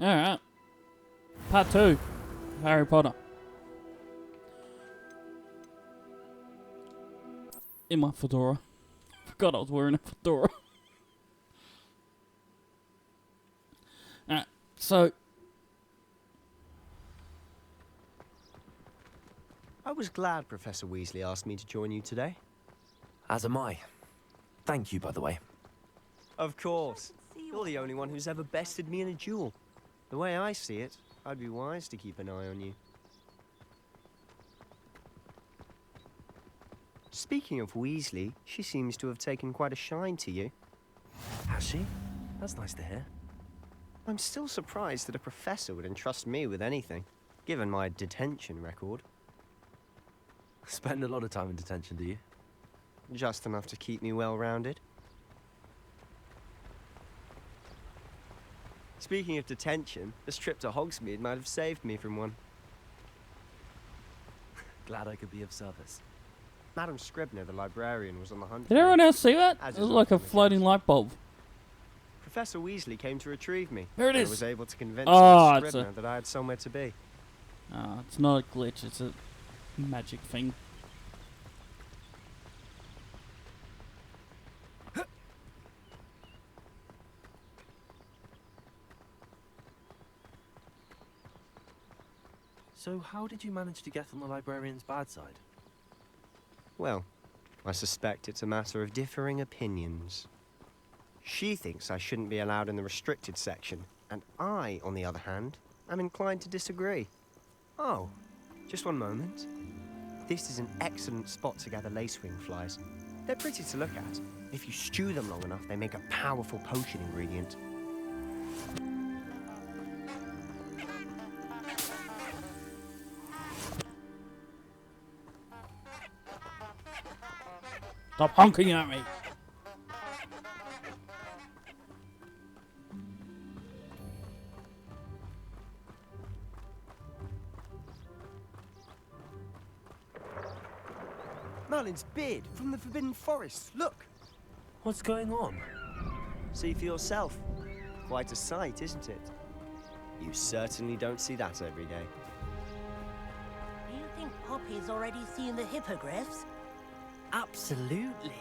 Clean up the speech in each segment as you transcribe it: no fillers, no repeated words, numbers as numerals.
Alright. Part 2 of Harry Potter. In my fedora. Forgot I was wearing a fedora. Alright, so... I was glad Professor Weasley asked me to join you today. As am I. Thank you, by the way. Of course. You're the only one who's ever bested me in a duel. The way I see it, I'd be wise to keep an eye on you. Speaking of Weasley, she seems to have taken quite a shine to you. Has she? That's nice to hear. I'm still surprised that a professor would entrust me with anything, given my detention record. Spend a lot of time in detention, do you? Just enough to keep me well-rounded. Speaking of detention, this trip to Hogsmeade might have saved me from one. Glad I could be of service. Madam Scribner, the librarian, was on the hunt. Did everyone else see that? As It was is like a often the floating case. light bulb. Professor Weasley came to retrieve me. There it I is. was able to convince Oh, Madam it's Scribner that I had somewhere to be. It's not a glitch, it's a magic thing. So how did you manage to get on the librarian's bad side? Well, I suspect it's a matter of differing opinions. She thinks I shouldn't be allowed in the restricted section, and I, on the other hand, am inclined to disagree. Oh, just one moment. This is an excellent spot to gather lacewing flies. They're pretty to look at. If you stew them long enough, they make a powerful potion ingredient. Stop honking at me! Merlin's beard from the Forbidden Forest. Look! What's going on? See for yourself. Quite a sight, isn't it? You certainly don't see that every day. Do you think Poppy's already seen the hippogriffs? Absolutely.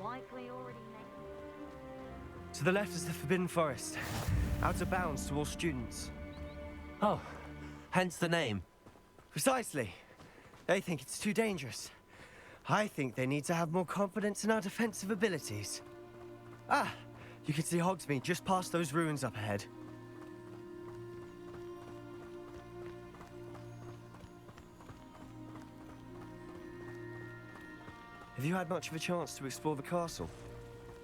Likely already named. To the left is the Forbidden Forest. Out of bounds to all students. Oh, hence the name. Precisely. They think it's too dangerous. I think they need to have more confidence in our defensive abilities. Ah, you can see Hogsmeade just past those ruins up ahead. Have you had much of a chance to explore the castle?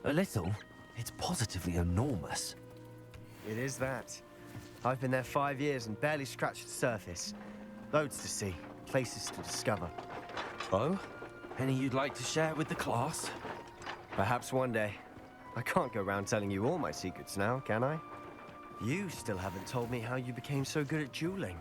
A little. It's positively enormous. It is that. I've been there 5 years and barely scratched the surface. Loads to see, places to discover. Oh? Any you'd like to share with the class? Perhaps one day. I can't go around telling you all my secrets now, can I? You still haven't told me how you became so good at dueling.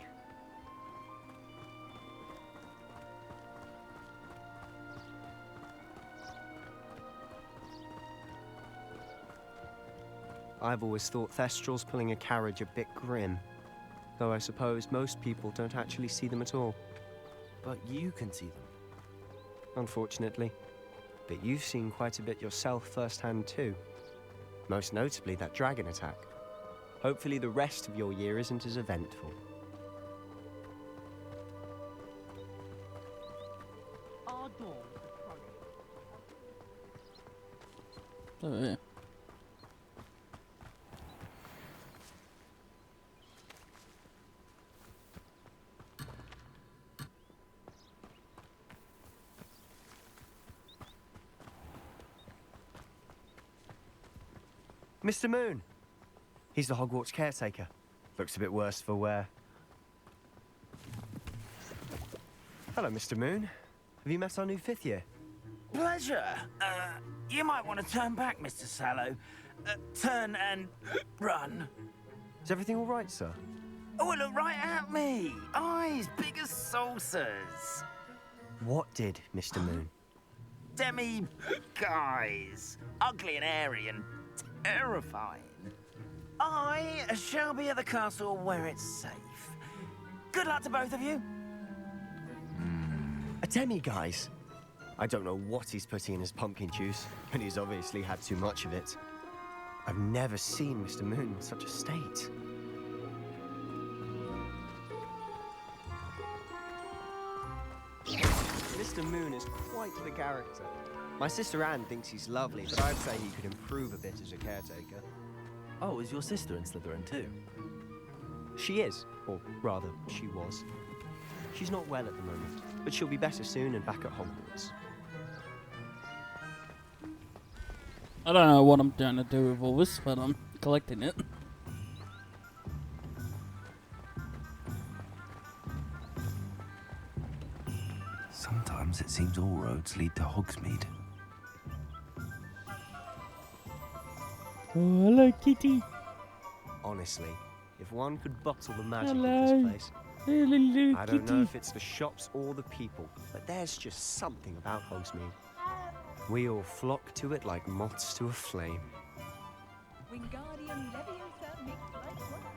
I've always thought Thestrals pulling a carriage a bit grim. Though I suppose most people don't actually see them at all. But you can see them. Unfortunately. But you've seen quite a bit yourself firsthand too. Most notably that dragon attack. Hopefully the rest of your year isn't as eventful. Our door. Oh, yeah. Mr. Moon! He's the Hogwarts caretaker. Looks a bit worse for wear. Hello, Mr. Moon. Have you met our new 5th year? Pleasure. You might want to turn back, Mr. Sallow. Turn and run. Is everything all right, sir? Oh, look right at me. Eyes big as saucers. What did, Mr. Moon? Demi guys. Ugly and airy and terrifying. I shall be at the castle where it's safe. Good luck to both of you. A demi, guys. I don't know what he's putting in his pumpkin juice, but he's obviously had too much of it. I've never seen Mr. Moon in such a state. Mr. Moon is quite the character. My sister Anne thinks he's lovely, but I'd say he could improve a bit as a caretaker. Oh, is your sister in Slytherin too? She is, or rather, she was. She's not well at the moment, but she'll be better soon and back at Hogwarts. I don't know what I'm going to do with all this, but I'm collecting it. Sometimes it seems all roads lead to Hogsmeade. Oh, hello, kitty. Honestly, if one could bottle the magic Hello. of this place. Hello, I don't know if it's the shops or the people, but there's just something about Hogsmeade. We all flock to it like moths to a flame. Wingardium Leviosa makes life worth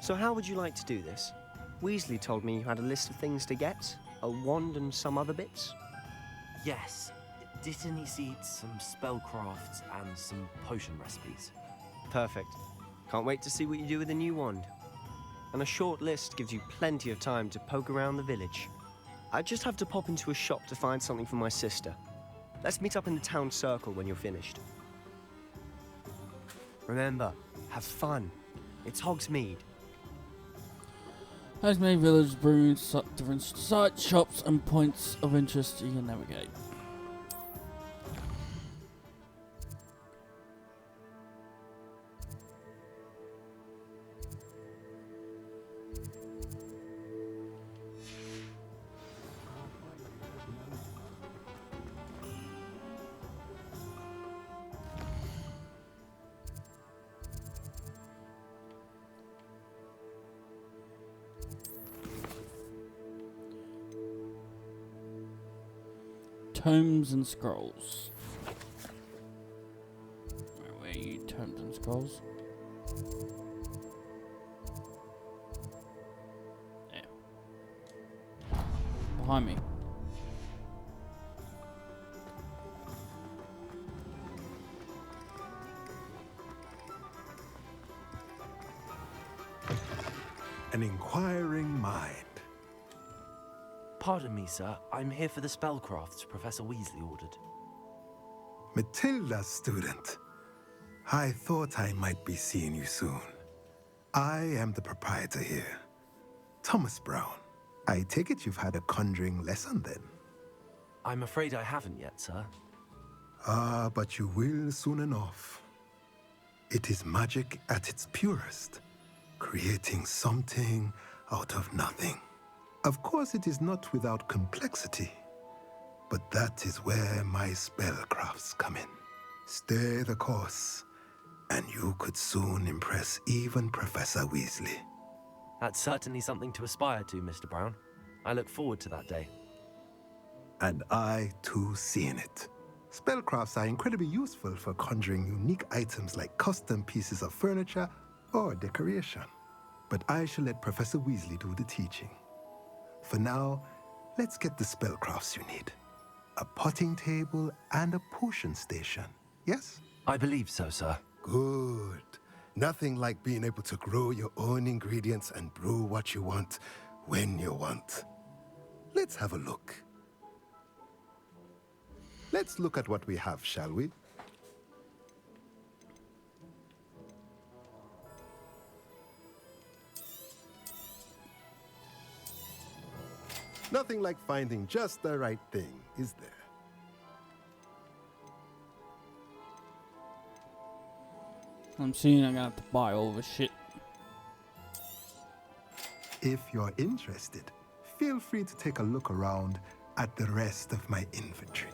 So how would you like to do this? Weasley told me you had a list of things to get, a wand and some other bits. Yes. Didn't he see some spellcrafts and some potion recipes? Perfect. Can't wait to see what you do with the new wand. And a short list gives you plenty of time to poke around the village. I just have to pop into a shop to find something for my sister. Let's meet up in the town circle when you're finished. Remember, have fun. It's Hogsmeade. Hogsmeade Village brewing different sites, shops, and points of interest you can navigate. Tomes and scrolls. Where are you? Tomes and scrolls. There. Behind me. An inquiring mind. Pardon me, sir. I'm here for the spellcrafts Professor Weasley ordered. Matilda, student. I thought I might be seeing you soon. I am the proprietor here, Thomas Brown. I take it you've had a conjuring lesson then? I'm afraid I haven't yet, sir. Ah, but you will soon enough. It is magic at its purest, creating something out of nothing. Of course, it is not without complexity, but that is where my spellcrafts come in. Stay the course, and you could soon impress even Professor Weasley. That's certainly something to aspire to, Mr. Brown. I look forward to that day. And I, too, seeing it. Spellcrafts are incredibly useful for conjuring unique items like custom pieces of furniture or decoration. But I shall let Professor Weasley do the teaching. For now, let's get the spellcrafts you need. A potting table and a potion station, yes? I believe so, sir. Good. Nothing like being able to grow your own ingredients and brew what you want when you want. Let's have a look. Let's look at what we have, shall we? Nothing like finding just the right thing, is there? I'm seeing I'm gonna have to buy all this shit. If you're interested, feel free to take a look around at the rest of my inventory.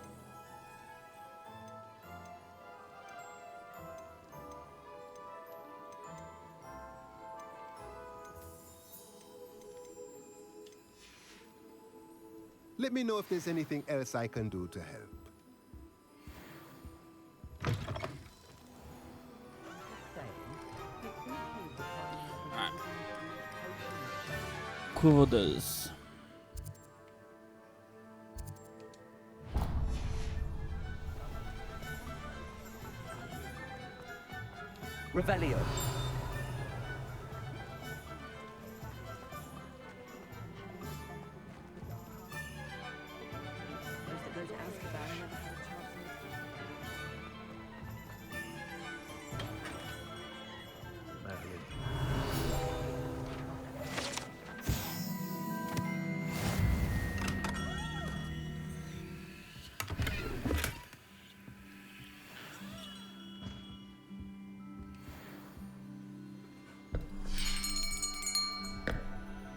Let me know if there's anything else I can do to help. Quivers. Revelio.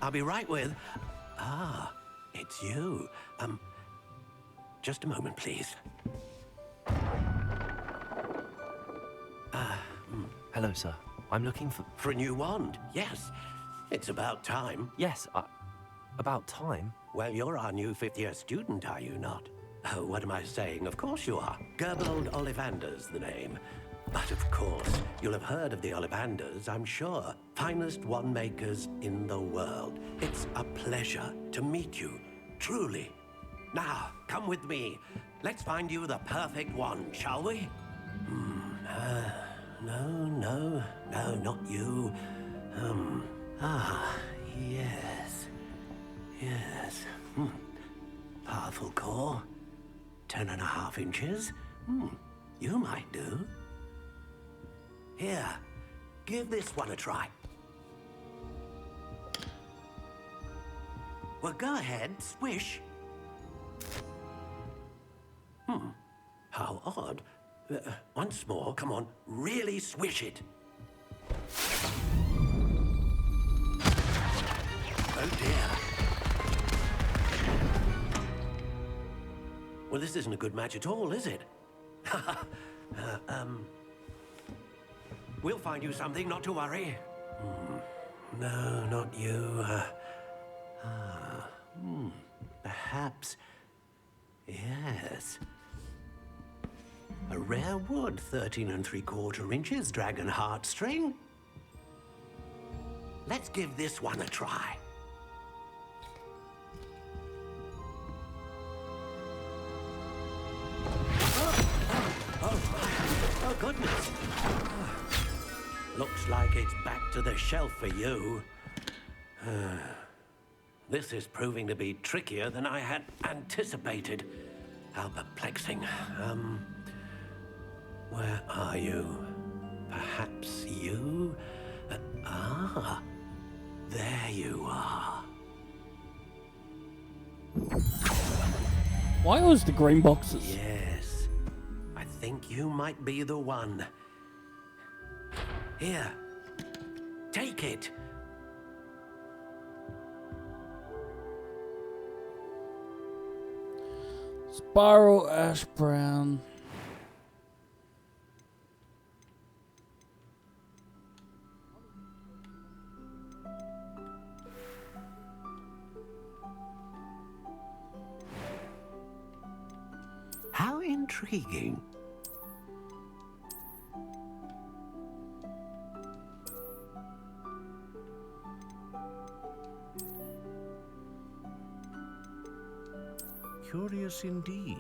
I'll be right with... Ah, it's you. Just a moment, please. Hello, sir. I'm looking for... For a new wand, yes. It's about time. Yes, about time. Well, you're our new fifth-year student, are you not? Oh, what am I saying? Of course you are. Gerbold Ollivander's the name. But of course, you'll have heard of the Ollivanders, I'm sure. Finest wand makers in the world. It's a pleasure to meet you, truly. Now, come with me. Let's find you the perfect wand, shall we? No, not you. Yes. Yes. Powerful core. 10.5 inches. You might do. Here, give this one a try. Well, go ahead, swish. How odd. Once more, come on, really swish it. Oh dear. Well, this isn't a good match at all, is it? We'll find you something, not to worry. No, not you. Perhaps. Yes. A rare wood, 13 3/4 inches, dragon heartstring. Let's give this one a try. Oh, goodness. Looks like it's back to the shelf for you. This is proving to be trickier than I had anticipated. How perplexing. Where are you? Perhaps you? There you are. Why always the green boxes? Yes. I think you might be the one. Here. Take it. Spiral ash brown. How intriguing. Curious indeed.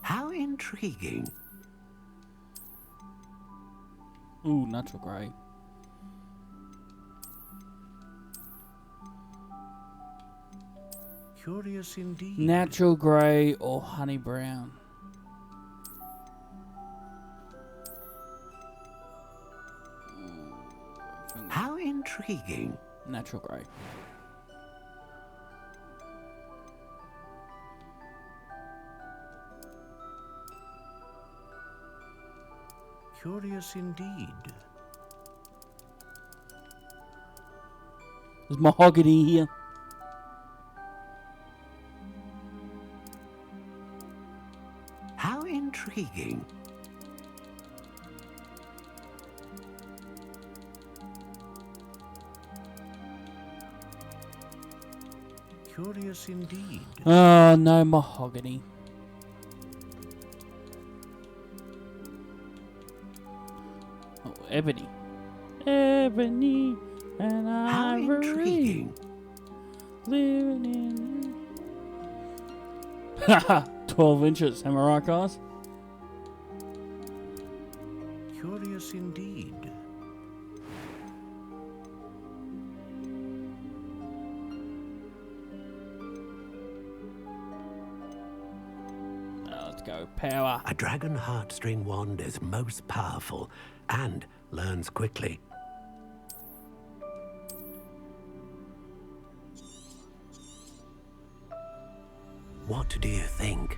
How intriguing. Ooh, natural grey. Curious indeed. Natural grey or honey brown. How intriguing. Natural grey. Curious indeed. There's mahogany here. How intriguing. Curious indeed. Oh, no mahogany. Oh, ebony. Ebony and How ivory. intriguing. Living in. Haha, 12 inches. Am I right, guys? Curious indeed. Let's go. Power. A dragon heartstring wand is most powerful and learns quickly. What do you think?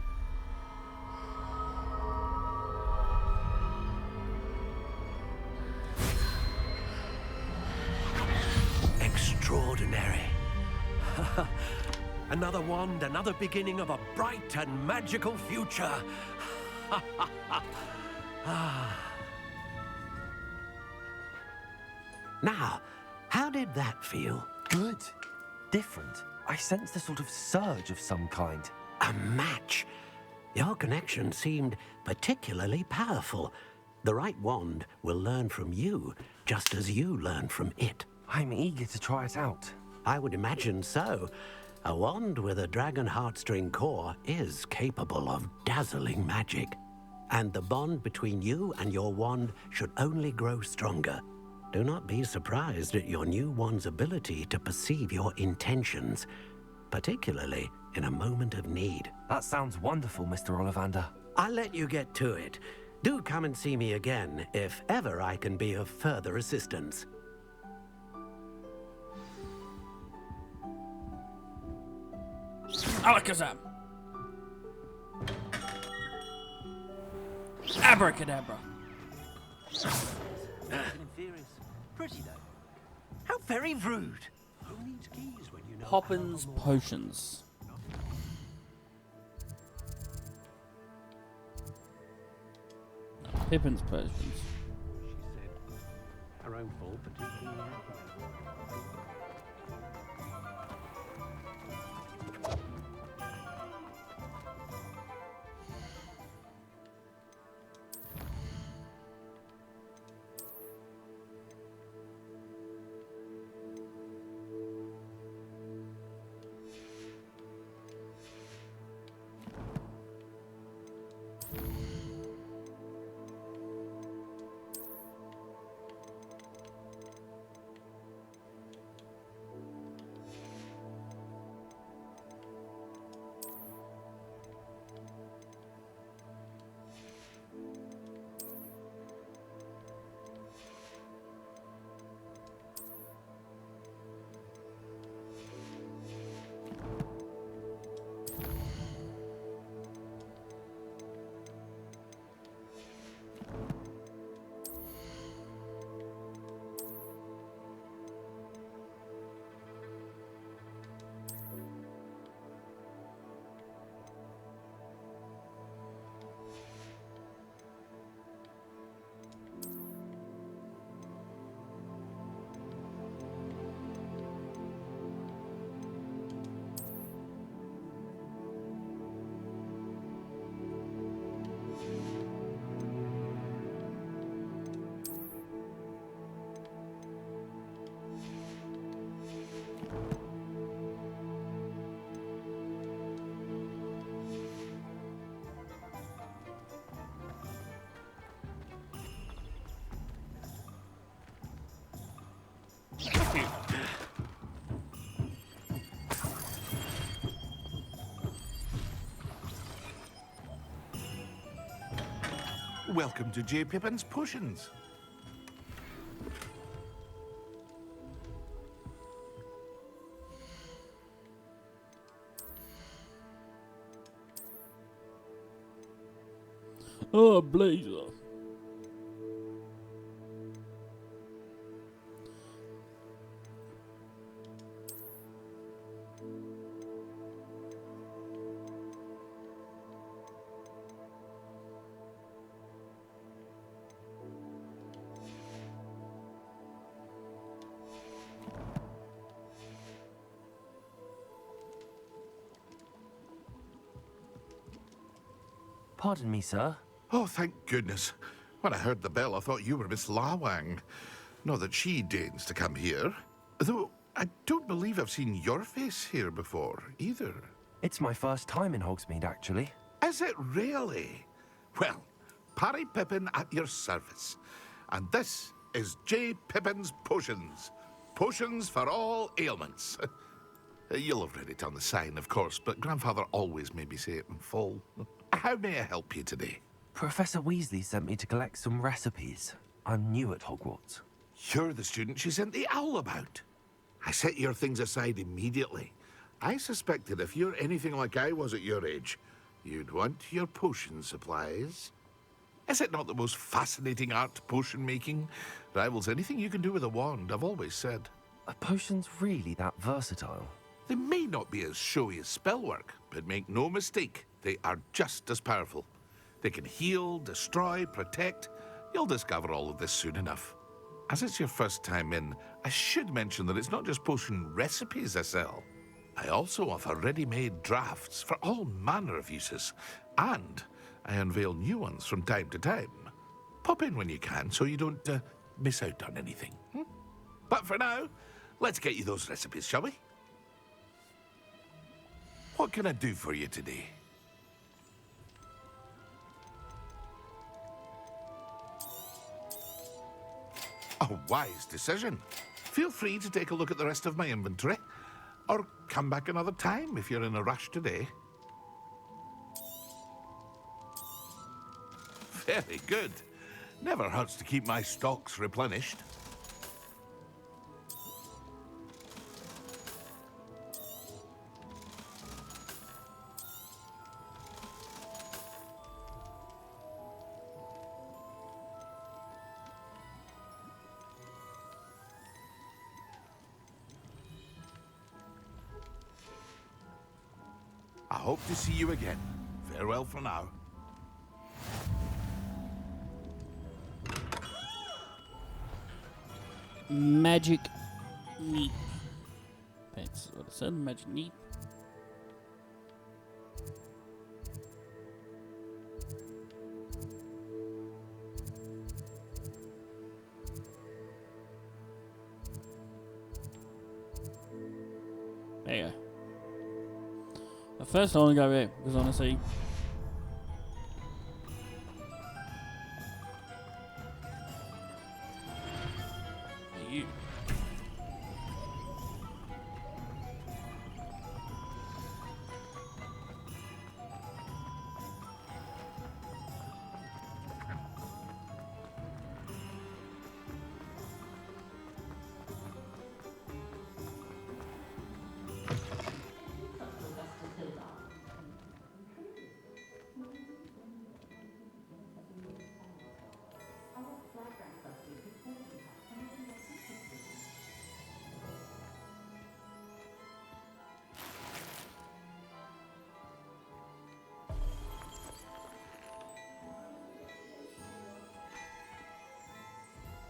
Extraordinary. Another wand, another beginning of a bright and magical future. Now, how did that feel? Good. Different. I sensed a sort of surge of some kind. A match. Your connection seemed particularly powerful. The right wand will learn from you, just as you learn from it. I'm eager to try it out. I would imagine so. A wand with a dragon heartstring core is capable of dazzling magic. And the bond between you and your wand should only grow stronger. Do not be surprised at your new wand's ability to perceive your intentions, particularly in a moment of need. That sounds wonderful, Mr. Ollivander. I'll let you get to it. Do come and see me again if ever I can be of further assistance. Alakazam. Abracadabra. Pretty though. How very rude. Who needs keys when you know Poppins potions. Pippin's potions. She said her own fault for taking the apple. Welcome to J. Pippin's Potions. Oh, blazer. Pardon me, sir. Oh, thank goodness. When I heard the bell, I thought you were Miss Lawang. Not that she deigns to come here. Though I don't believe I've seen your face here before, either. It's my first time in Hogsmeade, actually. Is it really? Well, Parry Pippin at your service. And this is J. Pippin's Potions. Potions for all ailments. You'll have read it on the sign, of course, but Grandfather always made me say it in full. How may I help you today? Professor Weasley sent me to collect some recipes. I'm new at Hogwarts. You're the student she sent the owl about. I set your things aside immediately. I suspected if you're anything like I was at your age, you'd want your potion supplies. Is it not the most fascinating art, potion making? Rivals anything you can do with a wand, I've always said. Are potions really that versatile? They may not be as showy as spellwork, but make no mistake, they are just as powerful. They can heal, destroy, protect. You'll discover all of this soon enough. As it's your first time in, I should mention that it's not just potion recipes I sell. I also offer ready-made drafts for all manner of uses, and I unveil new ones from time to time. Pop in when you can so you don't miss out on anything. But for now, let's get you those recipes, shall we? What can I do for you today? A wise decision. Feel free to take a look at the rest of my inventory, or come back another time if you're in a rush today. Very good. Never hurts to keep my stocks replenished. I hope to see you again. Farewell for now. Magic Neep. That's what it said, Magic Neep. There you go. But first I want to go there, because honestly... You.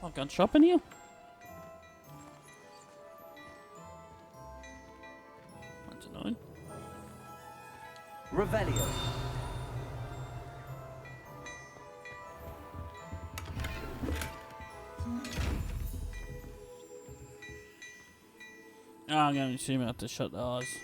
Oh, gun shop in here? That's annoying. Revelio. Oh, I'm going to assume I have to shut the eyes.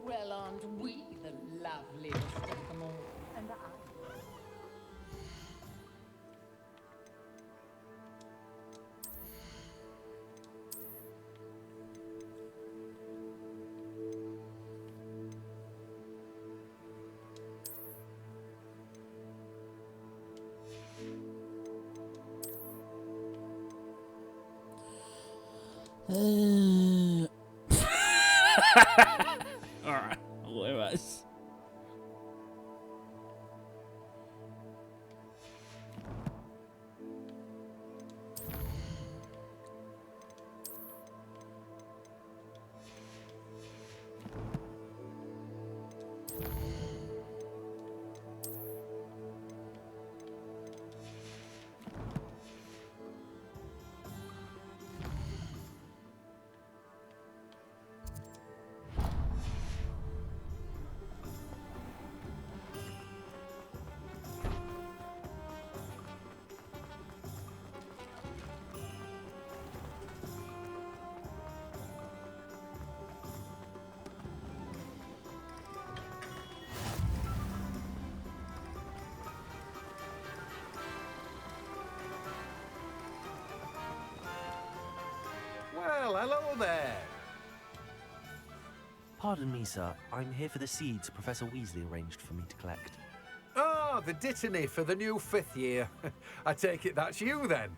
Well, aren't we the loveliest of them all? And I. Alright, where was? there! Pardon me, sir. I'm here for the seeds Professor Weasley arranged for me to collect. Ah, the dittany for the new 5th year. I take it that's you then.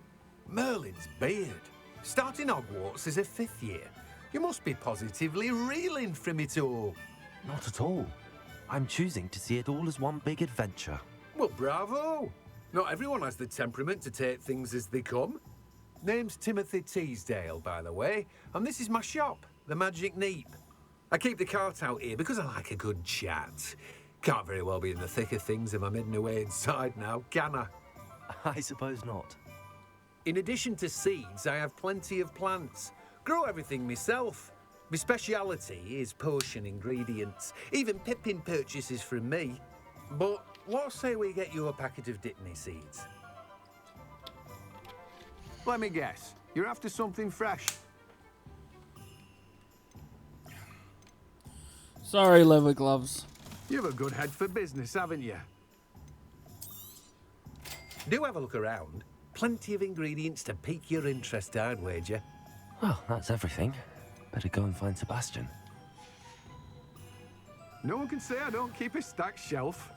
Merlin's beard. Starting Hogwarts as a 5th year. You must be positively reeling from it all. Not at all. I'm choosing to see it all as one big adventure. Well, bravo! Not everyone has the temperament to take things as they come. Name's Timothy Teasdale, by the way, and this is my shop, the Magic Neep. I keep the cart out here because I like a good chat. Can't very well be in the thick of things if I'm hidden away inside now, can I? I suppose not. In addition to seeds, I have plenty of plants. Grow everything myself. My speciality is potion ingredients. Even Pippin purchases from me. But what say we get you a packet of Dittany seeds? Let me guess. You're after something fresh. Sorry, leather gloves. You've a good head for business, haven't you? Do have a look around. Plenty of ingredients to pique your interest, I'd wager. Well, that's everything. Better go and find Sebastian. No one can say I don't keep a stacked shelf.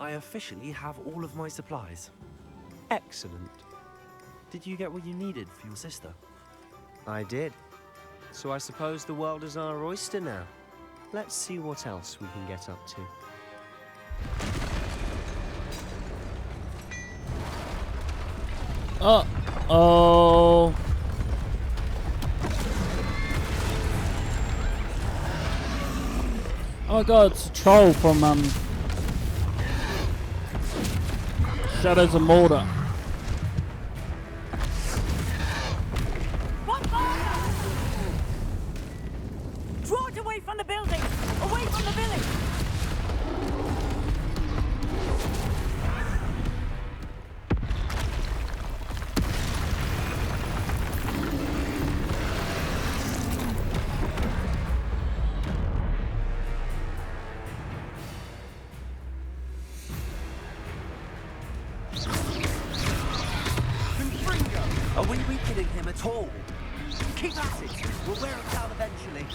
I officially have all of my supplies. Excellent. Did you get what you needed for your sister? I did. So I suppose the world is our oyster now. Let's see what else we can get up to. Uh-oh. Oh my god, it's a troll from Shadows of Mordor. What fire? Draw it away from the building! Away from the village! Are we weakening him at all? Keep at it. We'll wear him down eventually.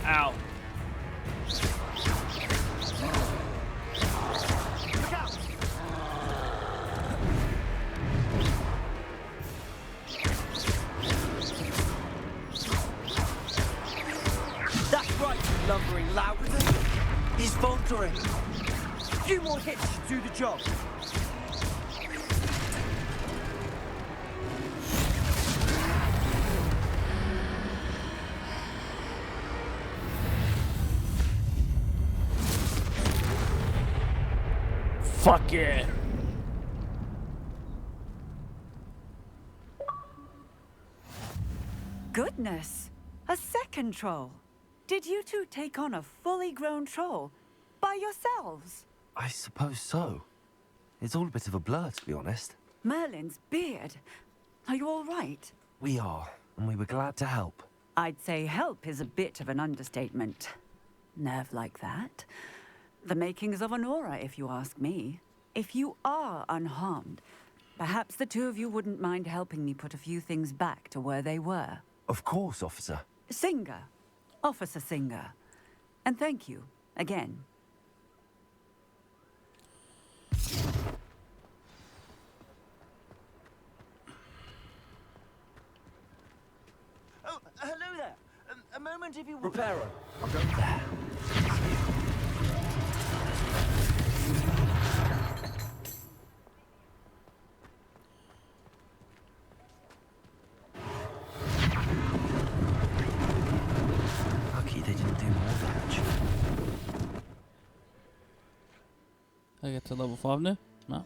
Ow. Look out! That's right, you lumbering lout. He's faltering. A few more hits should do the job. Fuck yeah. Goodness! A second troll. Did you two take on a fully grown troll by yourselves? I suppose so. It's all a bit of a blur, to be honest. Merlin's beard. Are you all right? We are, and we were glad to help. I'd say help is a bit of an understatement. Nerve like that. The makings of an aura, if you ask me. If you are unharmed, perhaps the two of you wouldn't mind helping me put a few things back to where they were. Of course, officer. Singer. Officer Singer. And thank you, again. Oh, hello there. A moment if you... Reparo. I'm going there. Lucky they didn't do more damage. I get to level 5 now? No.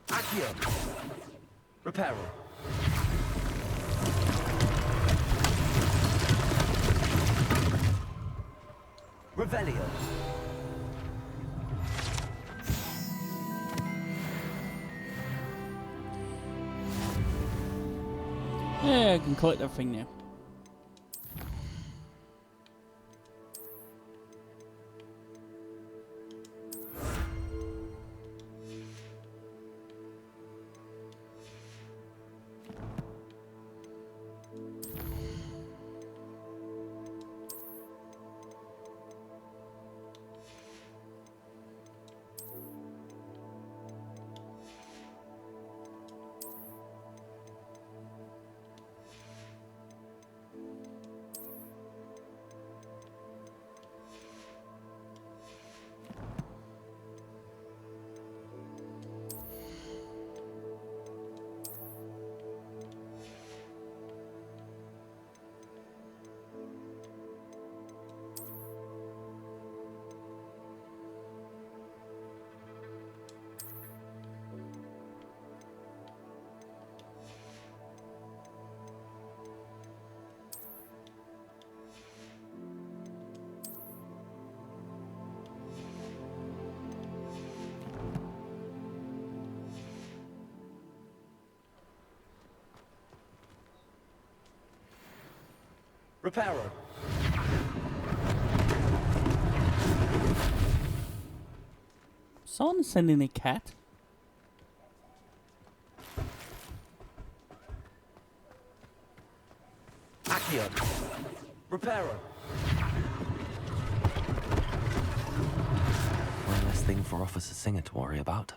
Accio. Reparo. Revelio. Yeah, I can collect everything now. Reparo. Someone sending a cat? Accio. Reparo. One less thing for Officer Singer to worry about.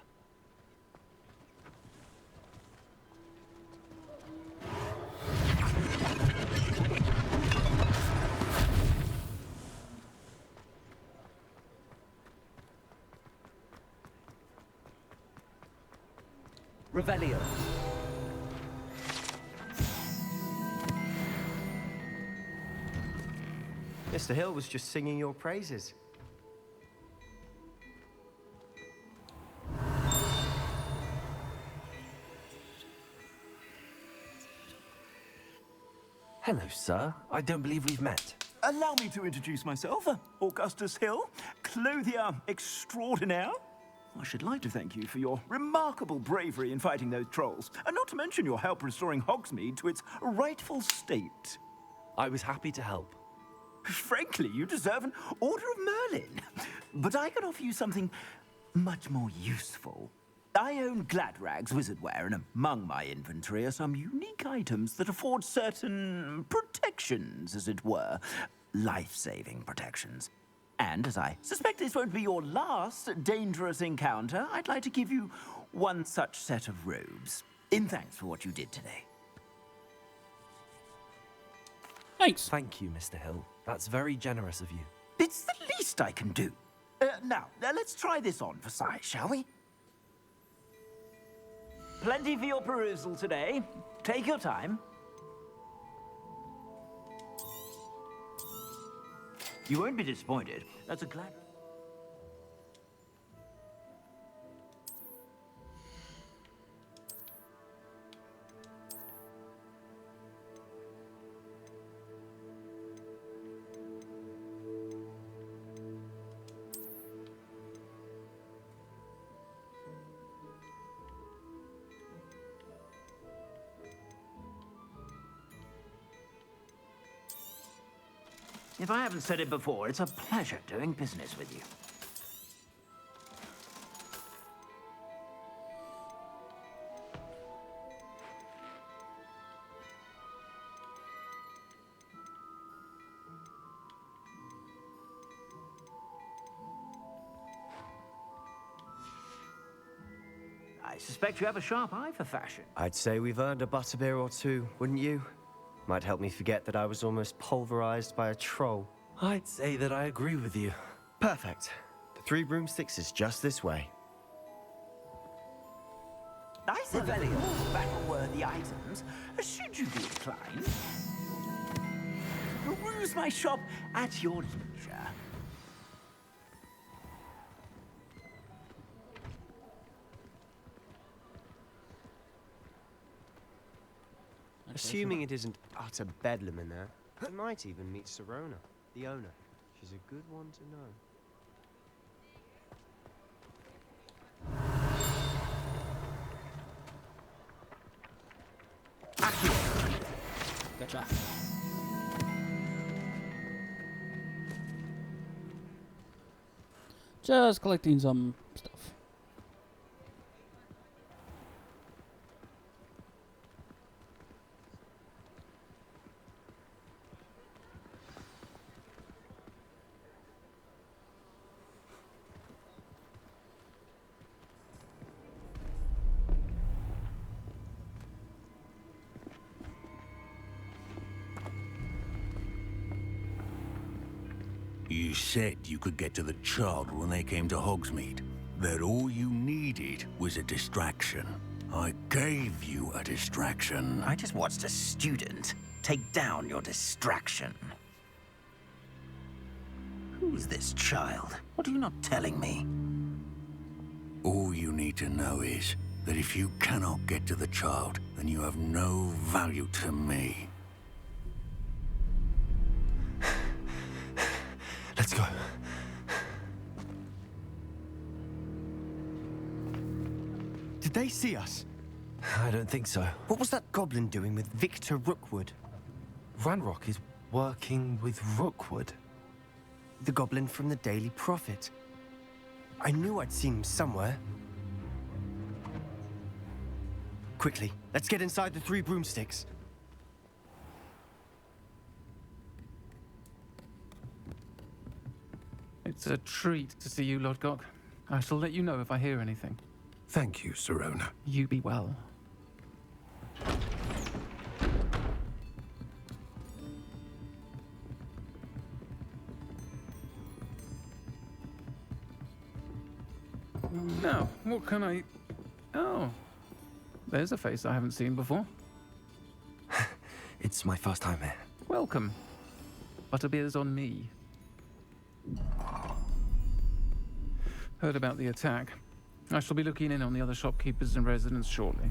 Revelio. Mr. Hill was just singing your praises. Hello, sir. I don't believe we've met. Allow me to introduce myself, Augustus Hill, clothier extraordinaire. I should like to thank you for your remarkable bravery in fighting those trolls, and not to mention your help restoring Hogsmeade to its rightful state. I was happy to help. Frankly, you deserve an Order of Merlin. But I can offer you something much more useful. I own Gladrag's wizardware, and among my inventory are some unique items that afford certain protections, as it were. Life-saving protections. And as I suspect this won't be your last dangerous encounter, I'd like to give you one such set of robes, in thanks for what you did today. Thanks. Thank you, Mr. Hill. That's very generous of you. It's the least I can do. Now, let's try this on for size, shall we? Plenty for your perusal today. Take your time. You won't be disappointed. That's a glad... If I haven't said it before, it's a pleasure doing business with you. I suspect you have a sharp eye for fashion. I'd say we've earned a butterbeer or two, wouldn't you? Might help me forget that I was almost pulverized by a troll. I'd say that I agree with you. Perfect. The Three Broomsticks is just this way. I say very all battle-worthy items, should you be inclined. Peruse my shop at your leisure. Assuming it isn't utter bedlam in there, I might even meet Sirona, the owner. She's a good one to know. Gotcha. Just collecting some stuff. You said you could get to the child when they came to Hogsmeade. That all you needed was a distraction. I gave you a distraction. I just watched a student take down your distraction. Who's this child? What are you not telling me? All you need to know is that if you cannot get to the child, then you have no value to me. Let's go. Did they see us? I don't think so. What was that goblin doing with Victor Rookwood? Ranrock is working with Rookwood. The goblin from the Daily Prophet. I knew I'd seen him somewhere. Quickly, let's get inside the Three Broomsticks. It's a treat to see you, Lodgok. I shall let you know if I hear anything. Thank you, Sirona. You be well. Now, what can I... Oh, there's a face I haven't seen before. It's my first time here. Welcome. Butterbeer's on me. Heard about the attack. I shall be looking in on the other shopkeepers and residents shortly.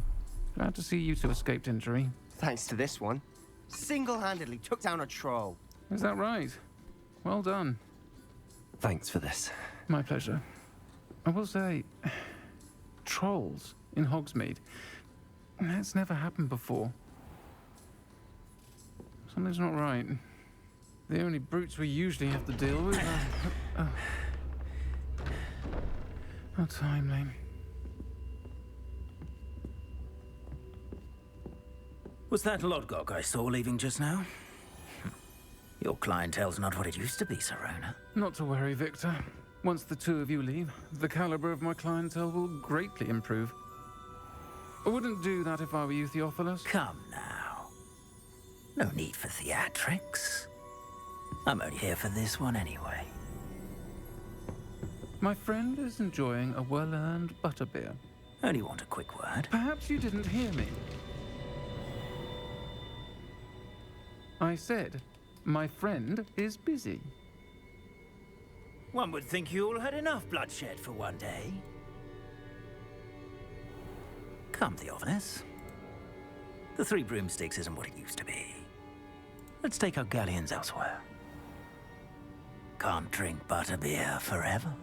Glad to see you two escaped injury. Thanks to this one. Single-handedly took down a troll. Is that right? Well done. Thanks for this. My pleasure. I will say, trolls in Hogsmeade. That's never happened before. Something's not right. The only brutes we usually have to deal with are... How timely. Was that Lodgok I saw leaving just now? Your clientele's not what it used to be, Sirona. Not to worry, Victor. Once the two of you leave, the caliber of my clientele will greatly improve. I wouldn't do that if I were you, Theophilus. Come now. No need for theatrics. I'm only here for this one anyway. My friend is enjoying a well-earned butterbeer. Only want a quick word. Perhaps you didn't hear me. I said, my friend is busy. One would think you all had enough bloodshed for one day. Come, Theophilus. The Three Broomsticks isn't what it used to be. Let's take our galleons elsewhere. Can't drink butterbeer forever.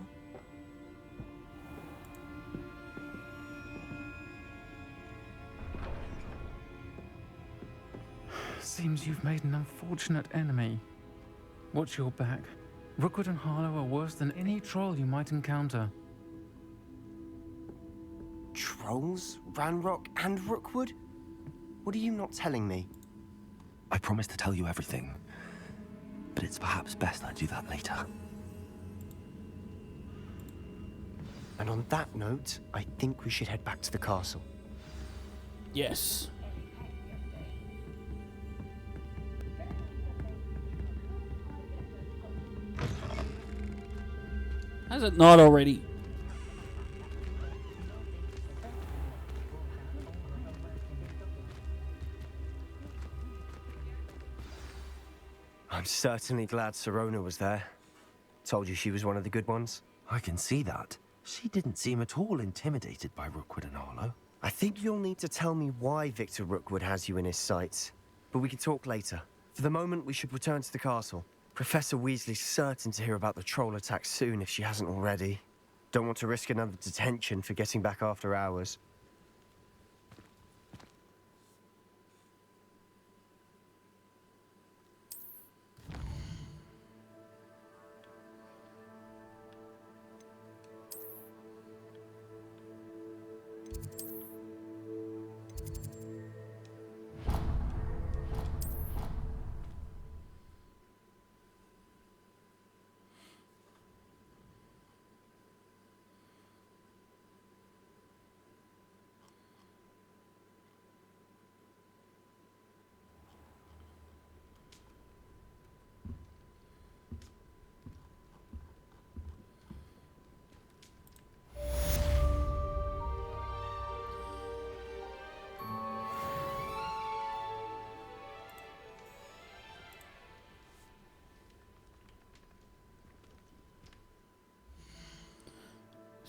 Seems you've made an unfortunate enemy. Watch your back. Rookwood and Harlow are worse than any troll you might encounter. Trolls? Ranrock and Rookwood? What are you not telling me? I promise to tell you everything, but it's perhaps best I do that later. And on that note, I think we should head back to the castle. Yes. Has it not already? I'm certainly glad Sirona was there. Told you she was one of the good ones. I can see that. She didn't seem at all intimidated by Rookwood and Arlo. I think you'll need to tell me why Victor Rookwood has you in his sights. But we can talk later. For the moment, we should return to the castle. Professor Weasley's certain to hear about the troll attack soon if she hasn't already. Don't want to risk another detention for getting back after hours.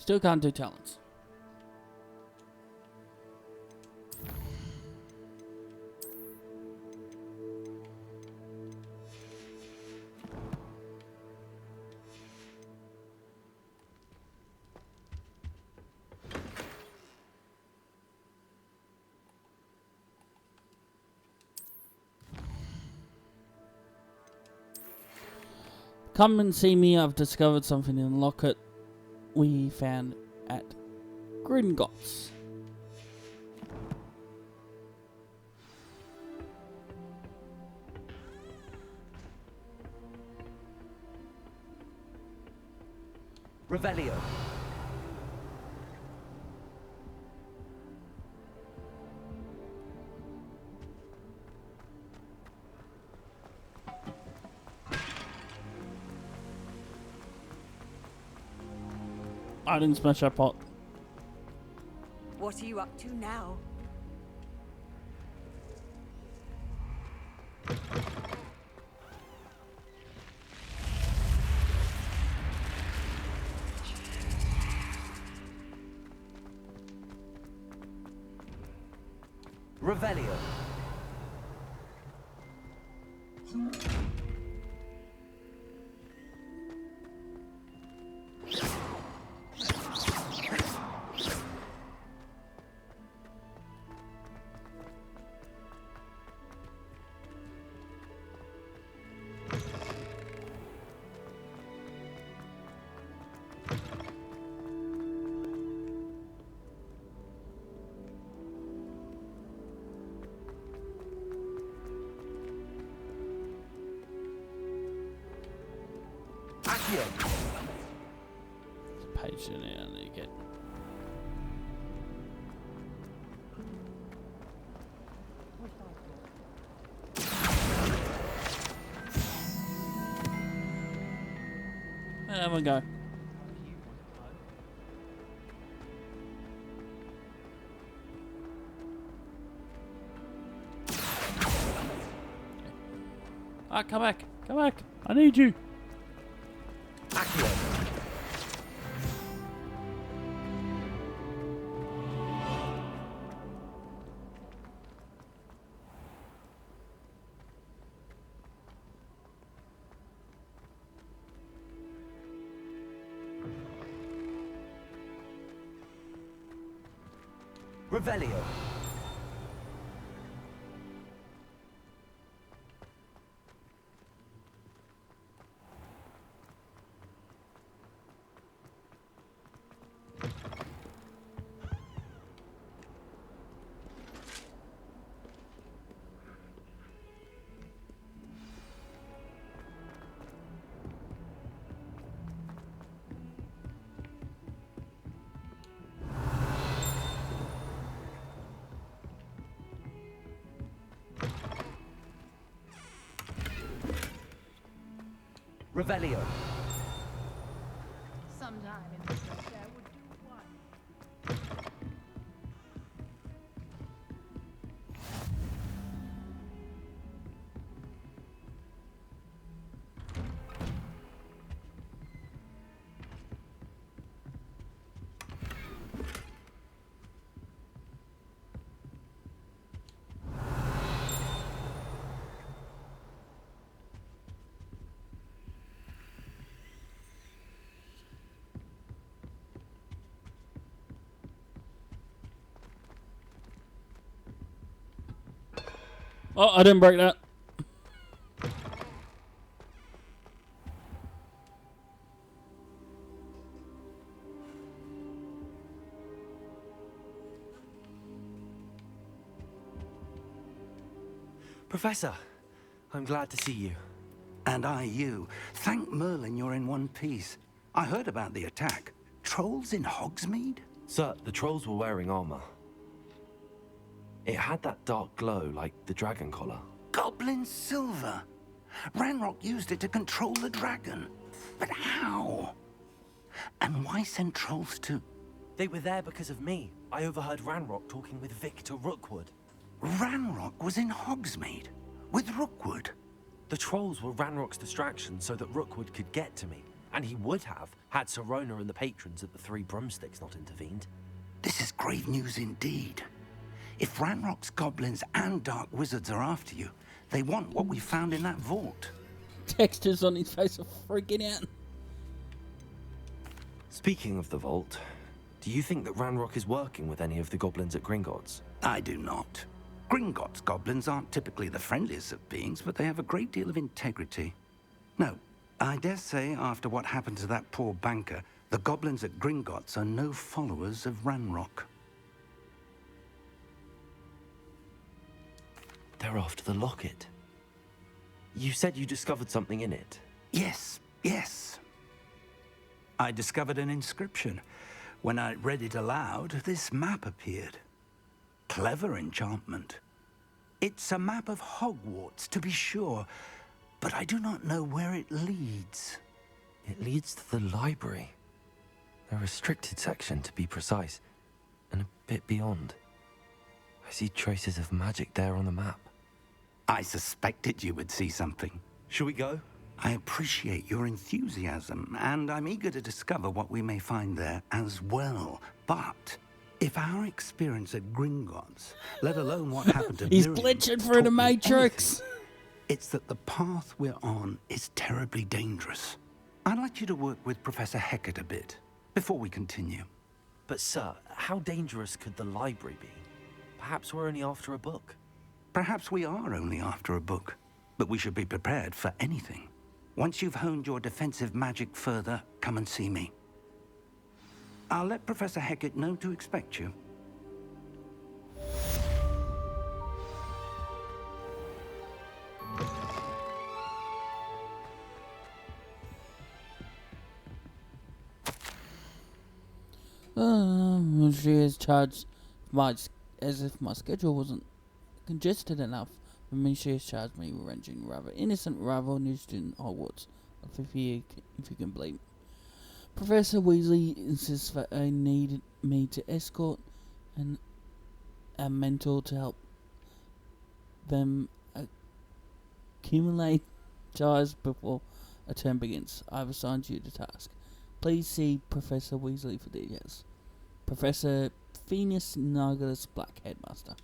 Still can't do talents. Come and see me. I've discovered something in the locket we found at Gringotts. Revelio. I didn't smash that pot. What are you up to now? Revelio. Page in there, I need to get. There we go. Ah, come back. Come back. I need you. Revelio. Revelio. Sometime in the fresh air would do one. Oh, I didn't break that. Professor, I'm glad to see you. And I you. Thank Merlin you're in one piece. I heard about the attack. Trolls in Hogsmeade? Sir, the trolls were wearing armor. It had that dark glow like the dragon collar. Goblin silver. Ranrock used it to control the dragon. But how? And why send trolls too? They were there because of me. I overheard Ranrock talking with Victor Rookwood. Ranrock was in Hogsmeade with Rookwood. The trolls were Ranrock's distraction so that Rookwood could get to me. And he would have, had Sirona and the patrons at the Three Broomsticks not intervened. This is grave news indeed. If Ranrock's goblins and dark wizards are after you, they want what we found in that vault. Textures on his face are freaking out. Speaking of the vault, do you think that Ranrock is working with any of the goblins at Gringotts? I do not. Gringotts goblins aren't typically the friendliest of beings, but they have a great deal of integrity. No, I dare say after what happened to that poor banker, the goblins at Gringotts are no followers of Ranrock. They're after the locket. You said you discovered something in it. Yes, yes. I discovered an inscription. When I read it aloud, this map appeared. Clever enchantment. It's a map of Hogwarts, to be sure, but I do not know where it leads. It leads to the library. A restricted section, to be precise, and a bit beyond. I see traces of magic there on the map. I suspected you would see something. Shall we go? I appreciate your enthusiasm, and I'm eager to discover what we may find there as well. But if our experience at Gringotts, let alone what happened to He's Miriam, glitching for the Matrix. it's that the path we're on is terribly dangerous. I'd like you to work with Professor Hecat a bit before we continue. But sir, how dangerous could the library be? Perhaps we're only after a book. Perhaps we are only after a book, but we should be prepared for anything. Once you've honed your defensive magic further, come and see me. I'll let Professor Hecat know to expect you. She is charged as if my schedule wasn't congested enough. For me, she has charged me with arranging rather innocent rival new student Hogwarts. If you can believe. Professor Weasley insists that I need me to escort a mentor to help them accumulate jars before a term begins. I've assigned you the task. Please see Professor Weasley for details. Professor Phineas Nargilus Black Headmaster.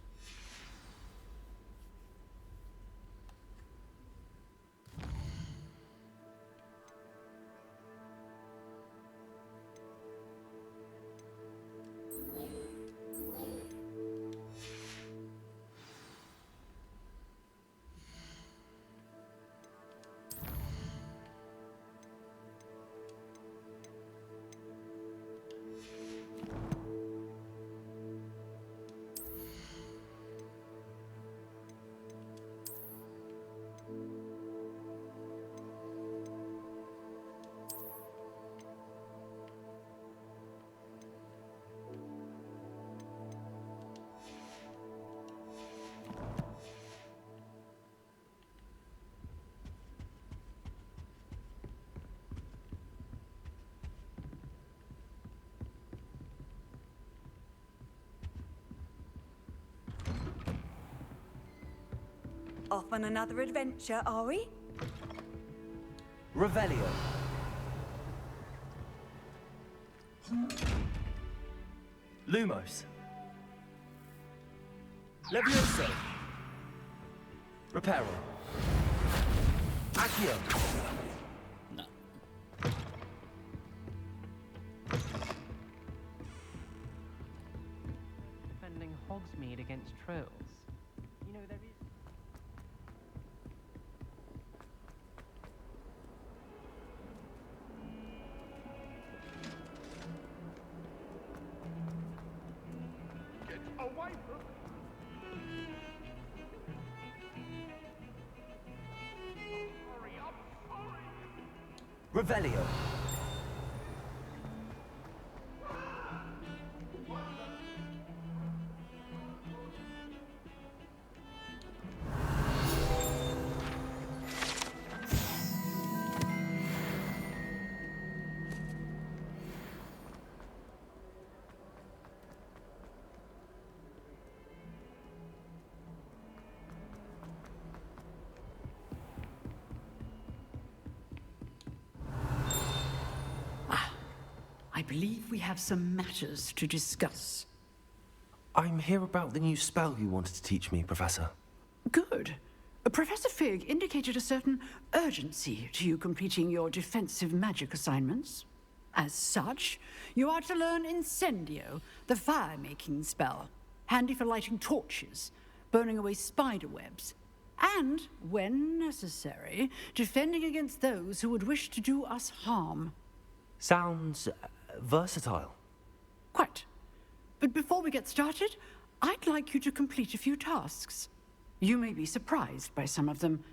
Off on another adventure, are we? Revelio. Lumos. Levioso. Reparo. Accio. No. Defending Hogsmeade against trolls. You know, there is... Get away from Revelio. I believe we have some matters to discuss. I'm here about the new spell you wanted to teach me, Professor. Good. Professor Fig indicated a certain urgency to you completing your defensive magic assignments. As such, you are to learn Incendio, the fire-making spell, handy for lighting torches, burning away spider webs, and, when necessary, defending against those who would wish to do us harm. Sounds versatile. Quite. But before we get started, I'd like you to complete a few tasks. You may be surprised by some of them.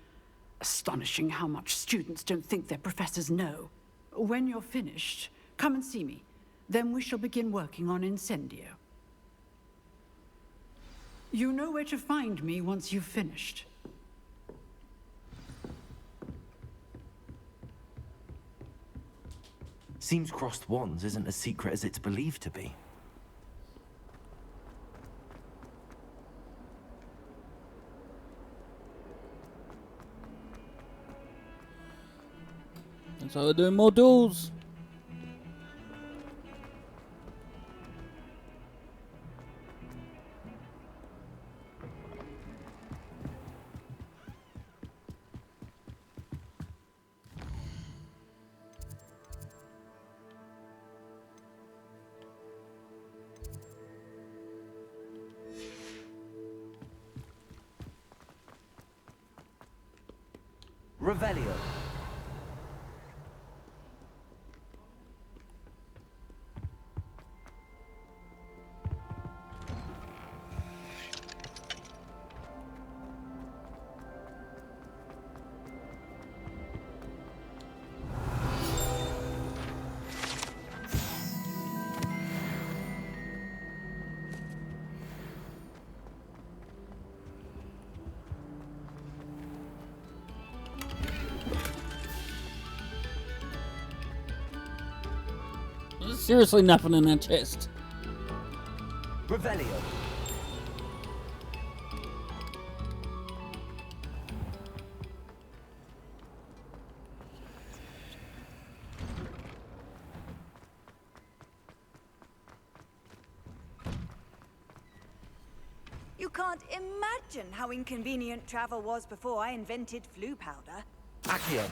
Astonishing how much students don't think their professors know. When you're finished, come and see me. Then we shall begin working on Incendio. You know where to find me once you've finished. Seems crossed wands isn't as secret as it's believed to be. And so we're doing more duels. Revelio. There's seriously nothing in that chest. Revelio. You can't imagine how inconvenient travel was before I invented flu powder. Accio.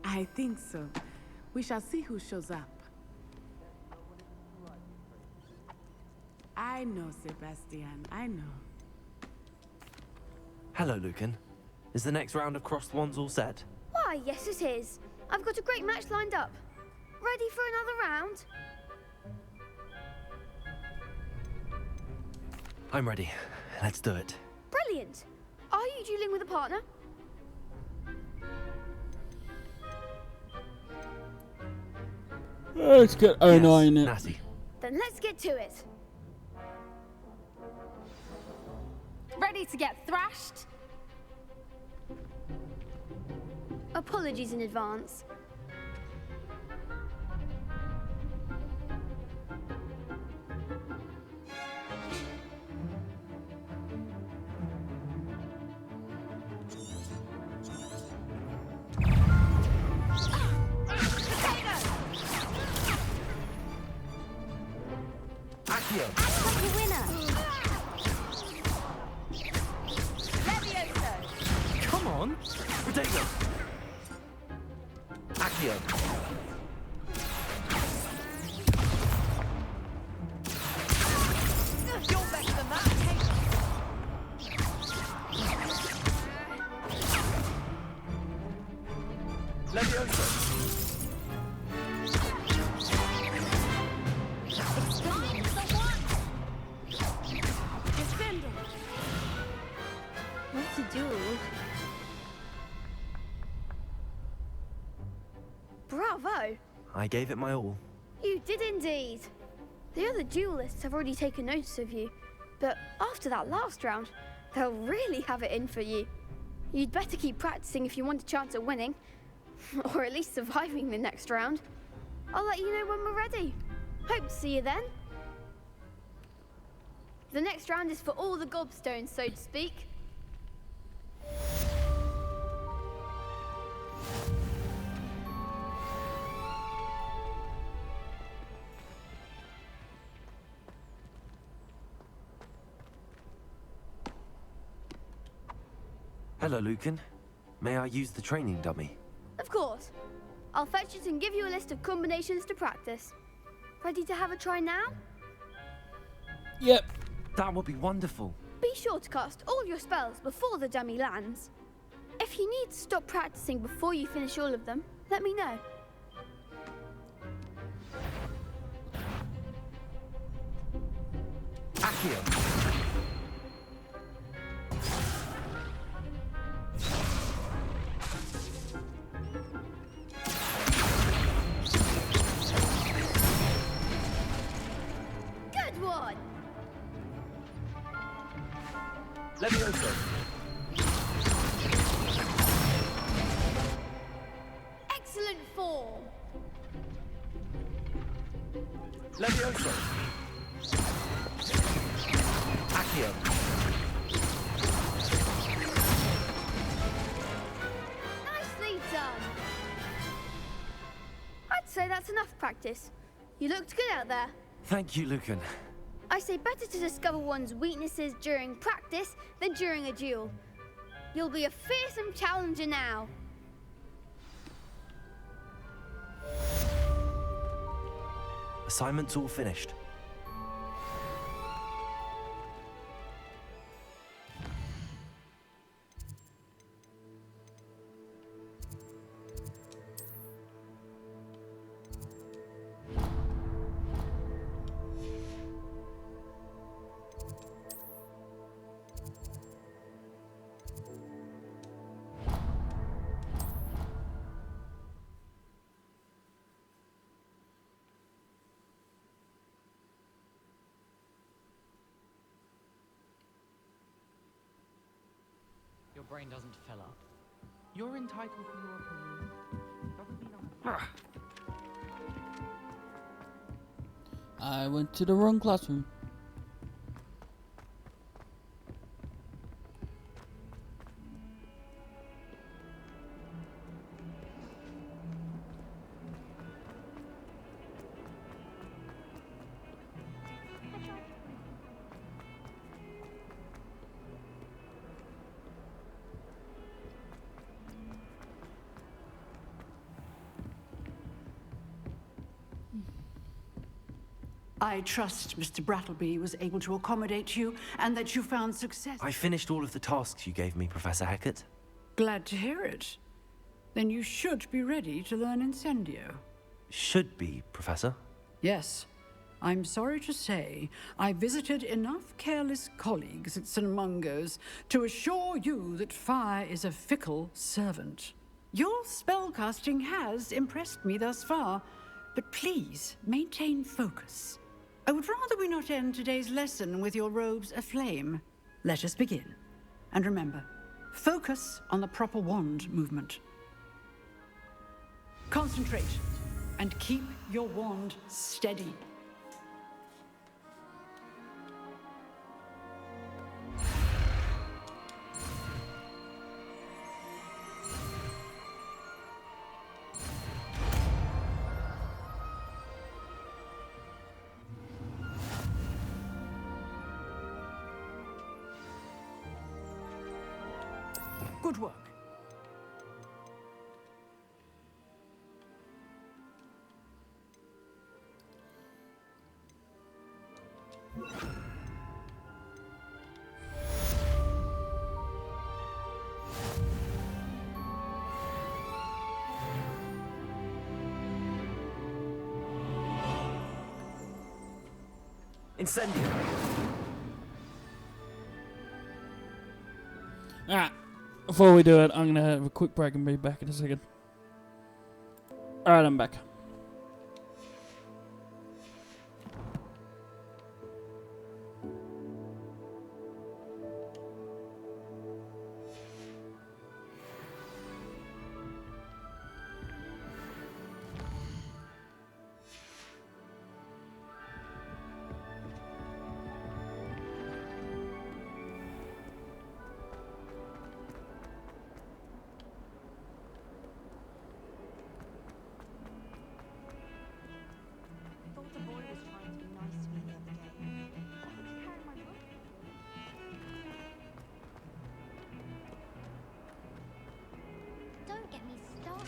I think so. We shall see who shows up. I know, Sebastian. I know. Hello, Lucan. Is the next round of crossed wands all set? Why, yes it is. I've got a great match lined up. Ready for another round? I'm ready. Let's do it. Brilliant. Are you dueling with a partner? Let's get O9 in it. Natty. Then let's get to it. Ready to get thrashed? Apologies in advance. Accio! Act like a winner. Levioso. Come on! Potato! Accio! You're better than that. Levioso! It's time for someone. Defender. What's a duel? Bravo! I gave it my all. You did indeed. The other duelists have already taken notice of you, but after that last round, they'll really have it in for you. You'd better keep practicing if you want a chance at winning, or at least surviving the next round. I'll let you know when we're ready. Hope to see you then. The next round is for all the gobstones, so to speak. Hello, Lucan. May I use the training dummy? Of course. I'll fetch it and give you a list of combinations to practice. Ready to have a try now? Yep. That would be wonderful. Be sure to cast all your spells before the dummy lands. If you need to stop practicing before you finish all of them, let me know. Accio! Good one! Levioso! Excellent form! Levioso! Accio! Nicely done! I'd say that's enough practice. You looked good out there. Thank you, Lucan. I say better to discover one's weaknesses during practice than during a duel. You'll be a fearsome challenger now. Assignment's all finished. Your brain doesn't fill up. You're entitled to your opinion. Doesn't mean I'm... I went to the wrong classroom. I trust Mr. Brattleby was able to accommodate you and that you found success. I finished all of the tasks you gave me, Professor Hecat. Glad to hear it. Then you should be ready to learn Incendio. Should be, Professor. Yes. I'm sorry to say, I visited enough careless colleagues at St. Mungo's to assure you that fire is a fickle servant. Your spellcasting has impressed me thus far, but please maintain focus. I would rather we not end today's lesson with your robes aflame. Let us begin. And remember, focus on the proper wand movement. Concentrate and keep your wand steady. Good work. Incendio. Alright, before we do it, I'm gonna have a quick break and be back in a second. Alright, I'm back. Don't get me started.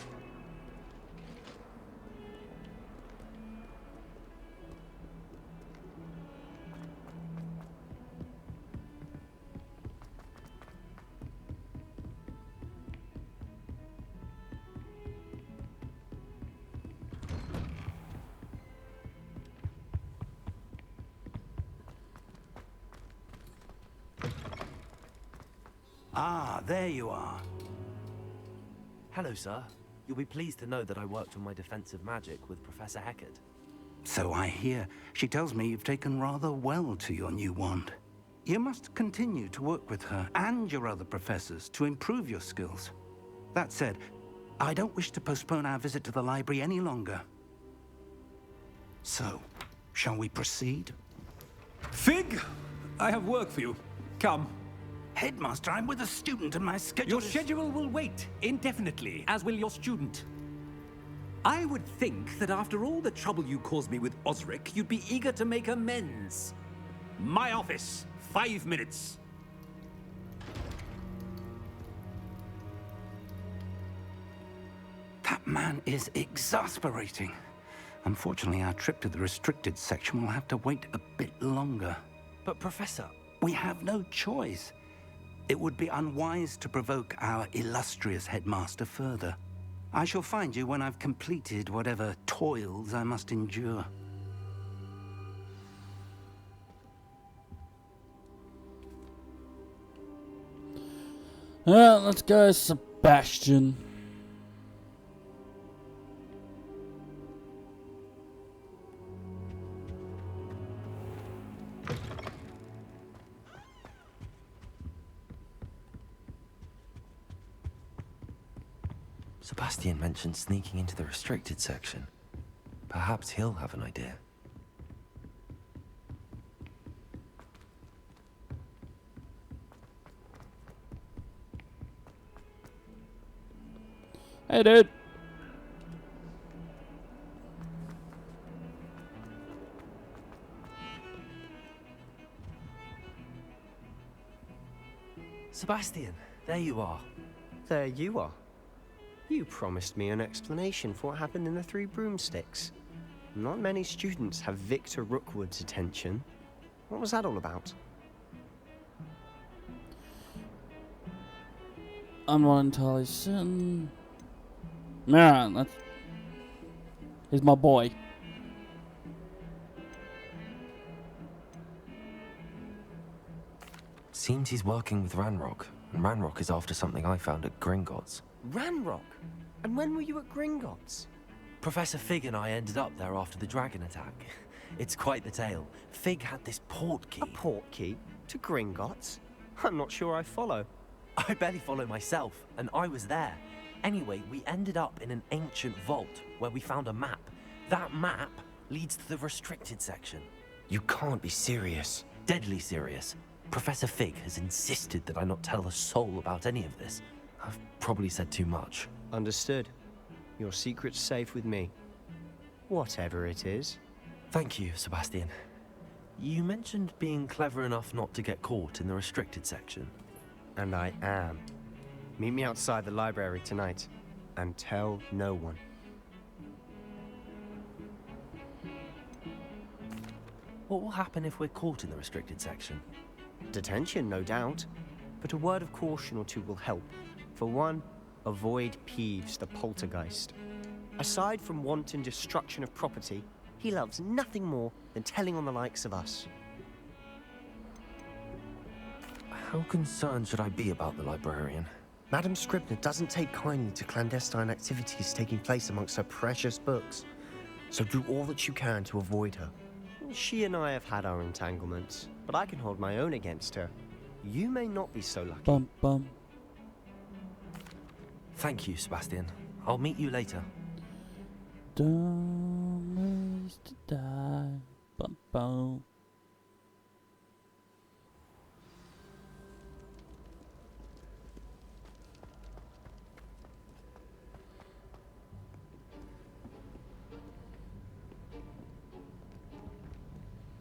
Ah, there you are. Hello, sir. You'll be pleased to know that I worked on my defensive magic with Professor Heckard. So I hear. She tells me you've taken rather well to your new wand. You must continue to work with her and your other professors to improve your skills. That said, I don't wish to postpone our visit to the library any longer. So, shall we proceed? Fig! I have work for you. Come. Headmaster, I'm with a student and my schedule Your schedule will wait indefinitely, as will your student. I would think that after all the trouble you caused me with Osric, you'd be eager to make amends. My office, 5 minutes. That man is exasperating. Unfortunately, our trip to the restricted section will have to wait a bit longer. But, Professor... We have no choice. It would be unwise to provoke our illustrious headmaster further. I shall find you when I've completed whatever toils I must endure. Let's go, Sebastian. Sebastian mentioned sneaking into the restricted section. Perhaps he'll have an idea. Hey, dude. Sebastian, there you are. There you are. You promised me an explanation for what happened in the Three Broomsticks. Not many students have Victor Rookwood's attention. What was that all about? I'm not entirely certain. Man, that's... He's my boy. Seems he's working with Ranrock, and Ranrock is after something I found at Gringotts. Ranrock? And when were you at Gringotts? Professor Fig and I ended up there after the dragon attack. It's quite the tale. Fig had this port key. A port key? To Gringotts? I'm not sure I follow. I barely follow myself, and I was there. Anyway, we ended up in an ancient vault where we found a map. That map leads to the restricted section. You can't be serious. Deadly serious. Professor Fig has insisted that I not tell a soul about any of this. I've probably said too much. Understood. Your secret's safe with me. Whatever it is. Thank you, Sebastian. You mentioned being clever enough not to get caught in the restricted section. And I am. Meet me outside the library tonight, and tell no one. What will happen if we're caught in the restricted section? Detention, no doubt. But a word of caution or two will help. For one, avoid Peeves the poltergeist. Aside from wanton destruction of property, he loves nothing more than telling on the likes of us. How concerned should I be about the librarian? Madame Scribner doesn't take kindly to clandestine activities taking place amongst her precious books. So do all that you can to avoid her. She and I have had our entanglements, but I can hold my own against her. You may not be so lucky. Bum bum. Thank you, Sebastian. I'll meet you later. Don't waste the time. Bum bum.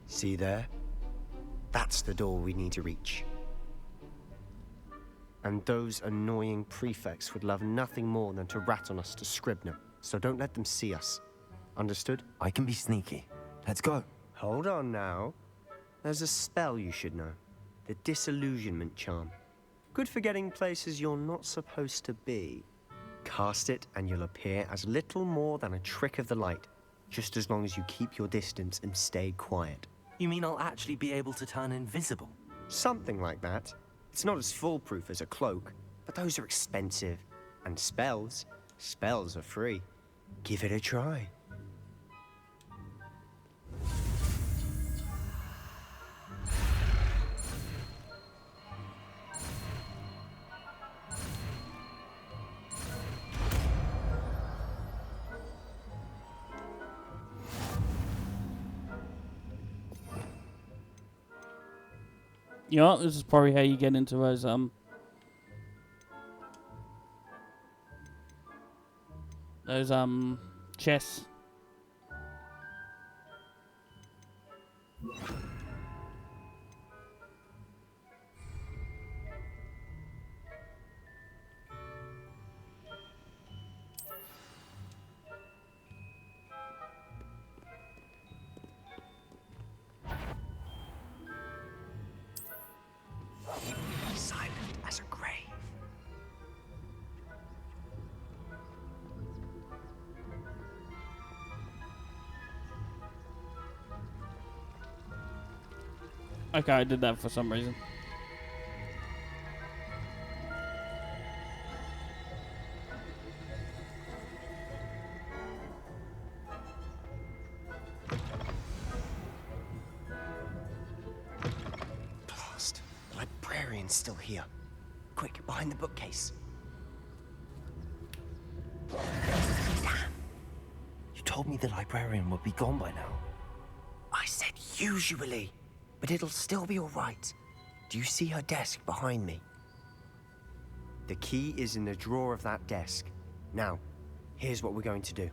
See there? That's the door we need to reach. And those annoying prefects would love nothing more than to rat on us to Scribner, so don't let them see us. Understood? I can be sneaky. Let's go. Hold on now. There's a spell you should know. The Disillusionment Charm. Good for getting places you're not supposed to be. Cast it and you'll appear as little more than a trick of the light, just as long as you keep your distance and stay quiet. You mean I'll actually be able to turn invisible? Something like that. It's not as foolproof as a cloak, but those are expensive. And spells are free. Give it a try. You know, this is probably how you get into those chests. Silent as a grave. Okay, I did that for some reason. Blast. The librarian's still here. Quick, behind the bookcase. You told me the librarian would be gone by now. I said usually, but it'll still be all right. Do you see her desk behind me? The key is in the drawer of that desk. Now, here's what we're going to do.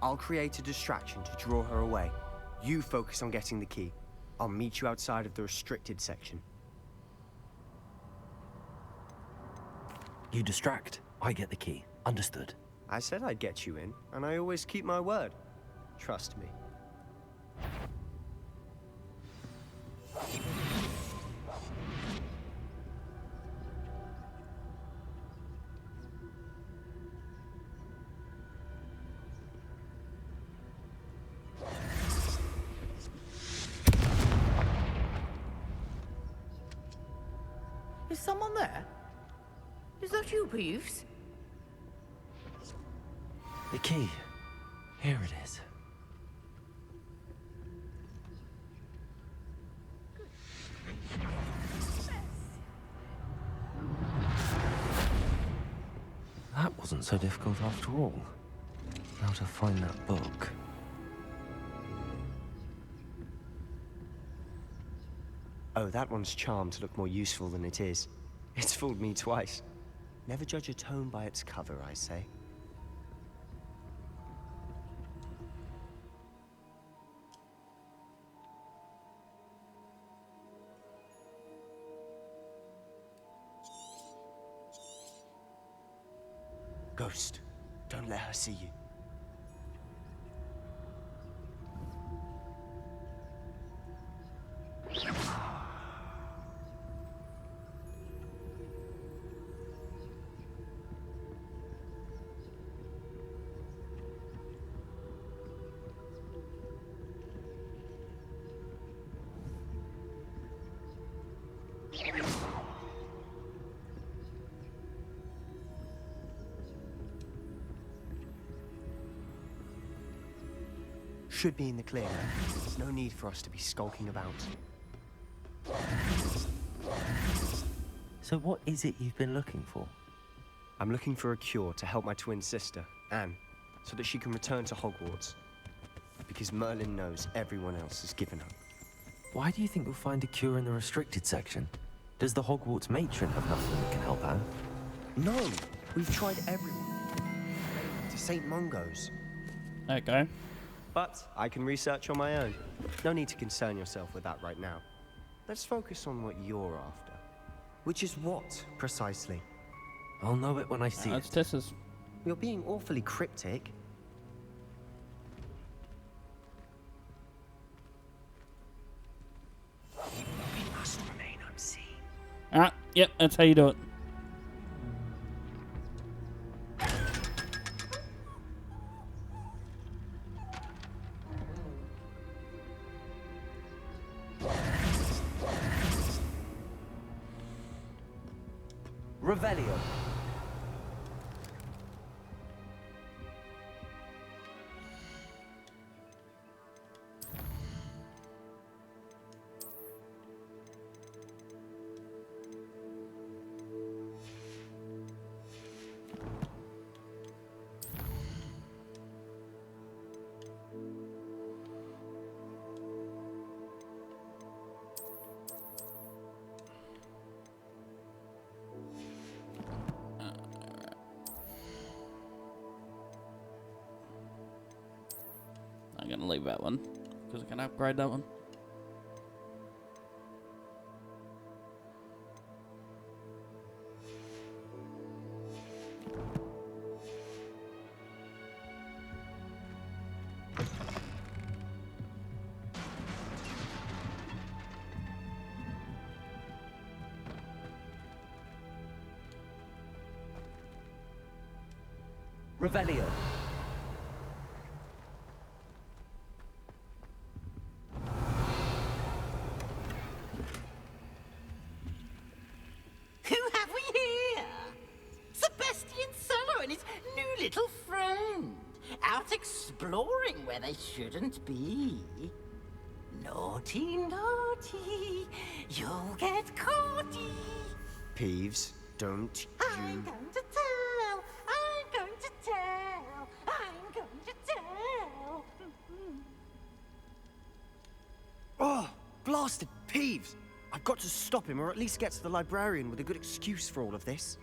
I'll create a distraction to draw her away. You focus on getting the key. I'll meet you outside of the restricted section. You distract. I get the key. Understood. I said I'd get you in, and I always keep my word. Trust me. Is someone there? Is that you, Peeves? The key. Here it is. That wasn't so difficult after all. Now to find that book. Oh, that one's charmed to look more useful than it is. It's fooled me twice. Never judge a tome by its cover, I say. Ghost, don't let her see you. Should be in the clear. There's no need for us to be skulking about. So what is it you've been looking for? I'm looking for a cure to help my twin sister, Anne, so that she can return to Hogwarts. Because Merlin knows everyone else has given up. Why do you think we'll find a cure in the restricted section? Does the Hogwarts matron have nothing that can help Anne? No! We've tried everyone. To St. Mungo's. Okay. But I can research on my own. No need to concern yourself with that right now. Let's focus on what you're after. Which is what, precisely? I'll know it when I see it. That's Tessa's. You're being awfully cryptic. We must remain unseen. Ah, yep, that's how you do it. Revelio. I'm gonna leave that one because I can upgrade that one. Revelio. Who have we here? Sebastian Solo and his new little friend. Out exploring where they shouldn't be. Naughty, naughty. You'll get caughty. Peeves, don't I'm you... going to tell. I'm going to tell. I'm going to tell. Oh, blasted Peeves! I've got to stop him, or at least get to the librarian with a good excuse for all of this.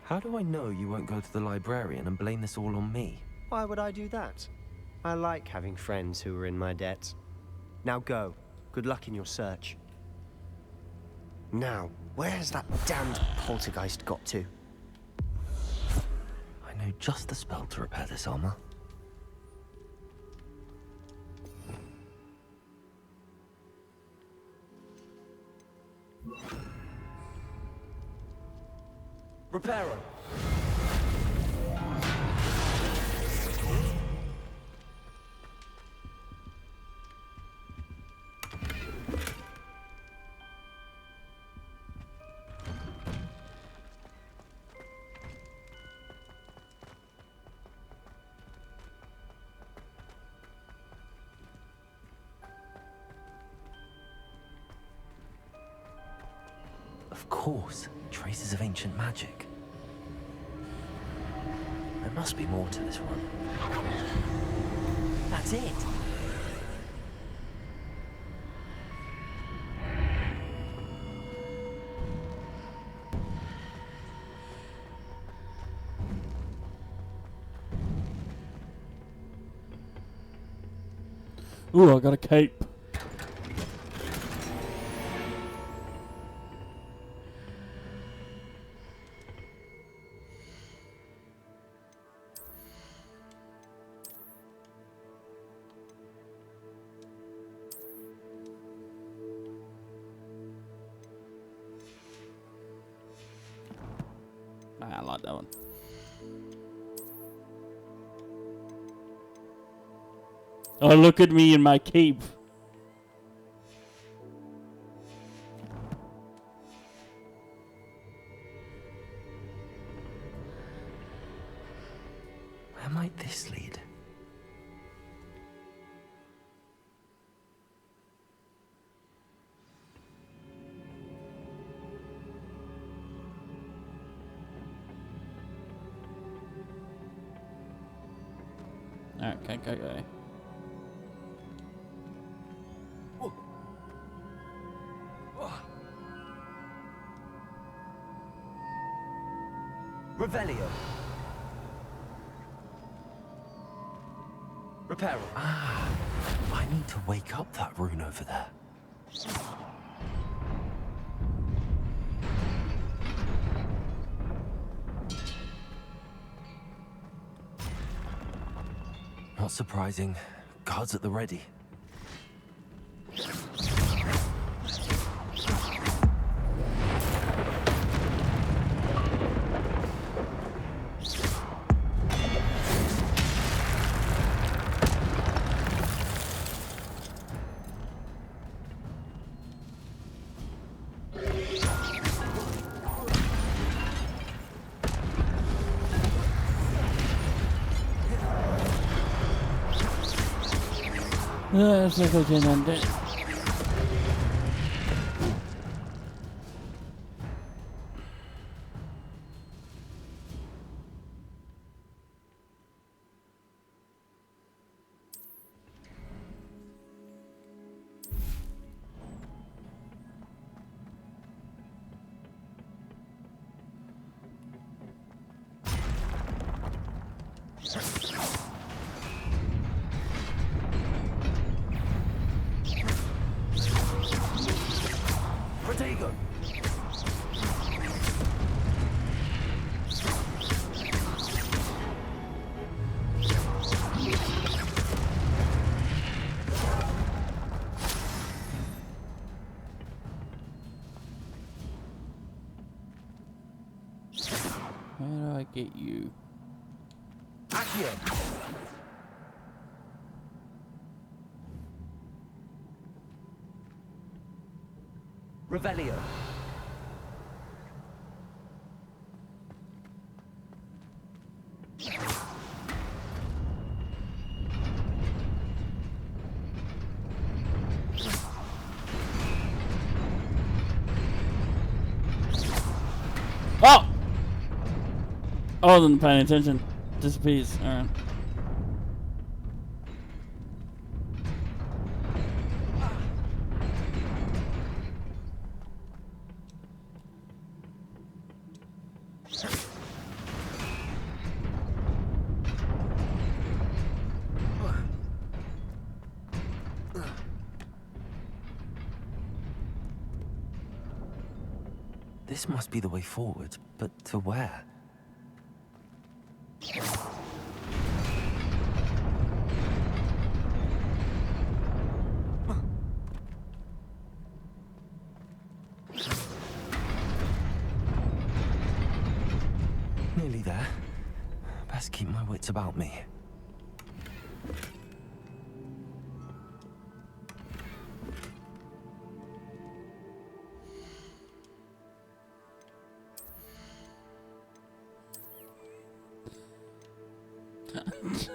How do I know you won't go to the librarian and blame this all on me? Why would I do that? I like having friends who are in my debt. Now go. Good luck in your search. Now, where has that damned poltergeist got to? I know just the spell to repair this armor. Reparo. Of course, traces of ancient magic. There must be more to this one. That's it. Ooh, I got a cape. I like that one. Oh, look at me in my cape. Where might this lead? Okay, okay. Revelio. Reparo. Ah, I need to wake up that rune over there. Not surprising. Guards at the ready. Let's look at it and it. Protego. Where do I get you? Accio. Revelio. Oh! I wasn't paying attention. Disappears. Alright. This must be the way forward, but to where? Nearly there. Best keep my wits about me.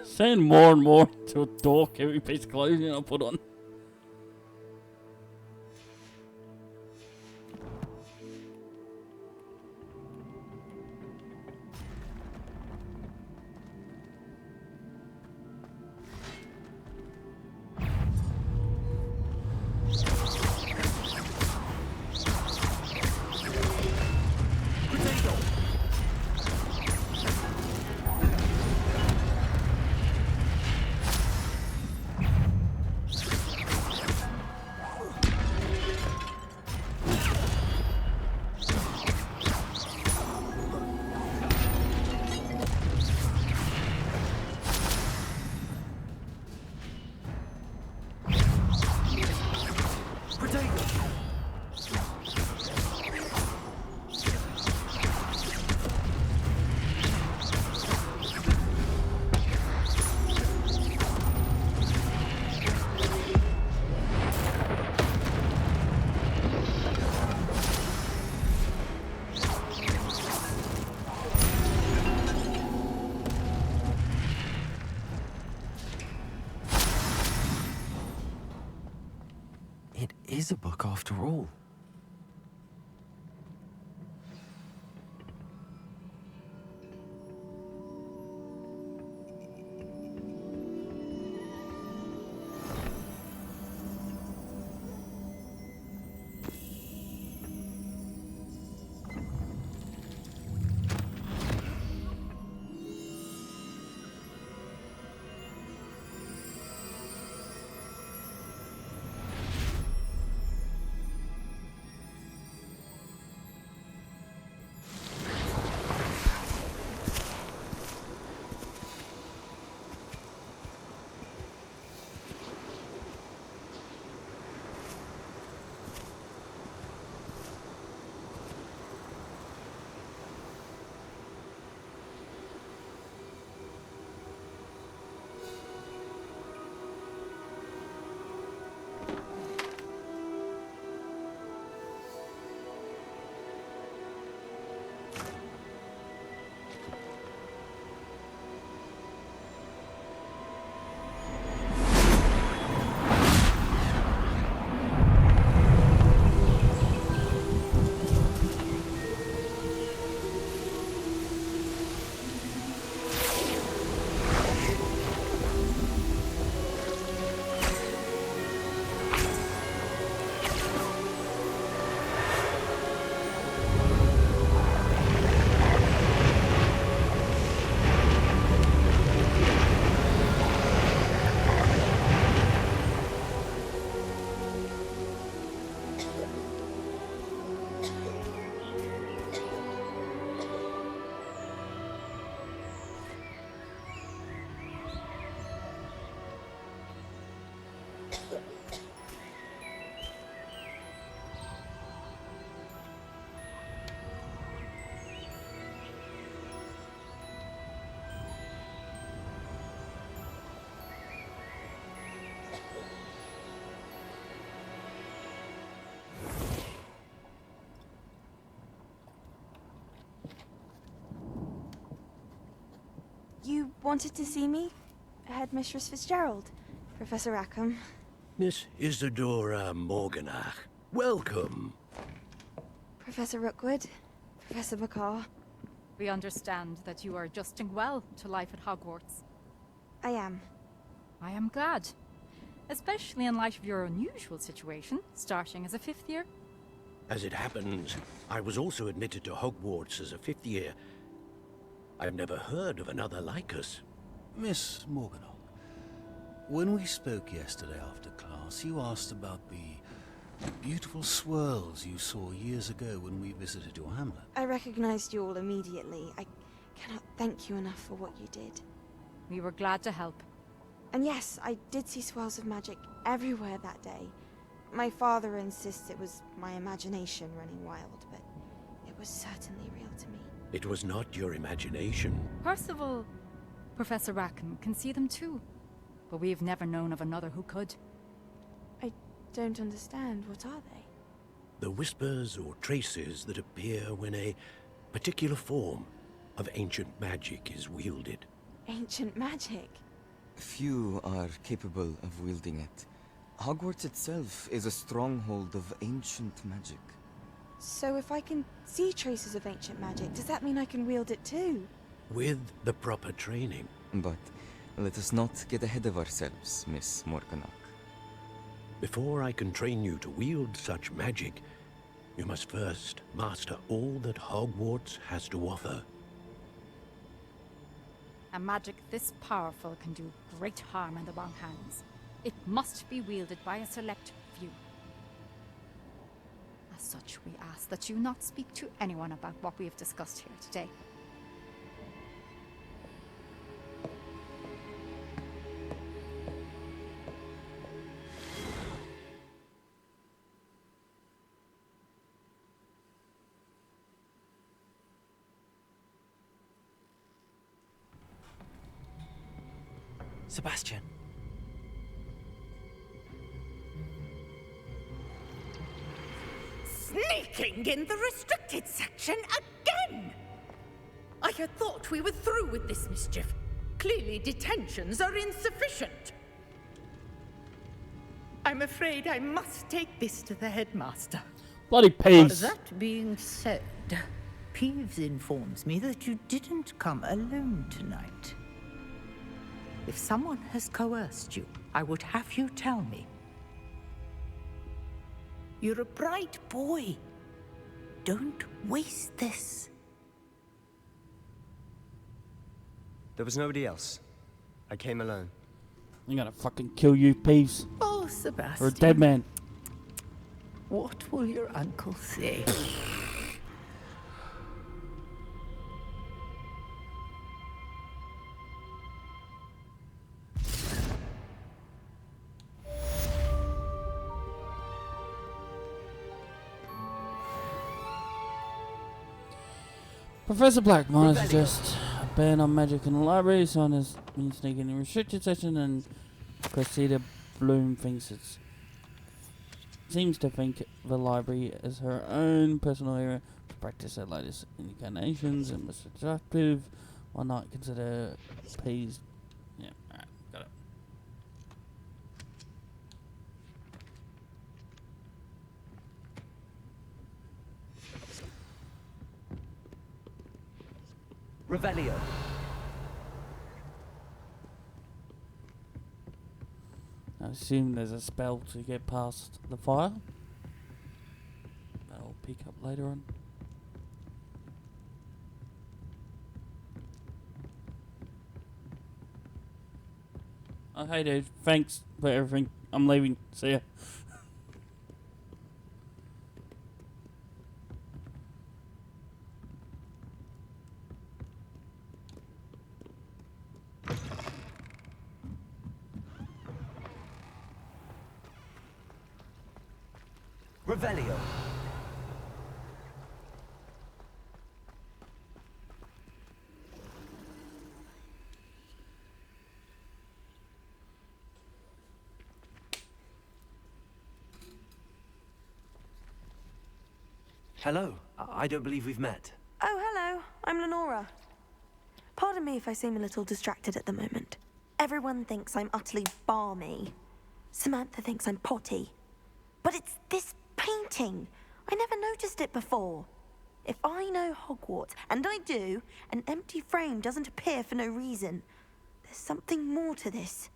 Saying more and more to a dork every piece of clothing I put on. is a book after all. You wanted to see me? Headmistress Fitzgerald, Professor Rackham. Miss Isadora Morganach, welcome. Professor Rookwood, Professor McCaw. We understand that you are adjusting well to life at Hogwarts. I am. I am glad. Especially in light of your unusual situation, starting as a 5th year. As it happens, I was also admitted to Hogwarts as a 5th year. I've never heard of another like us. Miss Morganach, when we spoke yesterday after class, you asked about the beautiful swirls you saw years ago when we visited your hamlet. I recognized you all immediately. I cannot thank you enough for what you did. We were glad to help. And yes, I did see swirls of magic everywhere that day. My father insists it was my imagination running wild, but it was certainly real to me. It was not your imagination. Percival, Professor Rackham can see them too. But we've never known of another who could. I don't understand. What are they? The whispers or traces that appear when a particular form of ancient magic is wielded. Ancient magic? Few are capable of wielding it. Hogwarts itself is a stronghold of ancient magic. So if I can see traces of ancient magic, does that mean I can wield it too? With the proper training. But let us not get ahead of ourselves, Miss Morganach. Before I can train you to wield such magic, you must first master all that Hogwarts has to offer. A magic this powerful can do great harm in the wrong hands. It must be wielded by a select few. As such, we ask that you not speak to anyone about what we have discussed here today. Sebastian. Sneaking in the restricted section again! I had thought we were through with this mischief. Clearly detentions are insufficient. I'm afraid I must take this to the headmaster. Bloody Peeves. That being said, Peeves informs me that you didn't come alone tonight. If someone has coerced you, I would have you tell me. You're a bright boy. Don't waste this. There was nobody else. I came alone. I'm gonna fucking kill you, Peeves. Oh, Sebastian. Or a dead man. What will your uncle say? Professor Blackmore suggests a ban on magic in the library. Someone has been sneaking in a restricted section, and Cressida Bloom seems to think the library is her own personal area to practice her latest incarnations and was attractive. Why not consider Peeves? Yeah, alright, got it. Revelio. I assume there's a spell to get past the fire. That'll pick up later on. Oh, hey dude. Thanks for everything. I'm leaving. See ya. Revelio. Hello. I don't believe we've met. Oh, hello. I'm Lenora. Pardon me if I seem a little distracted at the moment. Everyone thinks I'm utterly balmy. Samantha thinks I'm potty. But it's this painting. I never noticed it before. If I know Hogwarts, and I do, an empty frame doesn't appear for no reason. There's something more to this.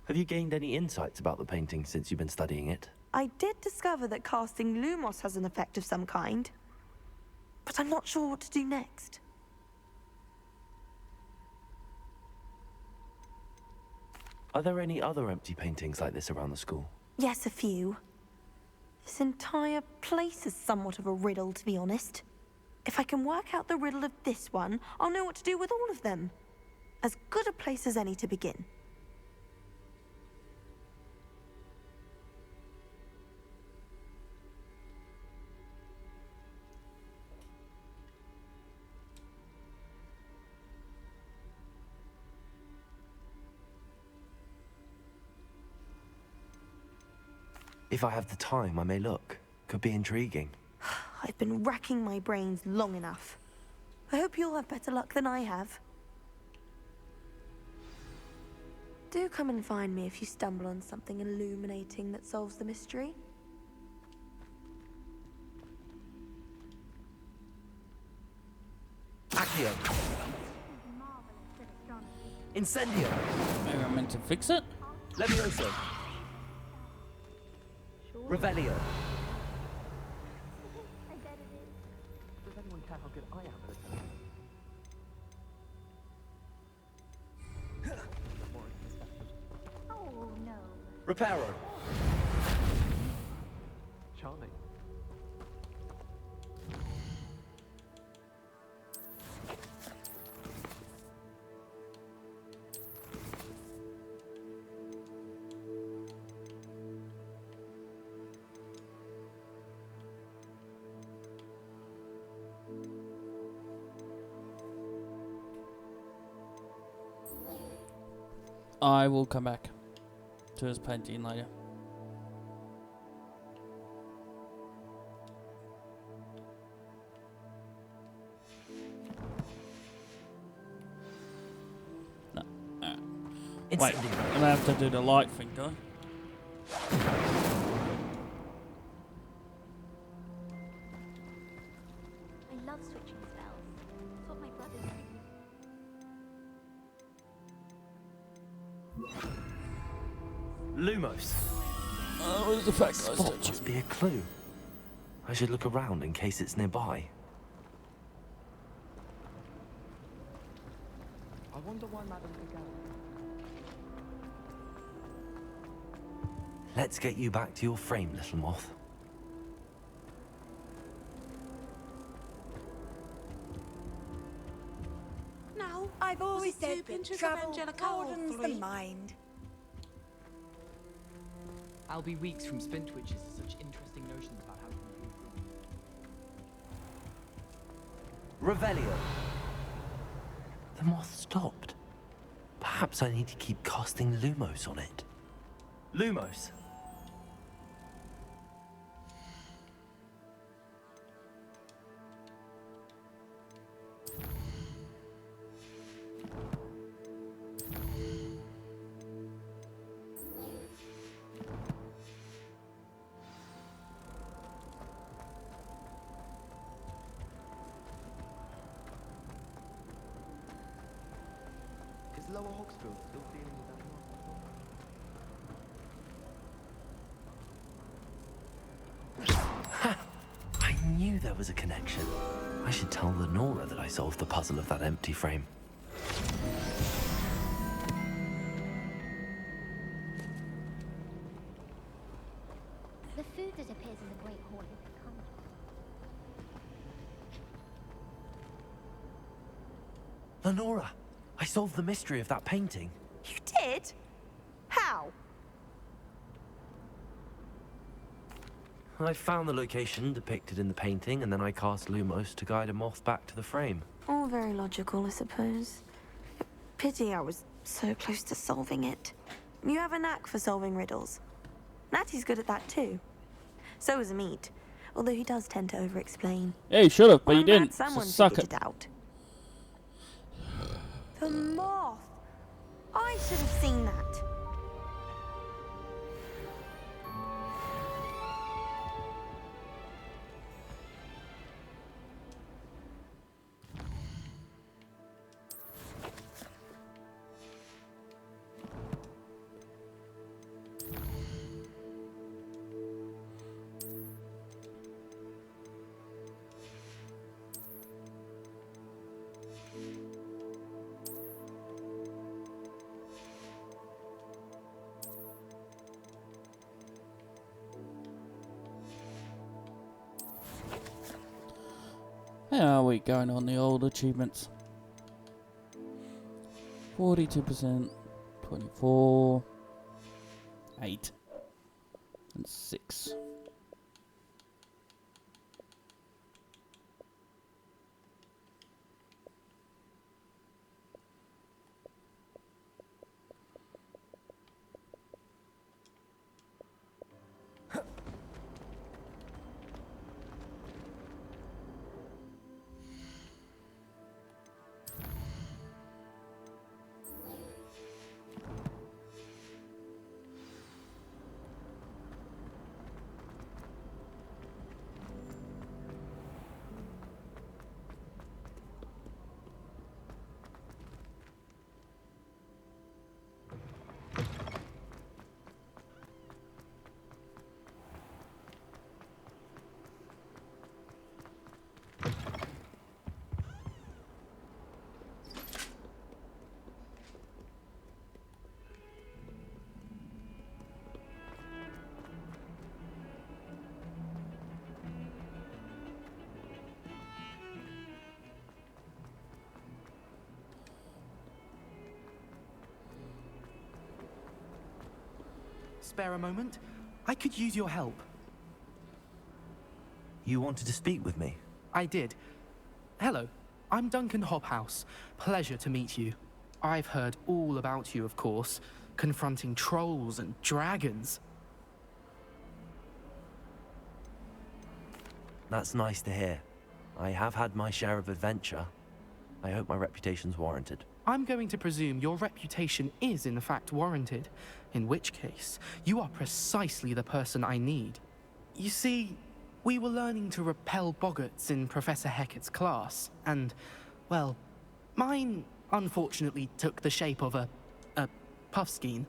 Have you gained any insights about the painting since you've been studying it? I did discover that casting Lumos has an effect of some kind. But I'm not sure what to do next. Are there any other empty paintings like this around the school? Yes, a few. This entire place is somewhat of a riddle, to be honest. If I can work out the riddle of this one, I'll know what to do with all of them. As good a place as any to begin. If I have the time, I may look. Could be intriguing. I've been racking my brains long enough. I hope you'll have better luck than I have. Do come and find me if you stumble on something illuminating that solves the mystery. Accio. Incendio. Maybe I'm meant to fix it? Levioso. Revelio. Does anyone care how good I am at it? Oh, no. Reparo. Charming. I will come back to his painting later. Wait, Incendio. I'm gonna have to do the light thing, don't I love switching spells. It's what my brothers do. Lumos. Oh, where's the fact Spot must be a clue. I should look around in case it's nearby. I wonder why Madame began. Let's get you back to your frame, little moth. Now, I've always said that pinches of travel Angelica or broadens the 3? mind. I'll be weeks from spin twitches to such interesting notions about how to improve. Revelio. The moth stopped. Perhaps I need to keep casting Lumos on it. Lumos. Is Lower Hogsfield still dealing with that I knew there was a connection. I should tell Lenora that I solved the puzzle of that empty frame. The food that appears in the Great Hall is become Lenora, I solved the mystery of that painting. You did? How? I found the location depicted in the painting, and then I cast Lumos to guide a moth back to the frame. All very logical, I suppose. Pity I was so close to solving it. You have a knack for solving riddles. Natty's good at that too. So is Amit, although he does tend to over-explain. Yeah, you should have, but I'm you glad didn't. Someone So suck figured it. it out. The moth! I should have seen that. How are we going on the old achievements? 42%, 24, 8, and 6. Spare a moment? I could use your help. You wanted to speak with me? I did. Hello, I'm Duncan Hobhouse. Pleasure to meet you. I've heard all about you, of course, confronting trolls and dragons. That's nice to hear. I have had my share of adventure. I hope my reputation's warranted. I'm going to presume your reputation is in fact warranted, in which case, you are precisely the person I need. You see, we were learning to repel boggarts in Professor Hecat's class, and, well, mine unfortunately took the shape of a puffskein.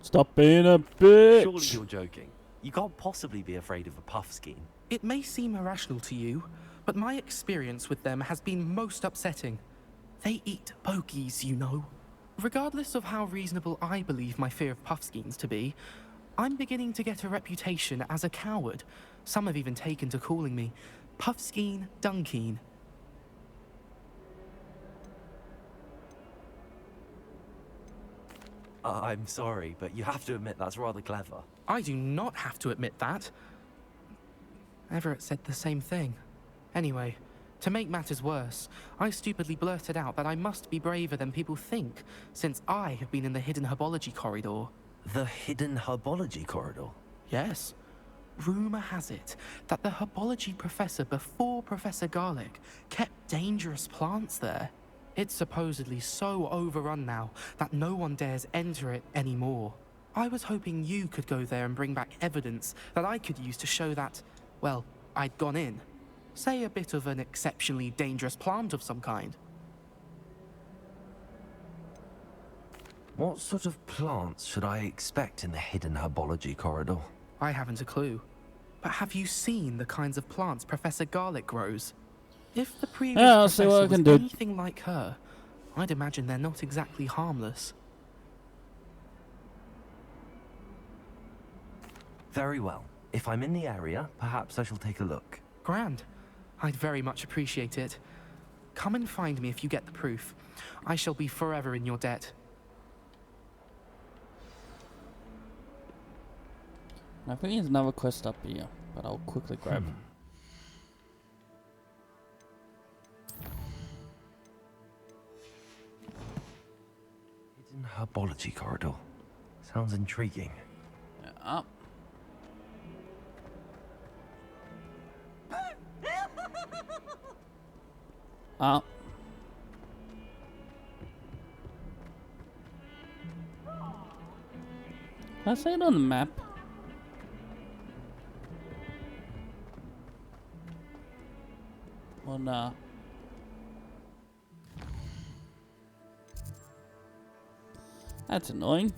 Stop being a bitch! Surely you're joking. You can't possibly be afraid of a puffskein. It may seem irrational to you, but my experience with them has been most upsetting. They eat bogies, you know. Regardless of how reasonable I believe my fear of puffskeins to be, I'm beginning to get a reputation as a coward. Some have even taken to calling me Puffskein Dunkeen. I'm sorry, but you have to admit that's rather clever. I do not have to admit that. Everett said the same thing. Anyway, to make matters worse, I stupidly blurted out that I must be braver than people think, since I have been in the hidden herbology corridor. The hidden herbology corridor? Yes. Rumor has it that the herbology professor before Professor Garlic kept dangerous plants there. It's supposedly so overrun now that no one dares enter it anymore. I was hoping you could go there and bring back evidence that I could use to show that, well, I'd gone in. Say a bit of an exceptionally dangerous plant of some kind. What sort of plants should I expect in the hidden herbology corridor? I haven't a clue. But have you seen the kinds of plants Professor Garlic grows? If the previous I'll see professor what I was can do. anything like her, I'd imagine they're not exactly harmless. Very well. If I'm in the area, perhaps I shall take a look. Grand. I'd very much appreciate it. Come and find me if you get the proof. I shall be forever in your debt. I think there's another quest up here, but I'll quickly grab it. Hidden herbology corridor. Sounds intriguing. Up. Up. Can I say it on the map? Or nah? That's annoying.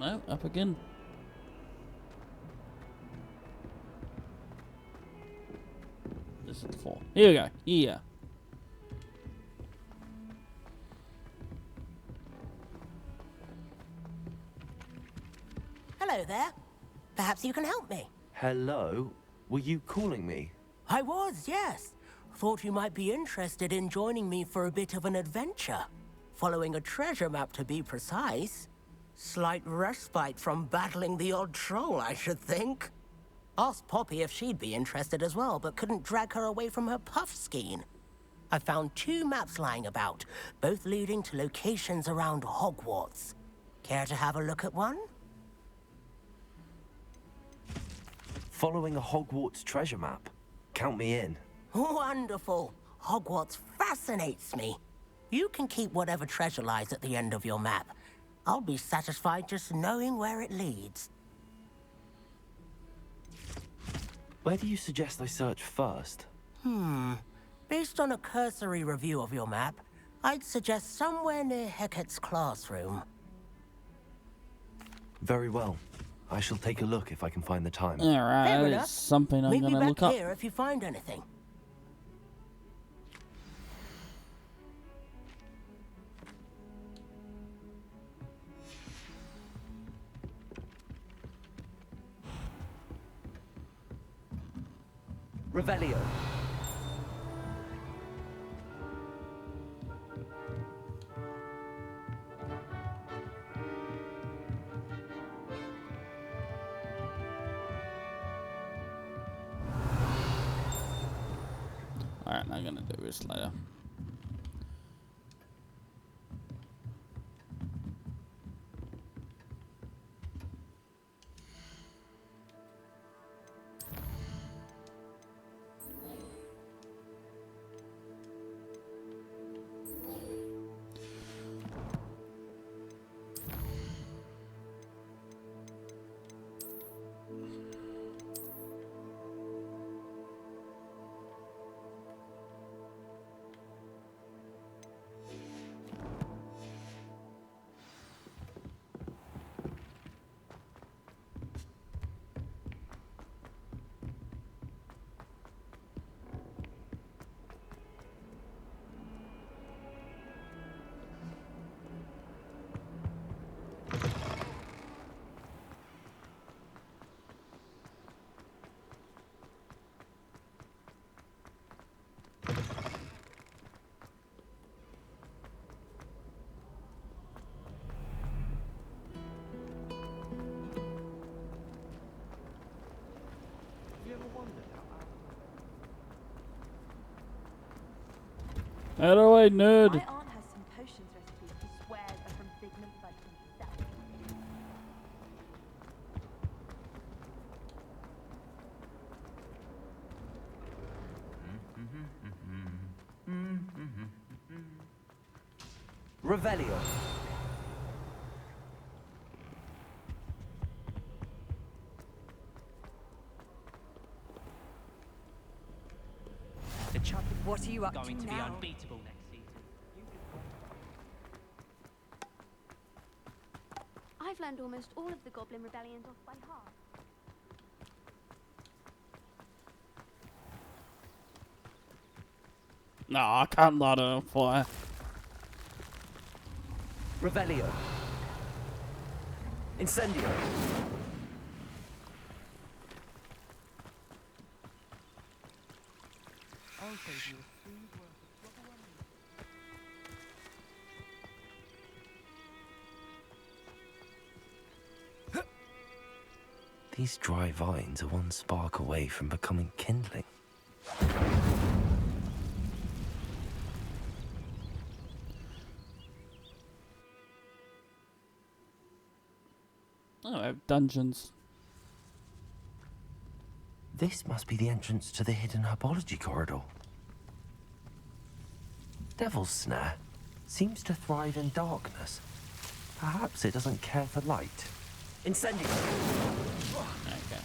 No, up again. This is 4. Here we go. Yeah. Hello there. Perhaps you can help me. Hello? Were you calling me? I was, yes. Thought you might be interested in joining me for a bit of an adventure. Following a treasure map, to be precise. Slight respite from battling the odd troll, I should think. Asked Poppy if she'd be interested as well, but couldn't drag her away from her puffskein. I found 2 maps lying about, both leading to locations around Hogwarts. Care to have a look at one? Following a Hogwarts treasure map. Count me in. Wonderful. Hogwarts fascinates me. You can keep whatever treasure lies at the end of your map. I'll be satisfied just knowing where it leads. Where do you suggest I search first? Based on a cursory review of your map, I'd suggest somewhere near Hecat's classroom. Very well. I shall take a look if I can find the time. Alright, Fair that enough. is something I'm Meet me gonna back look up. here if you find anything. Revelio. Alright, I'm gonna do this later. How do I nerd? My aunt has some potions recipes she swears are from Figment Bud himself. Revelio. The chap What are you up going to to be now? unbeatable next season. I've learned almost all of the Goblin Rebellions off by heart. No, I can't light it on fire. Revelio. Incendio. These dry vines are one spark away from becoming kindling. Oh, I have dungeons. This must be the entrance to the hidden herbology corridor. Devil's Snare seems to thrive in darkness. Perhaps it doesn't care for light. Incendio. Okay.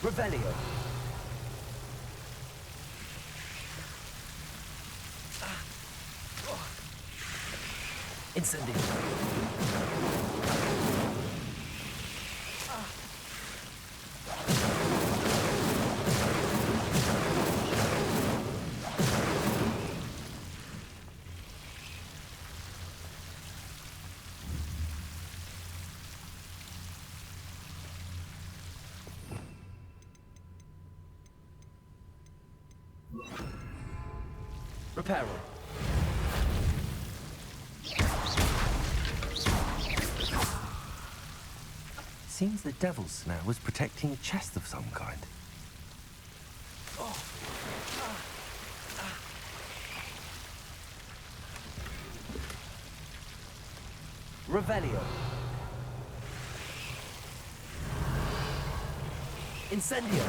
Revelio. Incendio. Reparo. Seems the Devil's Snare was protecting a chest of some kind. Revelio. Incendio.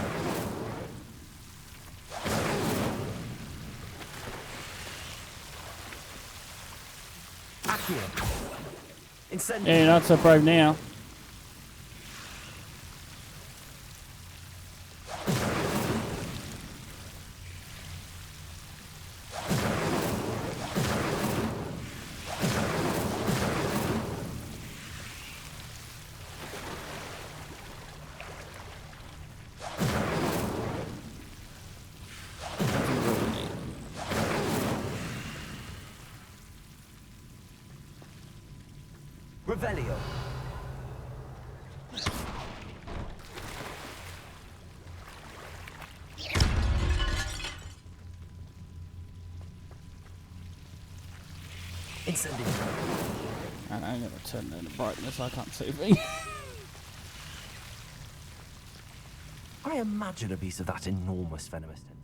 Accio. Incendio. Yeah, you're not so brave now. Revelio. Incendio. And I never turned down the brightness, I can't see me. I imagine a piece of that enormous venomous tentacle.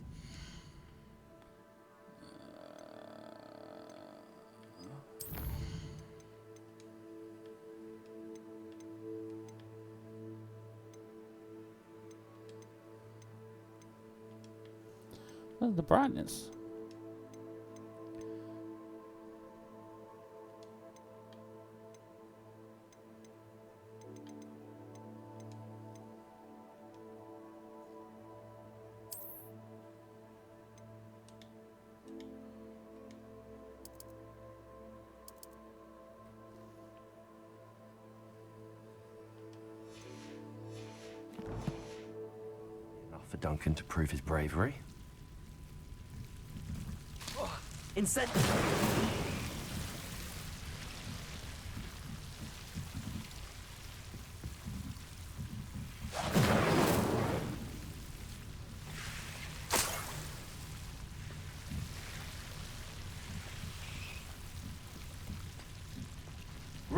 Where's the brightness? Enough for Duncan to prove his bravery. Incendio.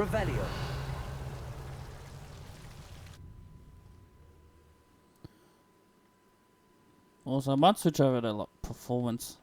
Revelio. Also, I might switch over to like performance.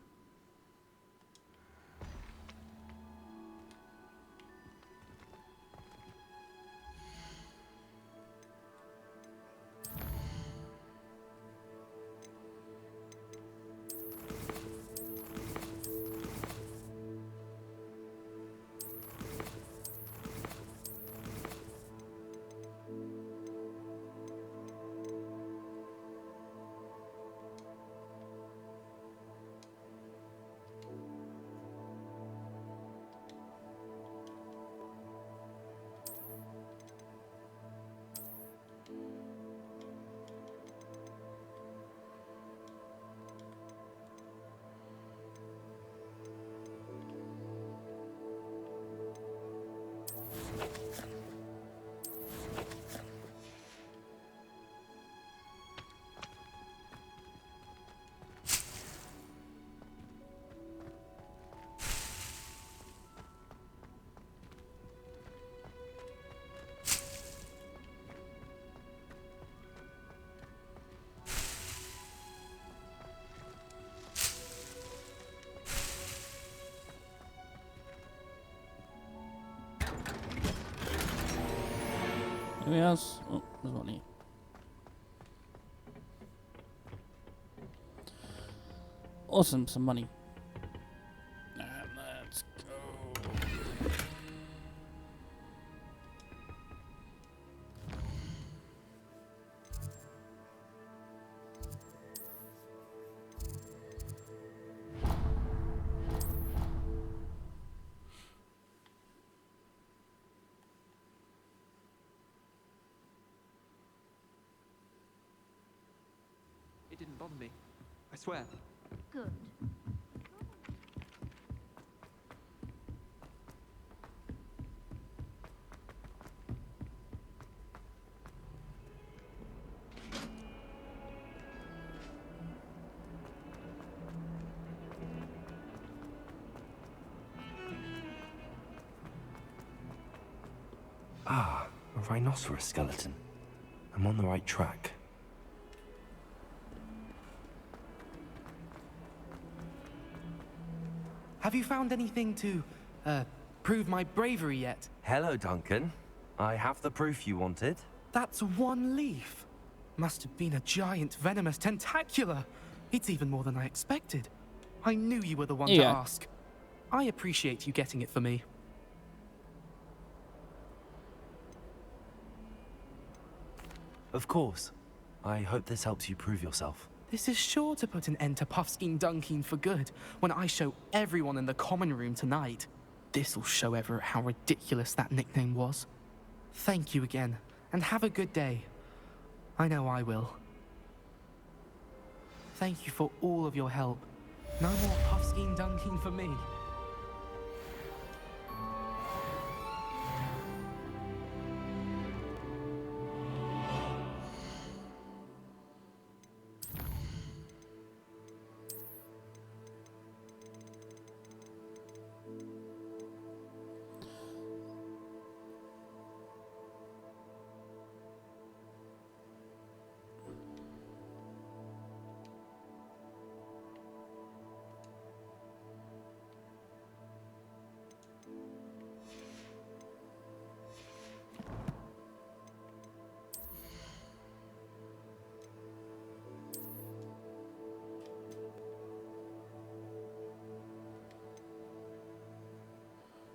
Anything else? Oh, there's one here. Awesome, some money. And let's go. It didn't bother me. I swear. Good. Ah, a rhinoceros skeleton. I'm on the right track. Have you found anything to, prove my bravery yet? Hello, Duncan. I have the proof you wanted. That's one leaf. Must have been a giant venomous tentacula. It's even more than I expected. I knew you were the one to Yeah. ask. I appreciate you getting it for me. Of course. I hope this helps you prove yourself. This is sure to put an end to Puffskein Dunkeen for good when I show everyone in the common room tonight. This'll show Everett how ridiculous that nickname was. Thank you again, and have a good day. I know I will. Thank you for all of your help. No more Puffskein Dunkeen for me.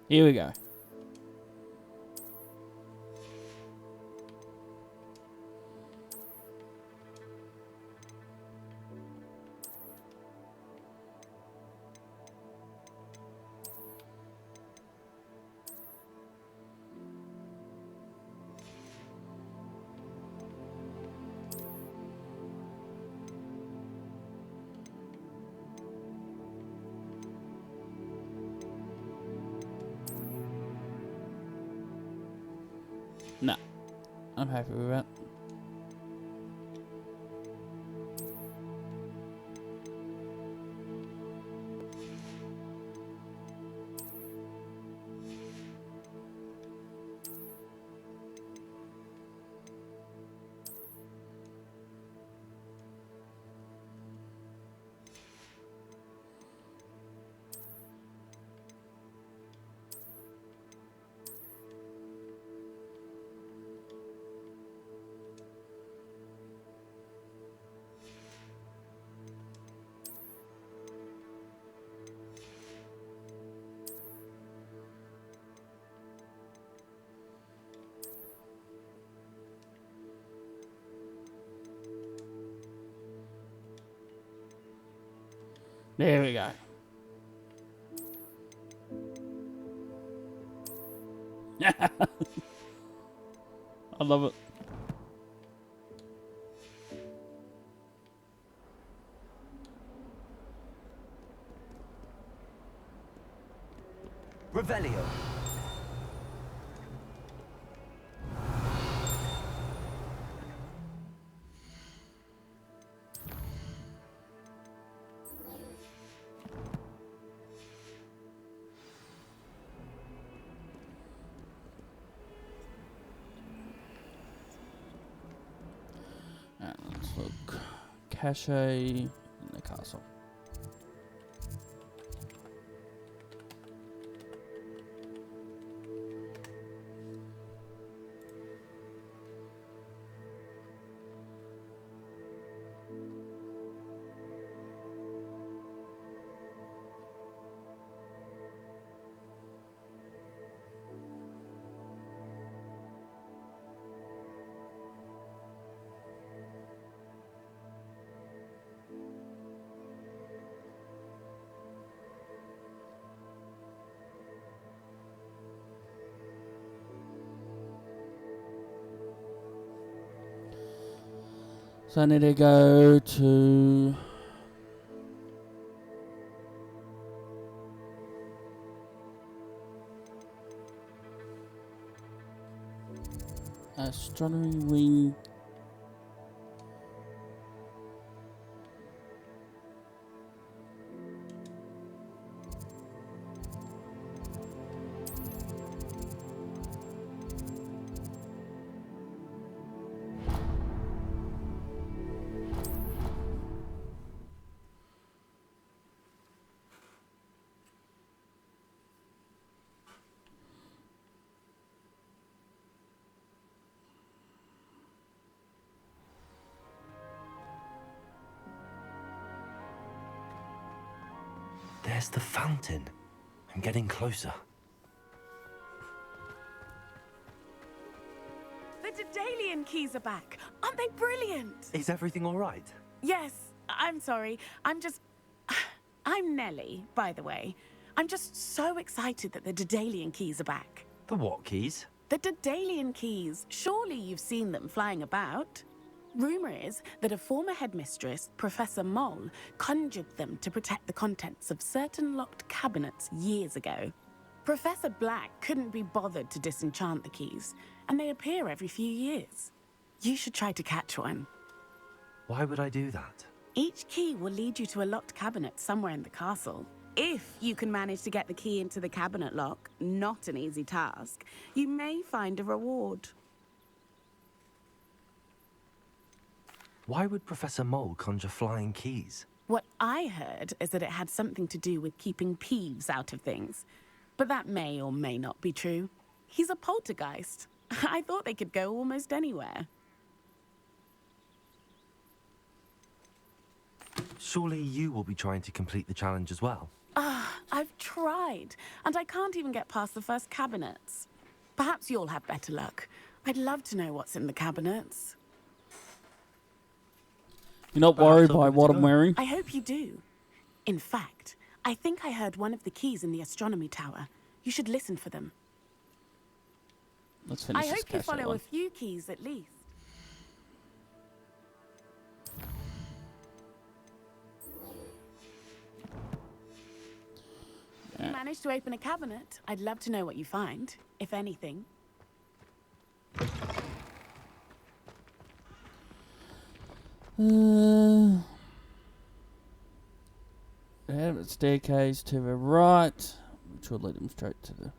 Here we go. No, I'm happy with that. There we go. I love it. Revelio. And let's look. Cache in the castle. So I need to go to astronomy wing. There's the fountain. I'm getting closer. The Daedalian keys are back. Aren't they brilliant? Is everything all right? Yes. I'm sorry. I'm Nellie, by the way. I'm just so excited that the Daedalian keys are back. The what keys? The Daedalian keys. Surely you've seen them flying about. Rumor is that a former headmistress, Professor Moll, conjured them to protect the contents of certain locked cabinets years ago. Professor Black couldn't be bothered to disenchant the keys, and they appear every few years. You should try to catch one. Why would I do that? Each key will lead you to a locked cabinet somewhere in the castle. If you can manage to get the key into the cabinet lock, not an easy task, you may find a reward. Why would Professor Mole conjure flying keys? What I heard is that it had something to do with keeping Peeves out of things. But that may or may not be true. He's a poltergeist. I thought they could go almost anywhere. Surely you will be trying to complete the challenge as well. I've tried, and I can't even get past the first cabinets. Perhaps you'll have better luck. I'd love to know what's in the cabinets. You're not worried by what I'm wearing? I hope you do. In fact, I think I heard one of the keys in the astronomy tower. You should listen for them. Let's finish I this hope you cache follow one. a few keys at least. If you manage to open a cabinet, I'd love to know what you find, if anything. They have a staircase to the right, which will lead them straight to the...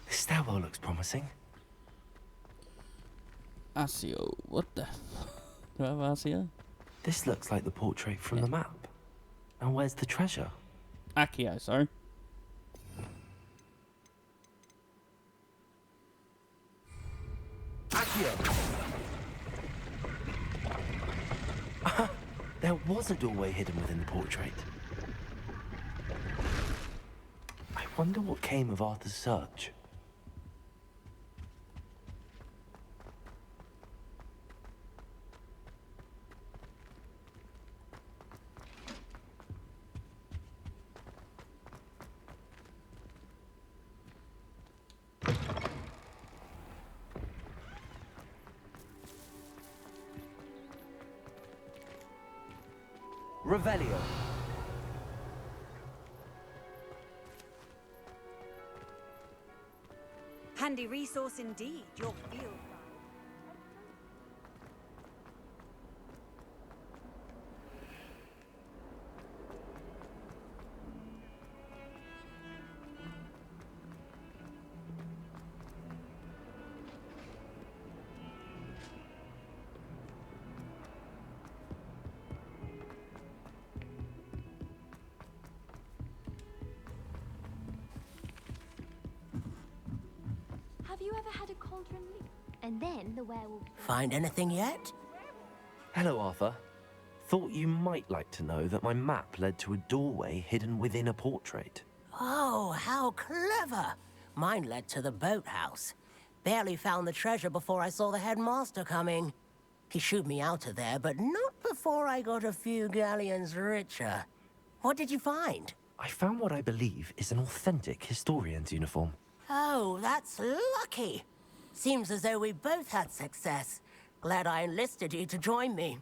This stairwell looks promising. Asio, what the... Do I have Asio? This looks like the portrait from the map. And where's the treasure? Accio, sorry. There was a doorway hidden within the portrait. I wonder what came of Arthur's search. Revelio. Handy resource indeed, your field. Have you ever had a cauldron leap? And then the werewolf... Find anything yet? Hello, Arthur. Thought you might like to know that my map led to a doorway hidden within a portrait. Oh, how clever! Mine led to the boathouse. Barely found the treasure before I saw the headmaster coming. He shooed me out of there, but not before I got a few galleons richer. What did you find? I found what I believe is an authentic historian's uniform. Oh, that's lucky. Seems as though we both had success. Glad I enlisted you to join me.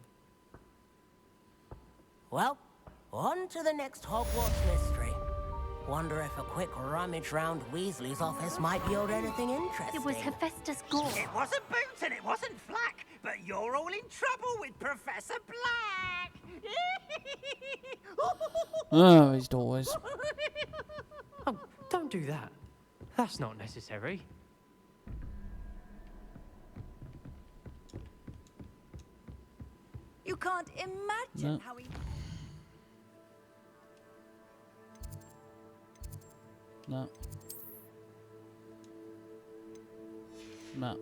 Well, on to the next Hogwarts mystery. Wonder if a quick rummage round Weasley's office might yield anything interesting. It was Hephaestus Gore. It wasn't Boots and it wasn't Flack, but you're all in trouble with Professor Black. Oh, these doorways. Oh, don't do that. That's not necessary. You can't imagine No. how he... No. No.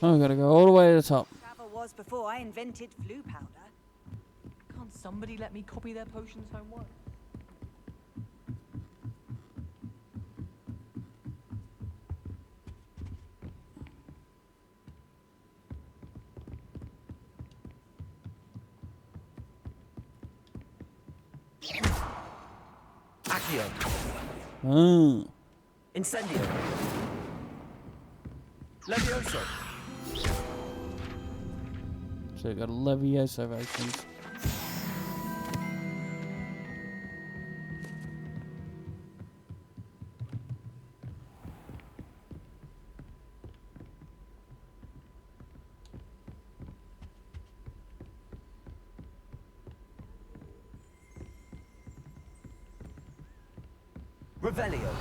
Oh, we gotta go all the way to the top. Travel was before I invented flu powder. Can't somebody let me copy their potions homework? Accio. Oh. Incendio. Levioso. So we got Levioso actions. Revelio.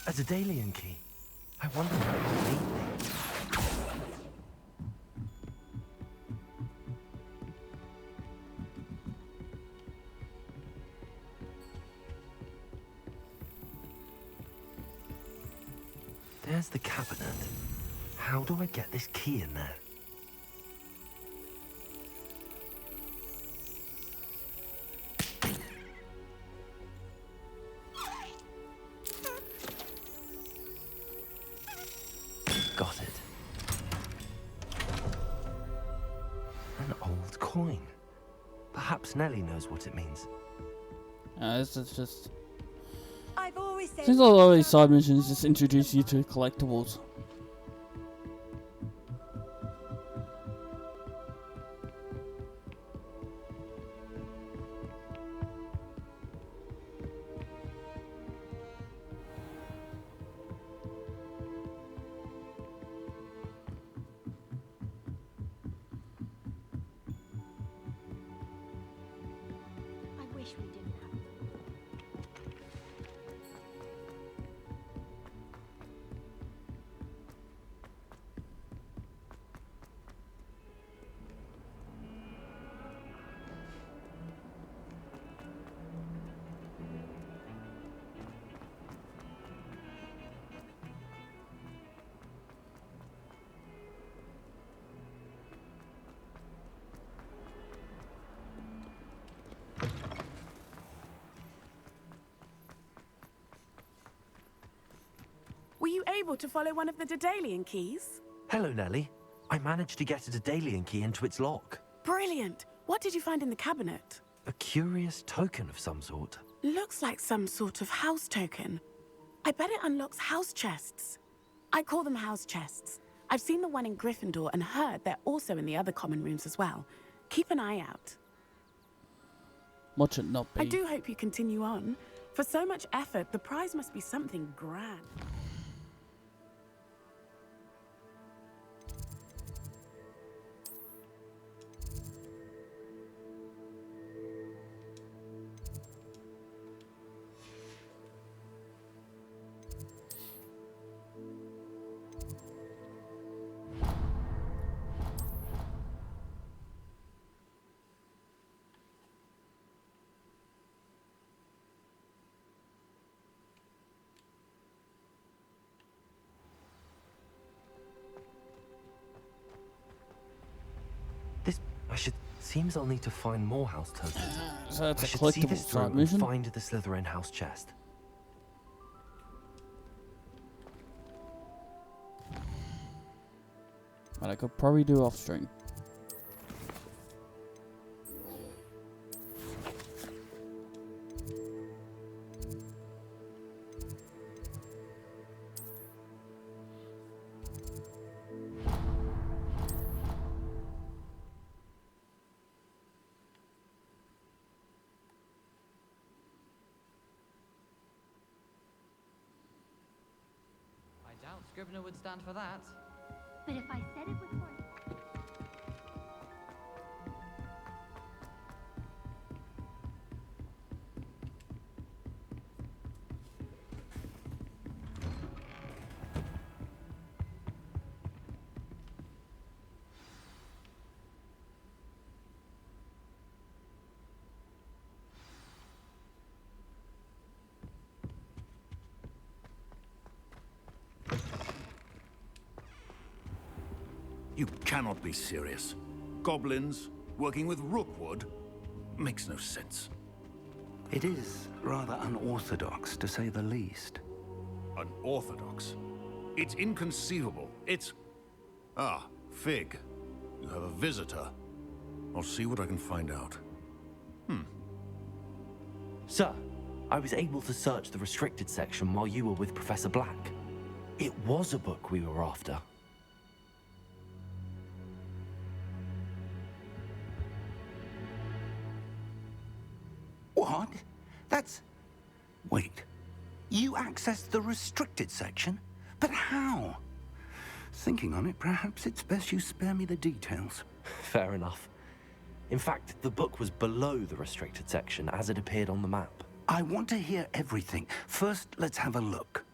A Daedalian key. I wonder what it might lead me. There's the cabinet. How do I get this key in there? Got it. An old coin. Perhaps Nellie knows what it means. This is just... I've always said... Seems like a lot of these side missions just introduce you to collectibles. able to follow one of the Daedalian keys? Hello, Nellie. I managed to get a Daedalian key into its lock. Brilliant. What did you find in the cabinet? A curious token of some sort. Looks like some sort of house token. I bet it unlocks house chests. I call them house chests. I've seen the one in Gryffindor and heard they're also in the other common rooms as well. Keep an eye out. Watch it not be. I do hope you continue on. For so much effort, the prize must be something grand. Seems I'll need to find more house tokens. So it's I a should see collectible this through side and mission. find the Slytherin house chest. But I could probably do off stream. Scrivener would stand for that. But if I said it was one... You cannot be serious. Goblins working with Rookwood makes no sense. It is rather unorthodox, to say the least. Unorthodox? It's inconceivable. It's... Ah, Fig. You have a visitor. I'll see what I can find out. Sir, I was able to search the restricted section while you were with Professor Black. It was a book we were after. What? That's... Wait. You accessed the restricted section? But how? Thinking on it, perhaps it's best you spare me the details. Fair enough. In fact, the book was below the restricted section as it appeared on the map. I want to hear everything. First, let's have a look.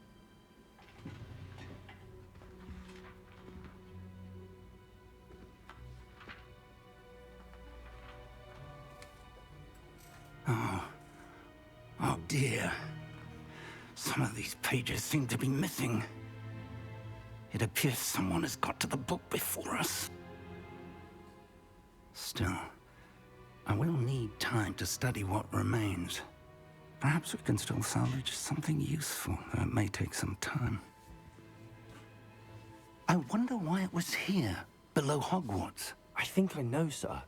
Oh dear. Some of these pages seem to be missing. It appears someone has got to the book before us. Still, I will need time to study what remains. Perhaps we can still salvage something useful, though it may take some time. I wonder why it was here, below Hogwarts. I think I know, sir.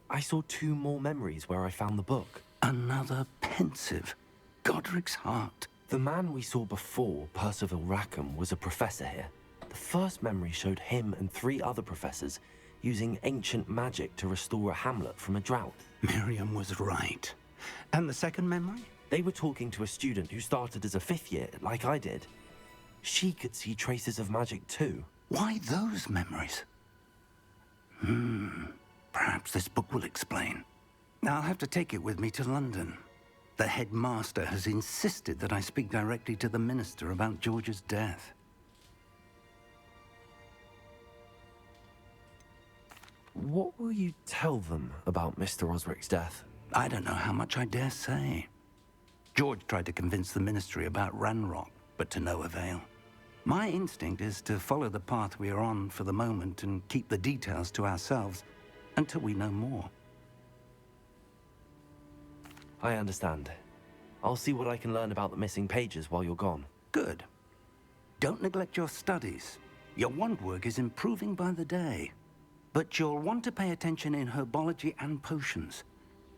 I saw 2 more memories where I found the book. Another pensive. Godric's heart. The man we saw before, Percival Rackham, was a professor here. The first memory showed him and 3 other professors using ancient magic to restore a hamlet from a drought. Miriam was right. And the second memory? They were talking to a student who started as a 5th year, like I did. She could see traces of magic too. Why those memories? Perhaps this book will explain. I'll have to take it with me to London. The headmaster has insisted that I speak directly to the minister about George's death. What will you tell them about Mr. Osric's death? I don't know how much I dare say. George tried to convince the ministry about Ranrock, but to no avail. My instinct is to follow the path we are on for the moment and keep the details to ourselves until we know more. I understand. I'll see what I can learn about the missing pages while you're gone. Good. Don't neglect your studies. Your wand work is improving by the day. But you'll want to pay attention in herbology and potions.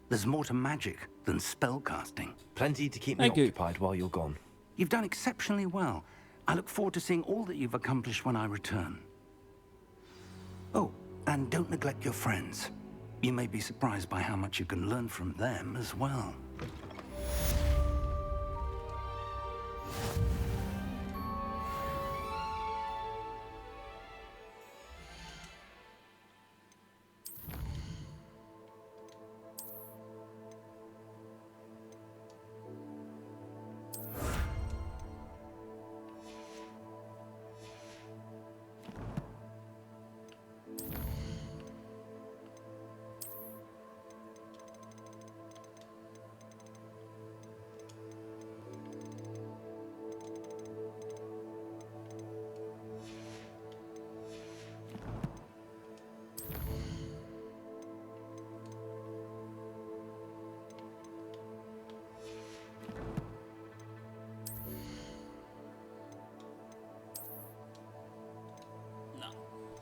There's more to magic than spellcasting. Plenty to keep me occupied while you're gone. You've done exceptionally well. I look forward to seeing all that you've accomplished when I return. Oh, and don't neglect your friends. You may be surprised by how much you can learn from them as well.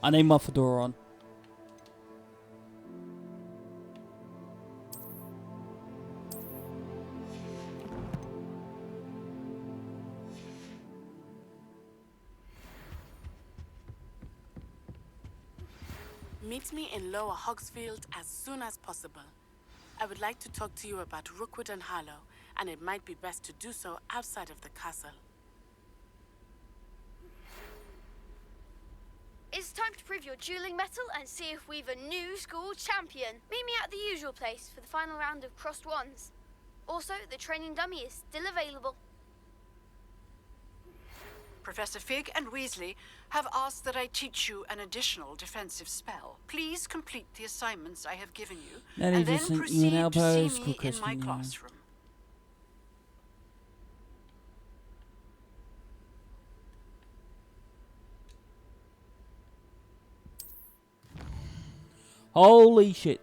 I need my fedora on. Meet me in Lower Hogsfield as soon as possible. I would like to talk to you about Rookwood and Harlow, and it might be best to do so outside of the castle. It's time to prove your dueling mettle and see if we've a new school champion. Meet me at the usual place for the final round of crossed wands. Also, the training dummy is still available. Professor Fig and Weasley have asked that I teach you an additional defensive spell. Please complete the assignments I have given you, and then proceed to see me in my classroom. Holy shit.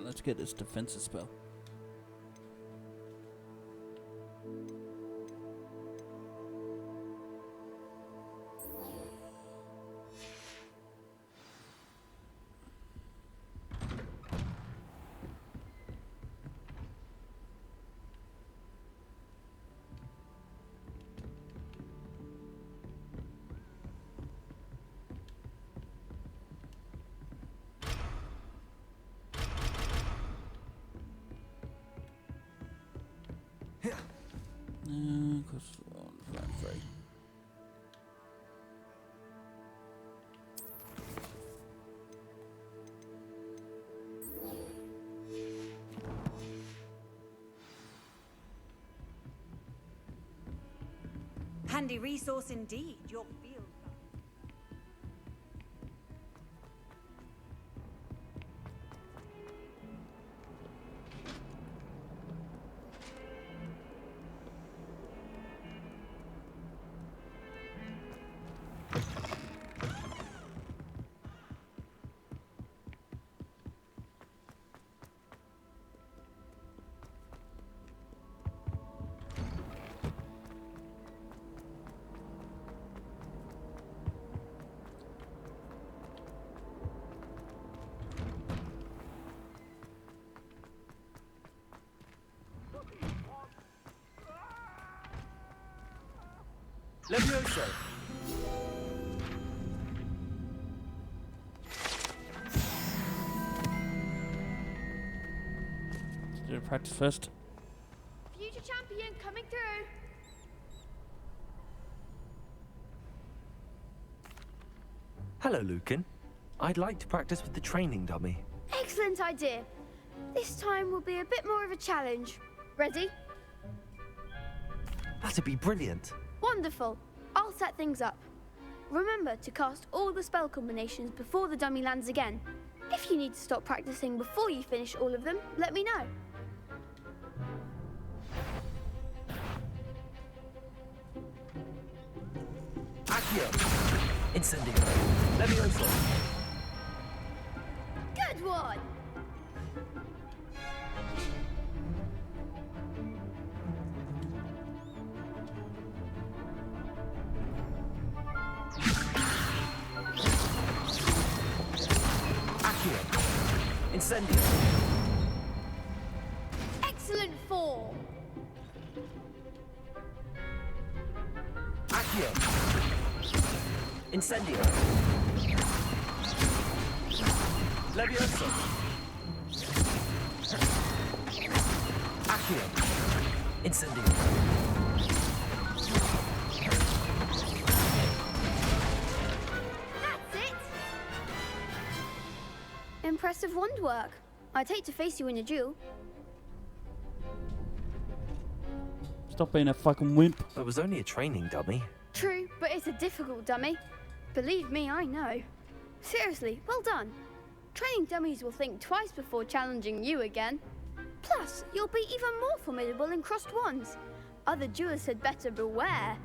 Let's get this defensive spell. Handy resource indeed, your field. Levioso! Let's do the practice first. Future champion coming through. Hello, Lucan. I'd like to practice with the training dummy. Excellent idea. This time will be a bit more of a challenge. Ready? That'd be brilliant. Wonderful. I'll set things up. Remember to cast all the spell combinations before the dummy lands again. If you need to stop practicing before you finish all of them, let me know. Accio. Incendio. Levioso. Good one! Accio. Incendio. Excellent form! Accio. Incendio. Levioso. Accio. Incendio. That's it! Impressive wand work. I'd hate to face you in a duel. Stop being a fucking wimp. It was only a training dummy. True, but it's a difficult dummy. Believe me, I know. Seriously, well done. Training dummies will think twice before challenging you again. Plus, you'll be even more formidable in crossed wands. Other duelists had better beware.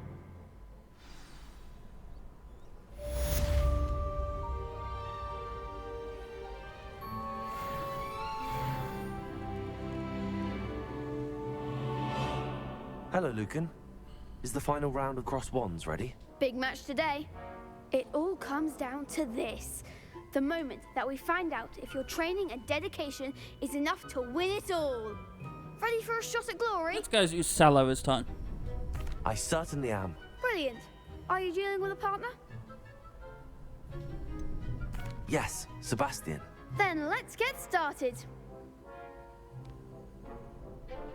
Hello, Lucan. Is the final round of cross wands ready? Big match today. It all comes down to this. The moment that we find out if your training and dedication is enough to win it all. Ready for a shot at glory? Let's go use Sallow this time. I certainly am. Brilliant. Are you dealing with a partner? Yes, Sebastian. Then let's get started.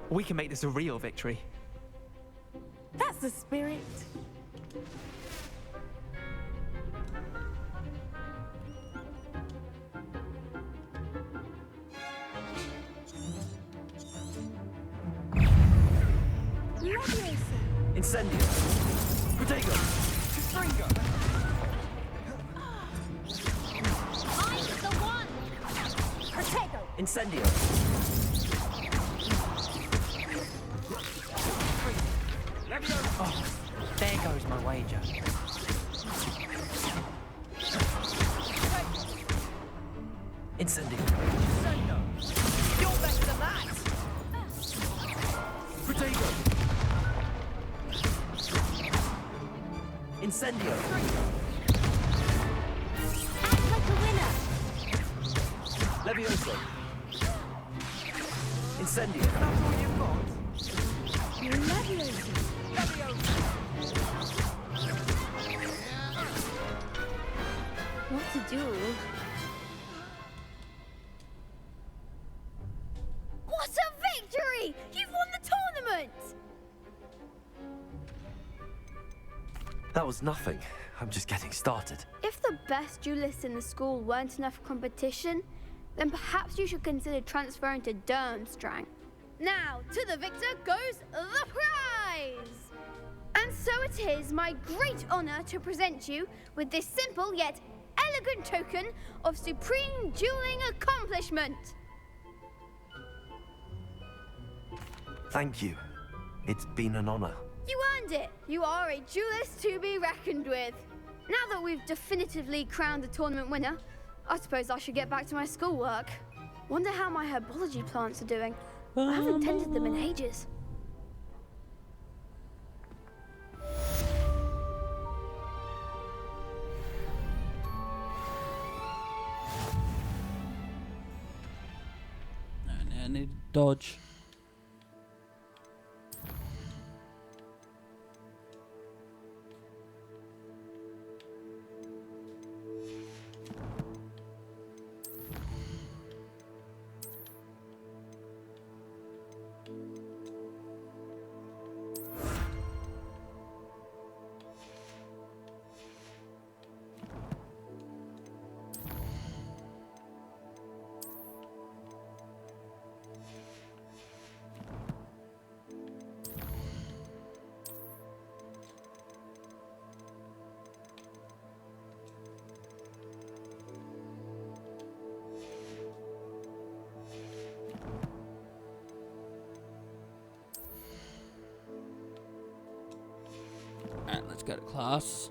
We can make this a real victory. That's the spirit. Incendio. Protego. Stringo. I'm the one. Protego. Incendio. Oh, there goes my wager. Incendio. You're better than that. Protego. Incendio. Act like a winner. Levioso. Incendio. That's all you've got. Levioso. What to do? What a victory! You've won the tournament! That was nothing. I'm just getting started. If the best duelists in the school weren't enough competition, then perhaps you should consider transferring to Durmstrang. Now, to the victor goes the prize! And so it is my great honor to present you with this simple yet elegant token of supreme dueling accomplishment. Thank you. It's been an honor. You earned it. You are a duelist to be reckoned with. Now that we've definitively crowned the tournament winner, I suppose I should get back to my schoolwork. Wonder how my herbology plants are doing. I haven't tended them in ages. I need to dodge. Let's go to class.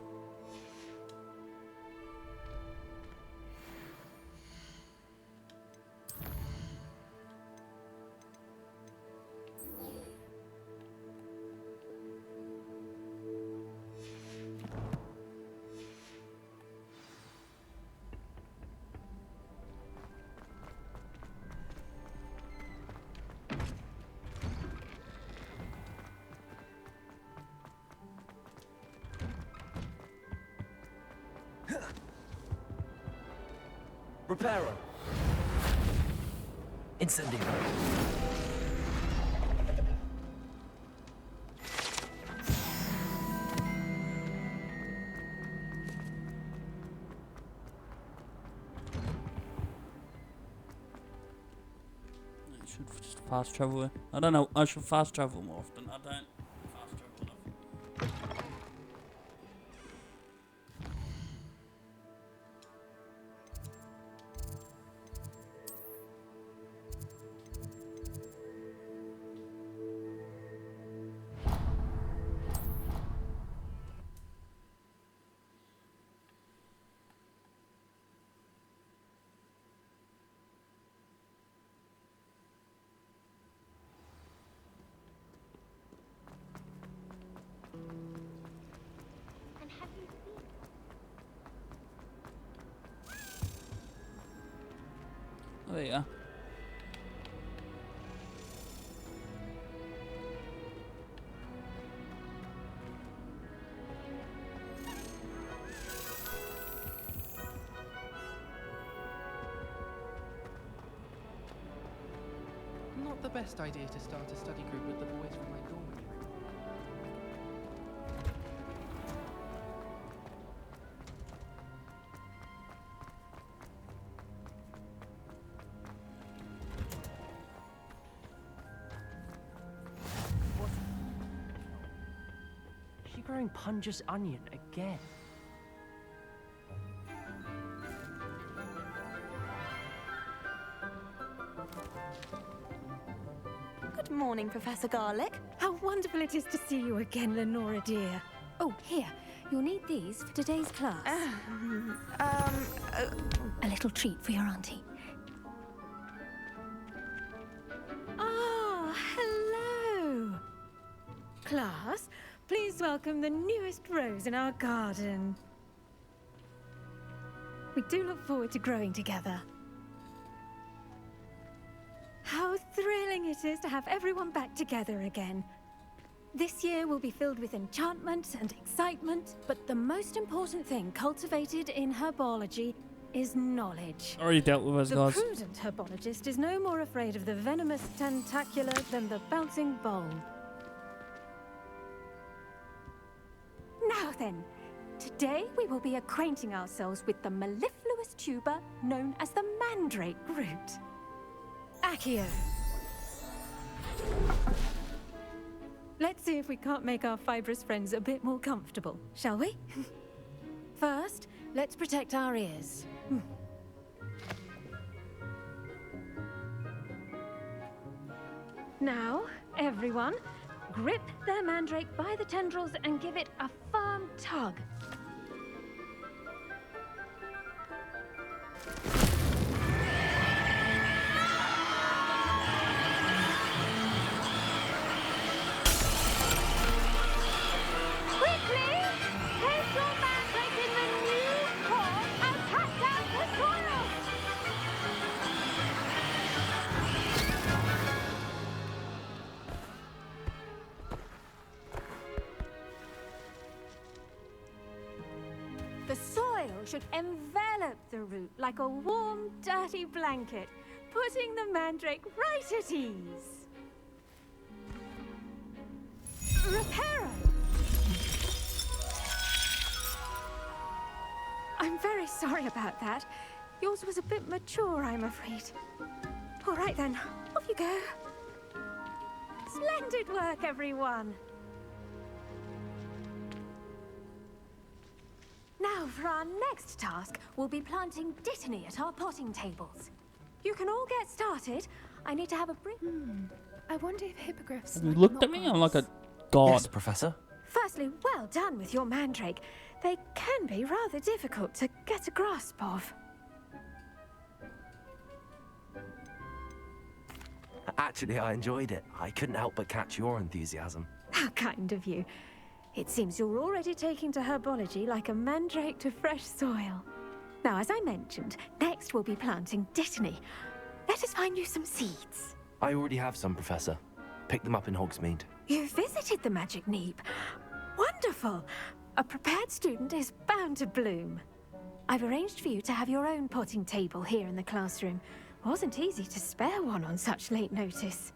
Reparo. Incendio. I should just fast travel. I don't know. I should fast travel more often. I don't fast travel enough. Oh, there you are. Not the best idea to start a study group with the boys from my dormitory. Is she growing Punja's onion again? Good morning, Professor Garlic. How wonderful it is to see you again, Lenora dear. Oh, here. You'll need these for today's class. A little treat for your auntie. Ah, hello. Class, please welcome the newest rose in our garden. We do look forward to growing together. How thrilling it is to have everyone back together again. This year will be filled with enchantment and excitement, but the most important thing cultivated in herbology is knowledge. Already dealt with those guys. The prudent herbologist is no more afraid of the venomous tentacular than the bouncing bulb. Now then, today we will be acquainting ourselves with the mellifluous tuber known as the mandrake root. Accio. Let's see if we can't make our fibrous friends a bit more comfortable, shall we? First, let's protect our ears. Now, everyone, grip their mandrake by the tendrils and give it a firm tug. The soil should envelop the root like a warm, dirty blanket, putting the mandrake right at ease. Reparo! I'm very sorry about that. Yours was a bit mature, I'm afraid. All right then, off you go. Splendid work, everyone. Now, for our next task, we'll be planting dittany at our potting tables. You can all get started. I need to have a brief... I wonder if hippogriffs... You looked at me, I'm like a god. Yes, Professor. Firstly, well done with your mandrake. They can be rather difficult to get a grasp of. Actually, I enjoyed it. I couldn't help but catch your enthusiasm. How kind of you. It seems you're already taking to herbology like a mandrake to fresh soil. Now, as I mentioned, next we'll be planting dittany. Let us find you some seeds. I already have some, Professor. Picked them up in Hogsmeade. You visited the Magic Neep. Wonderful! A prepared student is bound to bloom. I've arranged for you to have your own potting table here in the classroom. Wasn't easy to spare one on such late notice.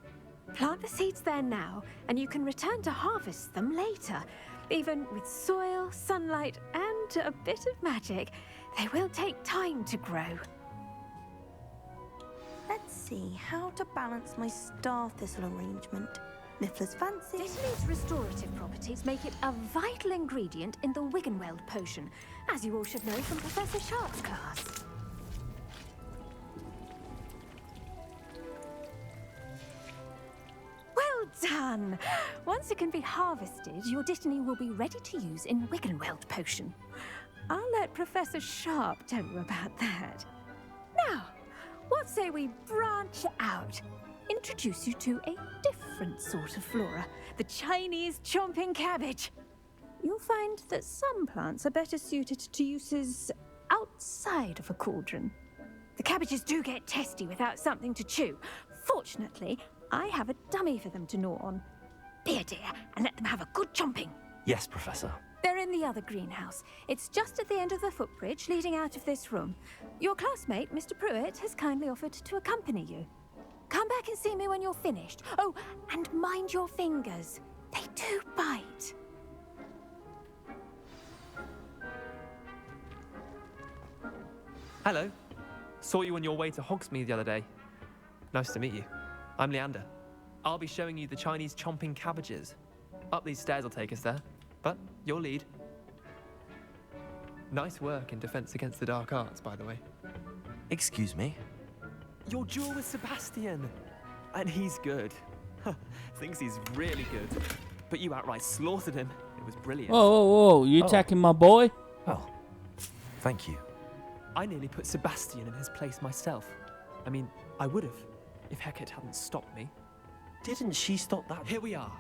Plant the seeds there now, and you can return to harvest them later. Even with soil, sunlight, and a bit of magic, they will take time to grow. Let's see how to balance my star thistle arrangement. Niffler's fancy. Dittany's restorative properties make it a vital ingredient in the Wiggenweld potion, as you all should know from Professor Sharp's class. Well done! Once it can be harvested, your Dittany will be ready to use in Wiggenweld potion. I'll let Professor Sharp tell you about that. Now, what say we branch out? Introduce you to a different sort of flora, the Chinese chomping cabbage. You'll find that some plants are better suited to uses outside of a cauldron. The cabbages do get testy without something to chew. Fortunately, I have a dummy for them to gnaw on. Be a dear and let them have a good chomping. Yes, Professor. They're in the other greenhouse. It's just at the end of the footbridge leading out of this room. Your classmate, Mr. Pruitt, has kindly offered to accompany you. Come back and see me when you're finished. Oh, and mind your fingers. They do bite. Hello. Saw you on your way to Hogsmeade the other day. Nice to meet you. I'm Leander. I'll be showing you the Chinese chomping cabbages. Up these stairs will take us there, but your lead. Nice work in Defense Against the Dark Arts, by the way. Excuse me? Your duel with Sebastian! And he's good. Thinks he's really good. But you outright slaughtered him. It was brilliant. Whoa, whoa, whoa. You attacking my boy? Oh, thank you. I nearly put Sebastian in his place myself. I mean, I would have, if Hecate hadn't stopped me. Didn't she stop that? Here we are.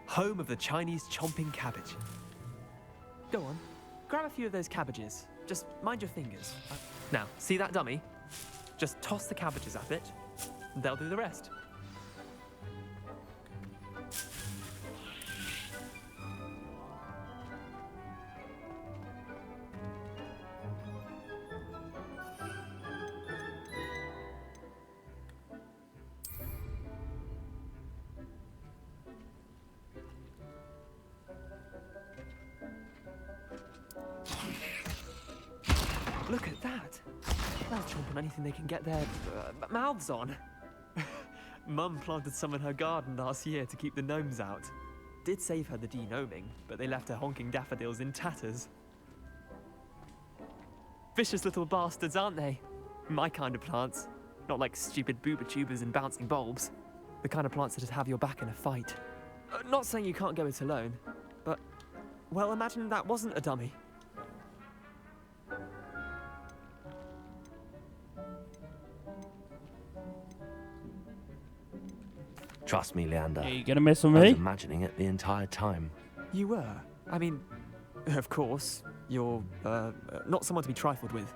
Home of the Chinese chomping cabbage. Go on. Grab a few of those cabbages. Just mind your fingers. Now, see that dummy? Just toss the cabbages at it, and they'll do the rest. Look at that! They'll chomp on anything they can get their mouths on. Mum planted some in her garden last year to keep the gnomes out. Did save her the de-gnoming, but they left her honking daffodils in tatters. Vicious little bastards, aren't they? My kind of plants. Not like stupid booba tubers and bouncing bulbs. The kind of plants that'd have your back in a fight. Not saying you can't go it alone, but, well, imagine that wasn't a dummy. Trust me, Leander. Yeah, you gonna mess with I me? was imagining it the entire time. You were? I mean, of course, you're, not someone to be trifled with.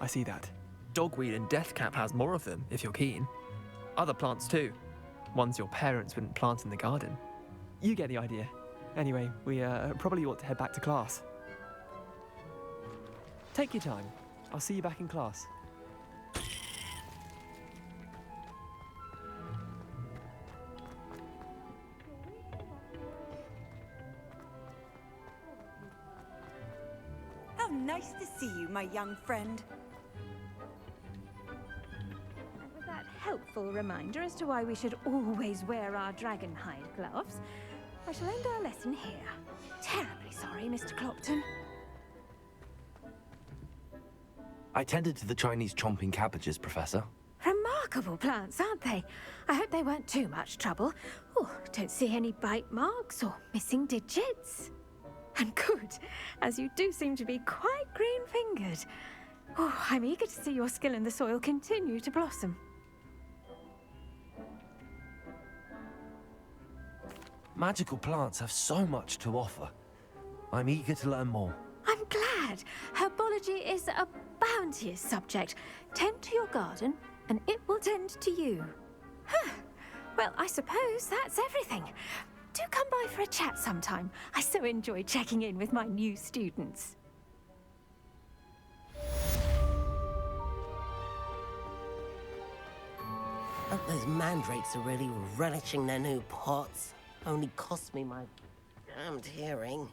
I see that. Dogweed and deathcap has more of them, if you're keen. Other plants too. Ones your parents wouldn't plant in the garden. You get the idea. Anyway, we, probably ought to head back to class. Take your time. I'll see you back in class. How nice to see you, my young friend. And with that helpful reminder as to why we should always wear our dragon hide gloves, I shall end our lesson here. Terribly sorry, Mr. Clopton. I tended to the Chinese chomping cabbages, Professor. remarkable plants, aren't they? I hope they weren't too much trouble. Oh, don't see any bite marks or missing digits. And good, as you do seem to be quite green-fingered. Oh, I'm eager to see your skill in the soil continue to blossom. Magical plants have so much to offer. I'm eager to learn more. I'm glad. Herbology is a bounteous subject. Tend to your garden, and it will tend to you. Huh. Well, I suppose that's everything. Do come by for a chat sometime. I so enjoy checking in with my new students. Hope those mandrakes are really relishing their new pots. Only cost me my damned hearing.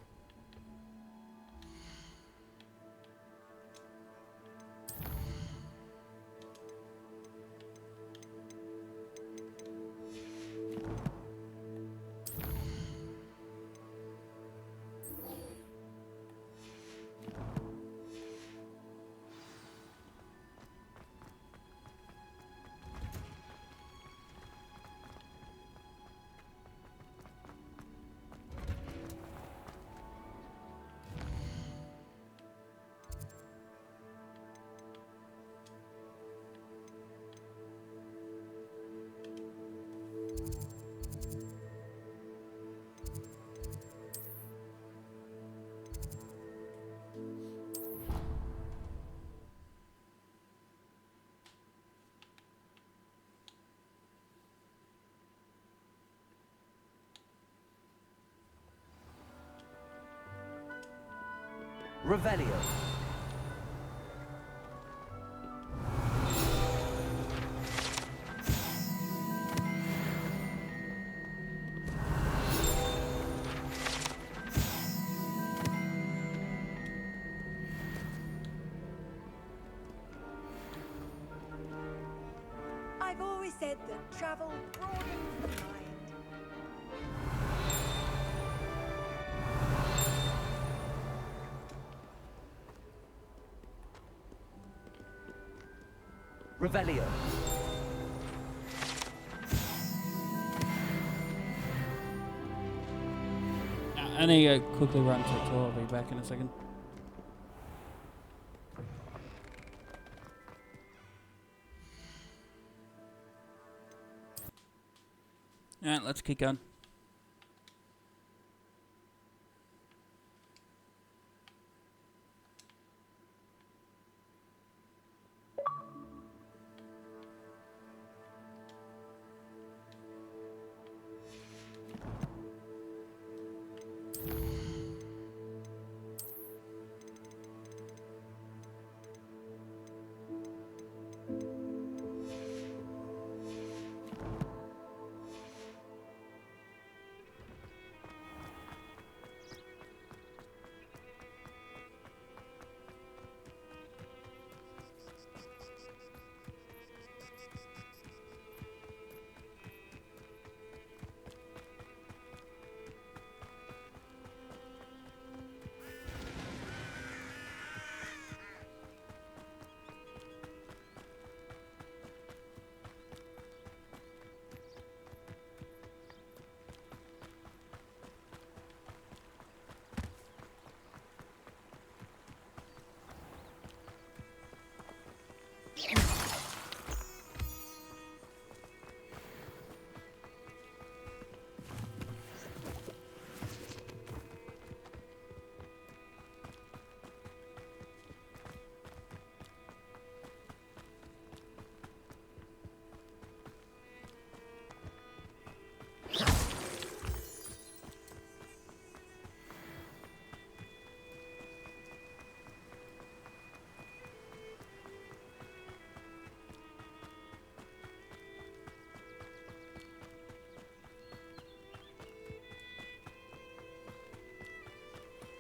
Revelio. I've always said that travel broadens the mind. Revelio. I need to quickly run to the toilet. I'll be back in a second. Alright, let's keep going.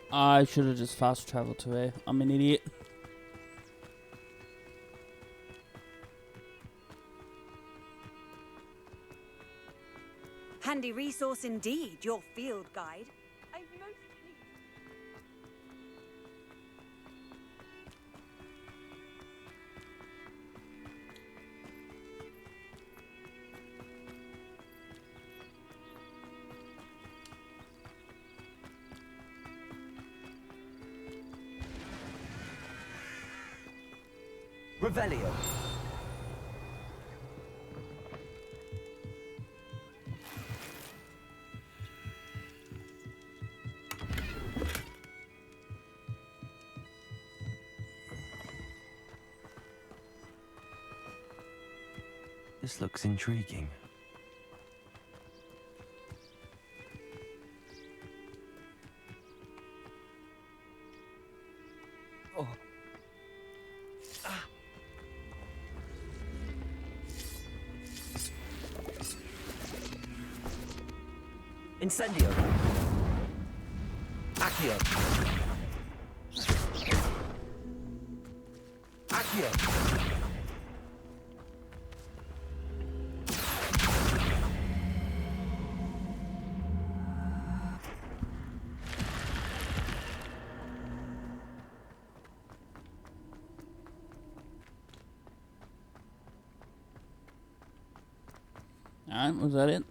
I should have just fast traveled to here. I'm an idiot. Handy resource indeed, your field guide. I'm most pleased. Revelio. This looks intriguing. Oh. Ah. Incendio. Accio. Accio. Alright, was that it?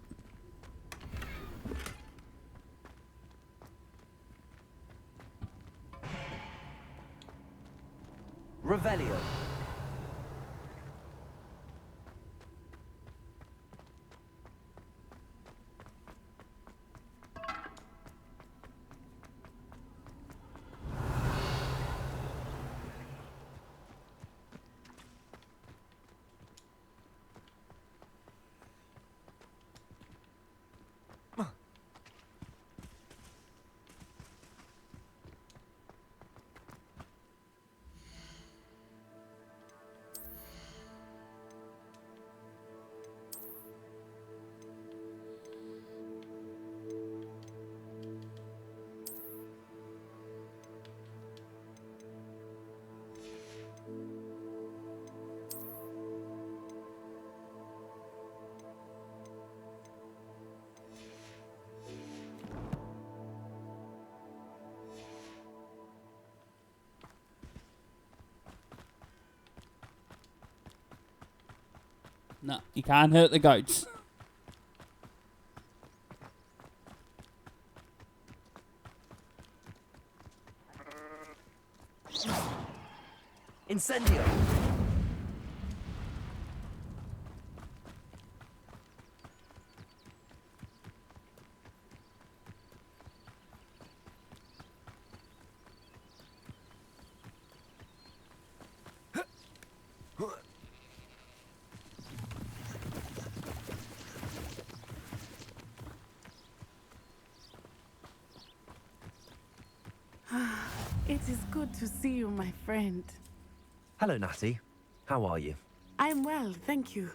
Revelio. No, you can't hurt the goats. Incendio. It is good to see you, my friend. Hello, Natty. How are you? I'm well, thank you.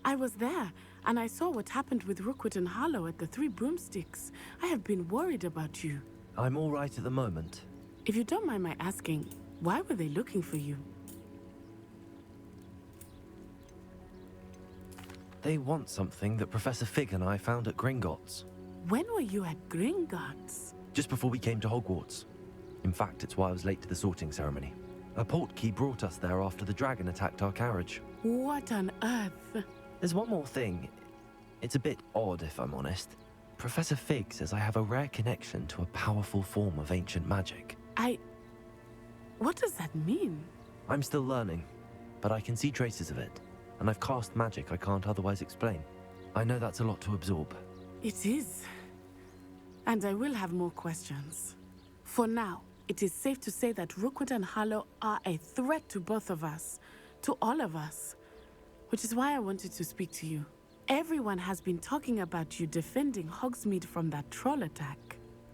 I was there, and I saw what happened with Rookwood and Harlow at the Three Broomsticks. I have been worried about you. I'm all right at the moment. If you don't mind my asking, why were they looking for you? They want something that Professor Fig and I found at Gringotts. When were you at Gringotts? Just before we came to Hogwarts. In fact, it's why I was late to the sorting ceremony. A portkey brought us there after the dragon attacked our carriage. What on earth? There's one more thing. It's a bit odd, if I'm honest. Professor Fig says I have a rare connection to a powerful form of ancient magic. What does that mean? I'm still learning, but I can see traces of it, and I've cast magic I can't otherwise explain. I know that's a lot to absorb. It is. And I will have more questions. For now, it is safe to say that Rookwood and Harlow are a threat to both of us, to all of us, which is why I wanted to speak to you. Everyone has been talking about you defending Hogsmeade from that troll attack.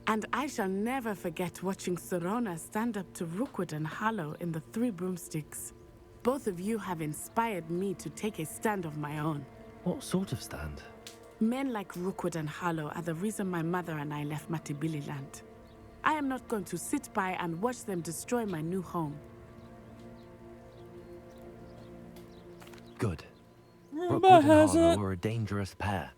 And I shall never forget watching Serona stand up to Rookwood and Harlow in the Three Broomsticks. Both of you have inspired me to take a stand of my own. What sort of stand? Men like Rookwood and Harlow are the reason my mother and I left Matibili Land. I am not going to sit by and watch them destroy my new home. Good. Rookwood and Harlow are a dangerous pair.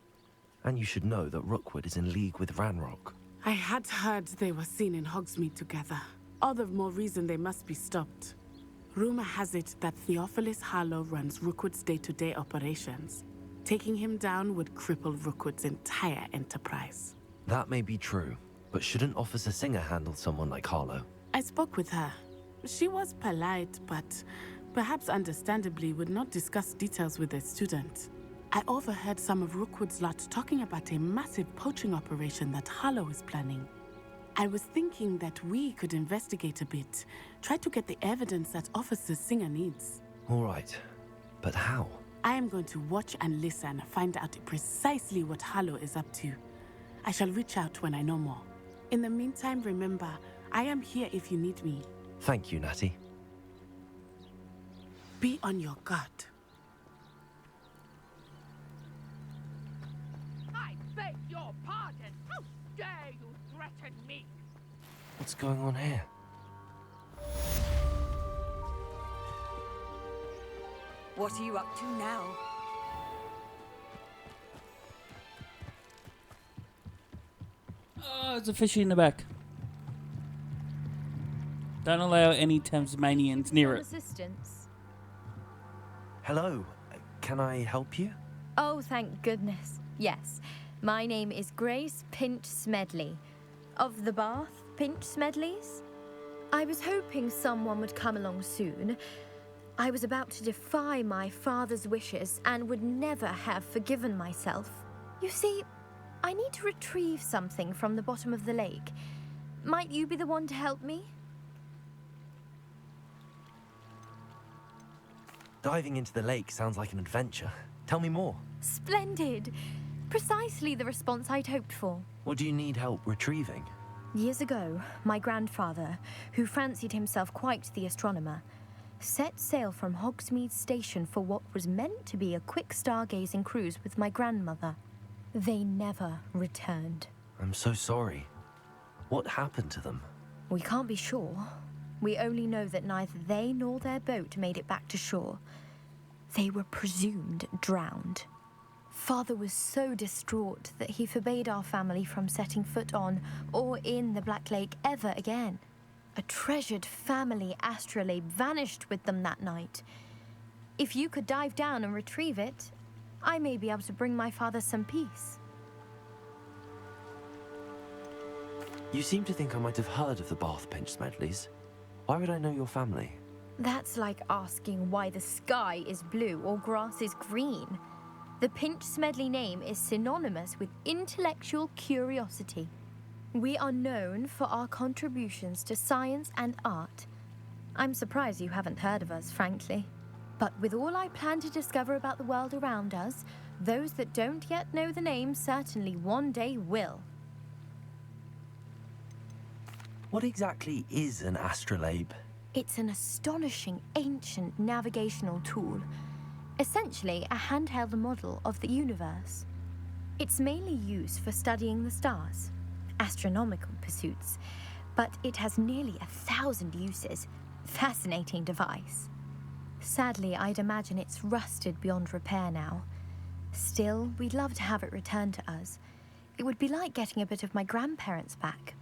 And you should know that Rookwood is in league with Ranrock. I had heard they were seen in Hogsmeade together. All the more reason they must be stopped. Rumor has it that Theophilus Harlow runs Rookwood's day-to-day operations. Taking him down would cripple Rookwood's entire enterprise. That may be true, but shouldn't Officer Singer handle someone like Harlow? I spoke with her. She was polite, but perhaps understandably, would not discuss details with their students. I overheard some of Rookwood's lot talking about a massive poaching operation that Harlow is planning. I was thinking that we could investigate a bit, try to get the evidence that Officer Singer needs. All right, but how? I am going to watch and listen, find out precisely what Harlow is up to. I shall reach out when I know more. In the meantime, remember, I am here if you need me. Thank you, Natty. Be on your guard. I beg your pardon. How dare you threaten me? What's going on here? What are you up to now? Oh, there's a fishy in the back. Don't allow any Tasmanians near it. Assistance. Hello, can I help you? Oh, thank goodness. Yes. My name is Grace Pinch Smedley. Of the Bath Pinch Smedleys? I was hoping someone would come along soon. I was about to defy my father's wishes and would never have forgiven myself. You see, I need to retrieve something from the bottom of the lake. Might you be the one to help me? Diving into the lake sounds like an adventure. Tell me more. Splendid! Precisely the response I'd hoped for. What do you need help retrieving? Years ago, my grandfather, who fancied himself quite the astronomer, set sail from Hogsmeade Station for what was meant to be a quick stargazing cruise with my grandmother. They never returned. I'm so sorry. What happened to them? We can't be sure. We only know that neither they nor their boat made it back to shore. They were presumed drowned. Father was so distraught that he forbade our family from setting foot on or in the Black Lake ever again. A treasured family astrolabe vanished with them that night. If you could dive down and retrieve it, I may be able to bring my father some peace. You seem to think I might have heard of the Bath Pinch Smedleys. Why would I know your family? That's like asking why the sky is blue or grass is green. The Pinch Smedley name is synonymous with intellectual curiosity. We are known for our contributions to science and art. I'm surprised you haven't heard of us, frankly. But with all I plan to discover about the world around us, those that don't yet know the name certainly one day will. What exactly is an astrolabe? It's an astonishing ancient navigational tool. Essentially, a handheld model of the universe. It's mainly used for studying the stars, astronomical pursuits, but it has nearly 1,000 uses. Fascinating device. Sadly, I'd imagine it's rusted beyond repair now. Still, we'd love to have it returned to us. It would be like getting a bit of my grandparents back.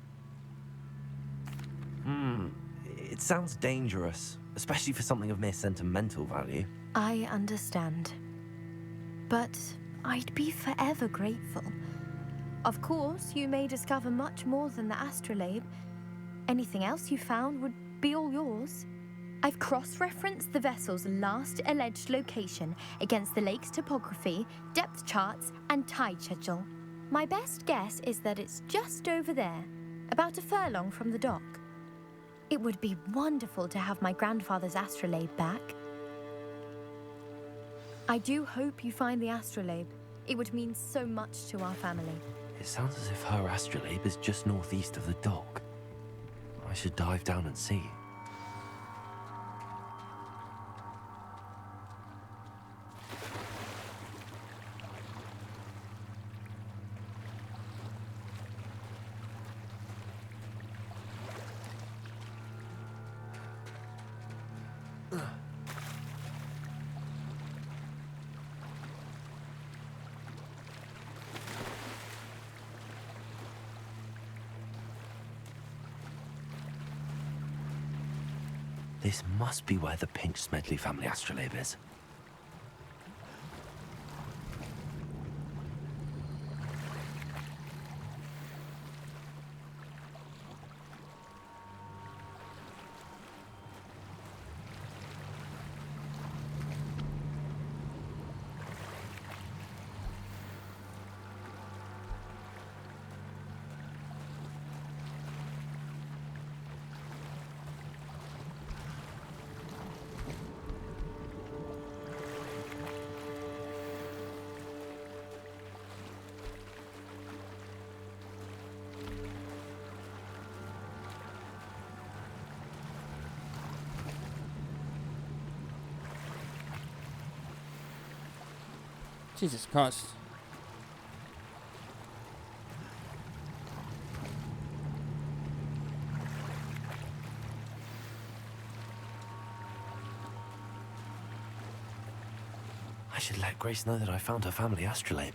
It sounds dangerous, especially for something of mere sentimental value. I understand. But I'd be forever grateful. Of course, you may discover much more than the astrolabe. Anything else you found would be all yours. I've cross-referenced the vessel's last alleged location against the lake's topography, depth charts, and tide schedule. My best guess is that it's just over there, about a furlong from the dock. It would be wonderful to have my grandfather's astrolabe back. I do hope you find the astrolabe. It would mean so much to our family. It sounds as if her astrolabe is just northeast of the dock. I should dive down and see. This must be where the Pinch Smedley family astrolabe is. Jesus Christ. I should let Grace know that I found her family astrolabe.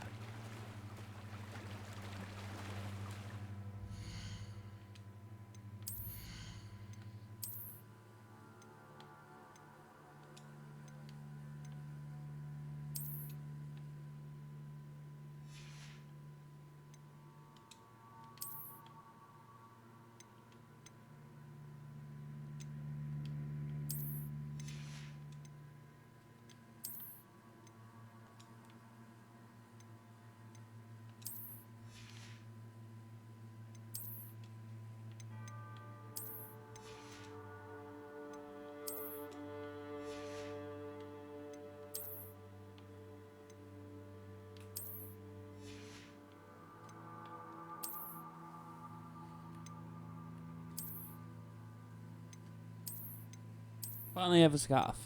Finally have a scarf.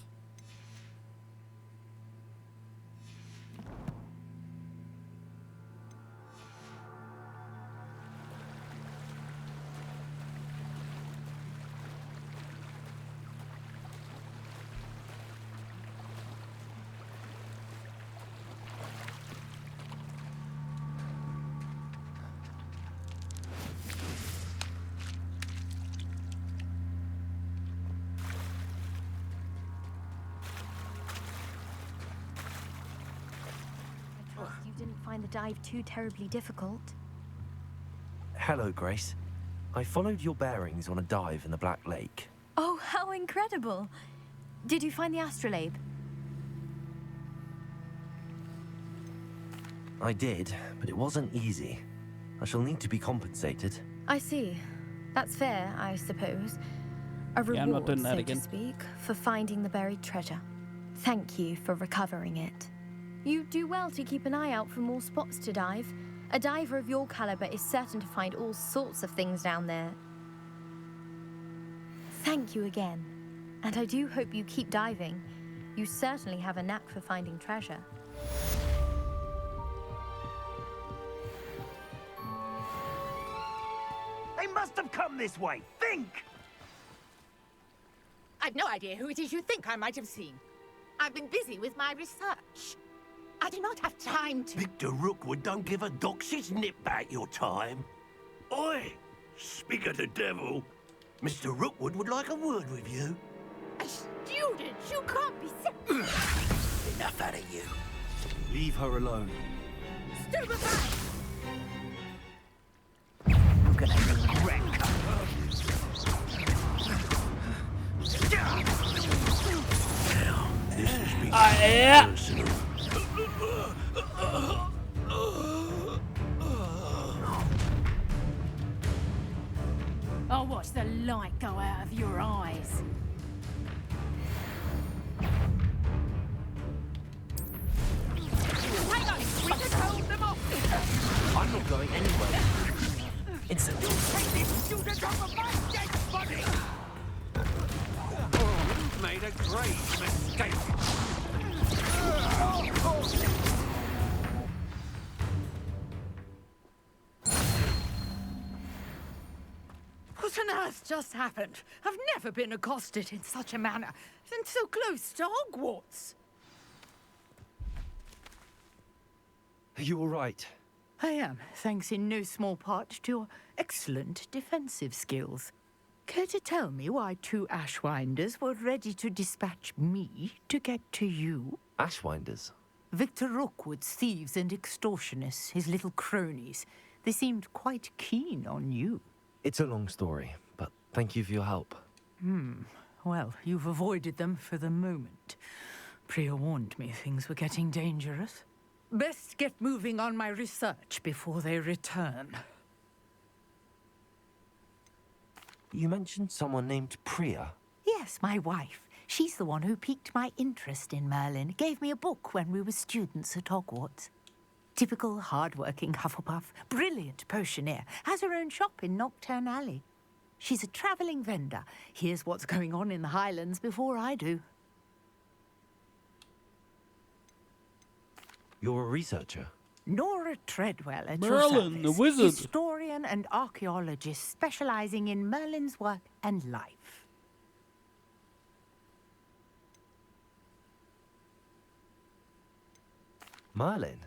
You didn't find the dive too terribly difficult. Hello, Grace. I followed your bearings on a dive in the Black Lake. Oh, how incredible! Did you find the astrolabe? I did, but it wasn't easy. I shall need to be compensated. I see. That's fair, I suppose. A Yeah, I'm not reward, doing that so again. to speak, for finding the buried treasure. Thank you for recovering it. You do well to keep an eye out for more spots to dive. A diver of your caliber is certain to find all sorts of things down there. Thank you again. And I do hope you keep diving. You certainly have a knack for finding treasure. They must have come this way. Think! I've no idea who it is you think I might have seen. I've been busy with my research. I do not have time to... Victor Rookwood don't give a doxy's nip back your time. Oi! Speak of the devil. Mr. Rookwood would like a word with you. A student? You can't be... Enough out of you. Leave her alone. Stupefy! You're gonna regret This has been yeah. personal. I'll watch the light go out of your eyes. Hang on, we can hold them off. I'm not going anywhere. It's You take this student off of my dead body! You've made a grave mistake. What on earth just happened? I've never been accosted in such a manner, and so close to Hogwarts. Are you all right? I am, thanks in no small part to your excellent defensive skills. Care to tell me why two Ashwinders were ready to dispatch me to get to you? Ashwinders? Victor Rookwood's thieves and extortionists, his little cronies. They seemed quite keen on you. It's a long story, but thank you for your help. Well, you've avoided them for the moment. Priya warned me things were getting dangerous. Best get moving on my research before they return. You mentioned someone named Priya. Yes, my wife. She's the one who piqued my interest in Merlin. Gave me a book when we were students at Hogwarts. Typical hard-working Hufflepuff, brilliant potioneer, has her own shop in Nocturne Alley. She's a travelling vendor. Hears what's going on in the Highlands before I do. You're a researcher? Nora Treadwell at your Merlin, the service, wizard. historian and archaeologist specializing in Merlin's work and life. Merlin?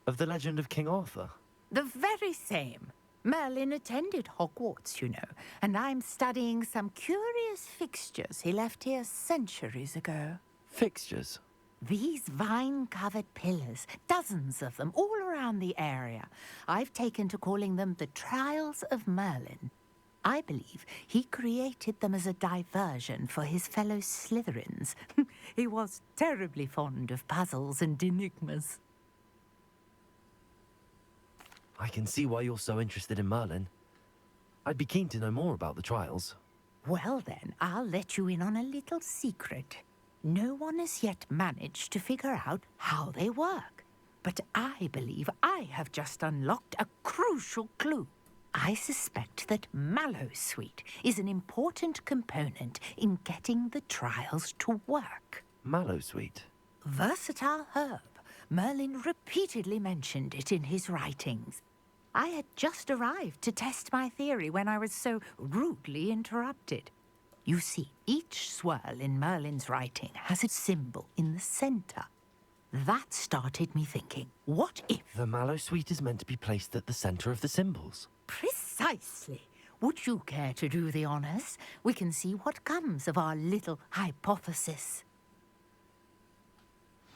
Of the legend of King Arthur? The very same. Merlin attended Hogwarts, you know, and I'm studying some curious fixtures he left here centuries ago. Fixtures? These vine-covered pillars, dozens of them, all around the area. I've taken to calling them the Trials of Merlin. I believe he created them as a diversion for his fellow Slytherins. He was terribly fond of puzzles and enigmas. I can see why you're so interested in Merlin. I'd be keen to know more about the trials. Well then, I'll let you in on a little secret. No one has yet managed to figure out how they work. But I believe I have just unlocked a crucial clue. I suspect that Mallowsweet is an important component in getting the trials to work. Mallowsweet? Versatile herb. Merlin repeatedly mentioned it in his writings. I had just arrived to test my theory when I was so rudely interrupted. You see, each swirl in Merlin's writing has a symbol in the center. That started me thinking, what if... The Mallowsweet is meant to be placed at the center of the symbols. Precisely. Would you care to do the honors? We can see what comes of our little hypothesis.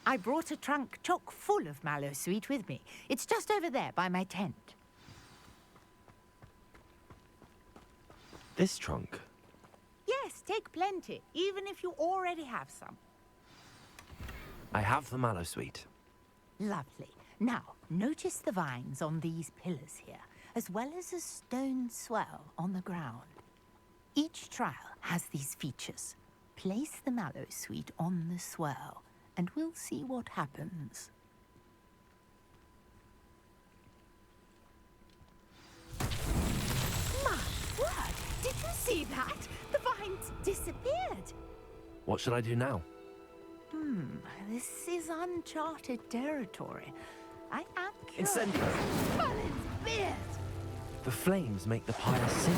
I brought a trunk chock full of Mallowsweet with me. It's just over there by my tent. This trunk? Yes, take plenty, even if you already have some. I have the Mallowsweet. Lovely. Now, notice the vines on these pillars here, as well as a stone swell on the ground. Each trial has these features. Place the Mallowsweet on the swell, and we'll see what happens. My word! Did you see that? The vines disappeared. What should I do now? This is uncharted territory. I am curious. Incendio! Merlin's beard! The flames make the pyre sink.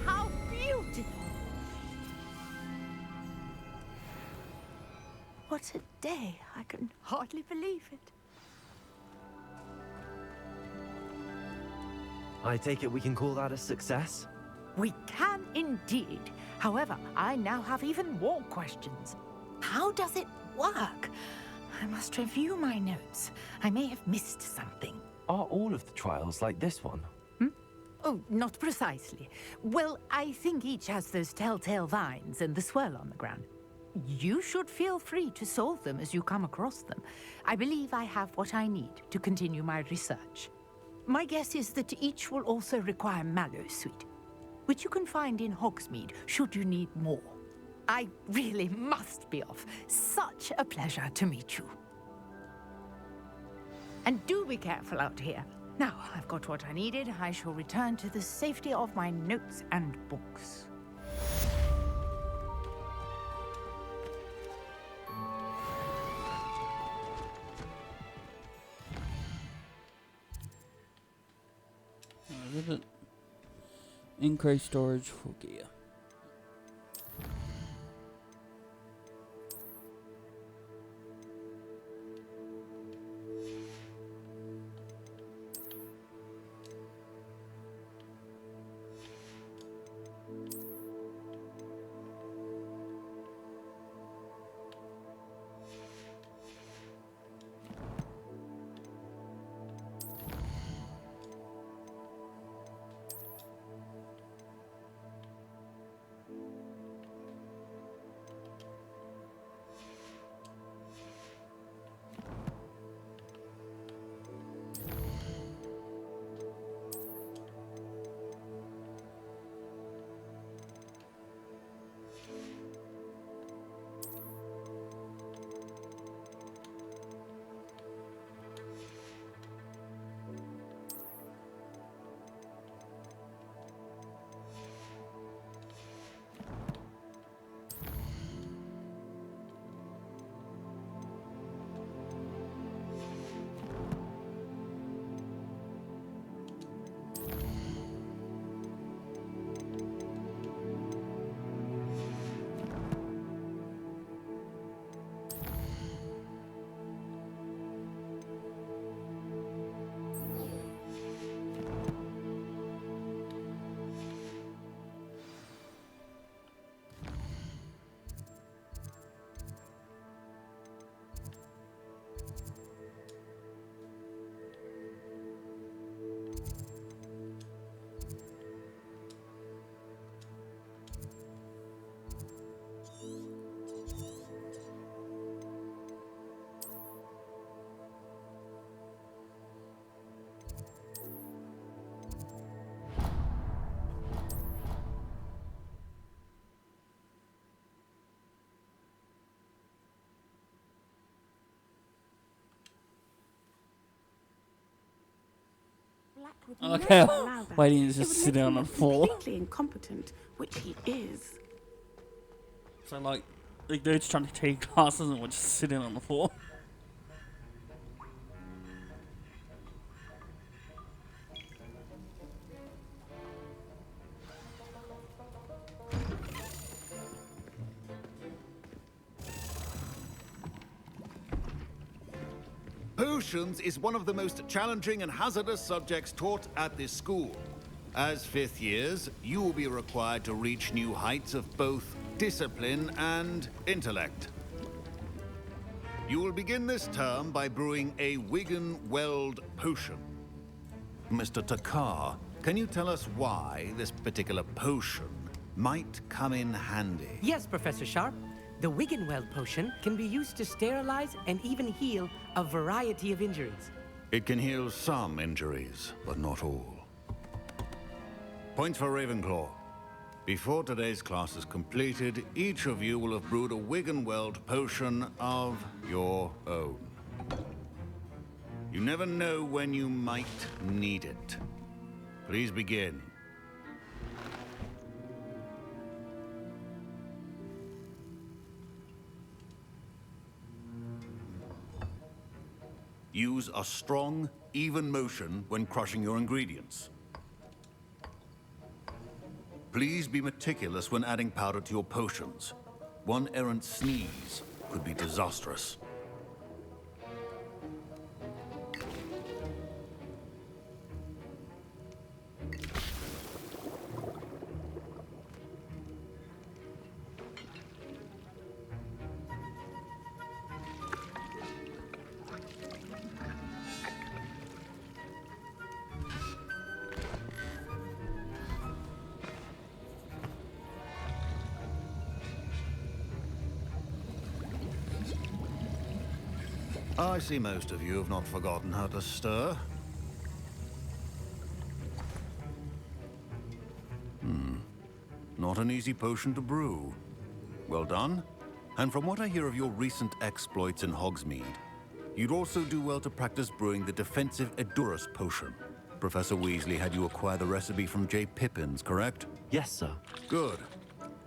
How beautiful! What a day! I can hardly believe it. I take it we can call that a success? We can indeed. However, I now have even more questions. How does it work? I must review my notes. I may have missed something. Are all of the trials like this one? Oh, not precisely. Well, I think each has those telltale vines and the swirl on the ground. You should feel free to solve them as you come across them. I believe I have what I need to continue my research. My guess is that each will also require Mallowsweet, which you can find in Hogsmeade should you need more. I really must be off. Such a pleasure to meet you. And do be careful out here. Now, I've got what I needed. I shall return to the safety of my notes and books. Did it? Increase storage for gear. would Okay, never allow that. why didn't you It just would sit make down him on look the floor? completely incompetent, which he is. So like, the dude's trying to take classes and we're just sitting on the floor. Potions is one of the most challenging and hazardous subjects taught at this school. As fifth years, you will be required to reach new heights of both discipline and intellect. You will begin this term by brewing a Wigan-Weld potion. Mr. Takar, can you tell us why this particular potion might come in handy? Yes, Professor Sharp. The Wigan-Weld potion can be used to sterilize and even heal a variety of injuries. It can heal some injuries, but not all. Points for Ravenclaw. Before today's class is completed, each of you will have brewed a Wigan-Weld potion of your own. You never know when you might need it. Please begin. Use a strong, even motion when crushing your ingredients. Please be meticulous when adding powder to your potions. One errant sneeze could be disastrous. I see most of you have not forgotten how to stir. Not an easy potion to brew. Well done. And from what I hear of your recent exploits in Hogsmeade, you'd also do well to practice brewing the defensive Edurus potion. Professor Weasley had you acquire the recipe from J. Pippin's, correct? Yes, sir. Good.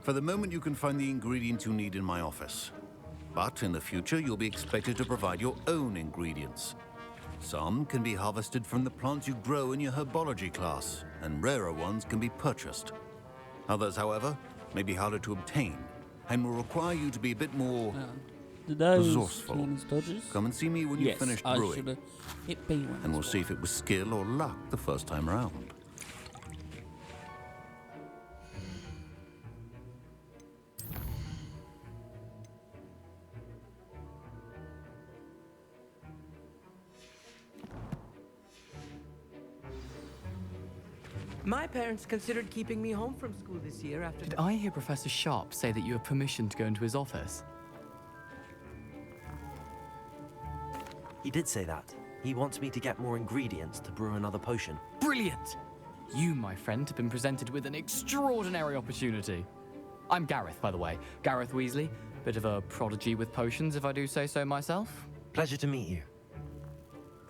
For the moment, you can find the ingredients you need in my office. But in the future, you'll be expected to provide your own ingredients. Some can be harvested from the plants you grow in your herbology class, and rarer ones can be purchased. Others, however, may be harder to obtain, and will require you to be a bit more resourceful. Come and see me when you've finished brewing, and we'll see if it was skill or luck the first time around. My parents considered keeping me home from school this year after... Did I hear Professor Sharp say that you have permission to go into his office? He did say that. He wants me to get more ingredients to brew another potion. Brilliant! You, my friend, have been presented with an extraordinary opportunity. I'm Gareth, by the way. Gareth Weasley. Bit of a prodigy with potions, if I do say so myself. Pleasure to meet you.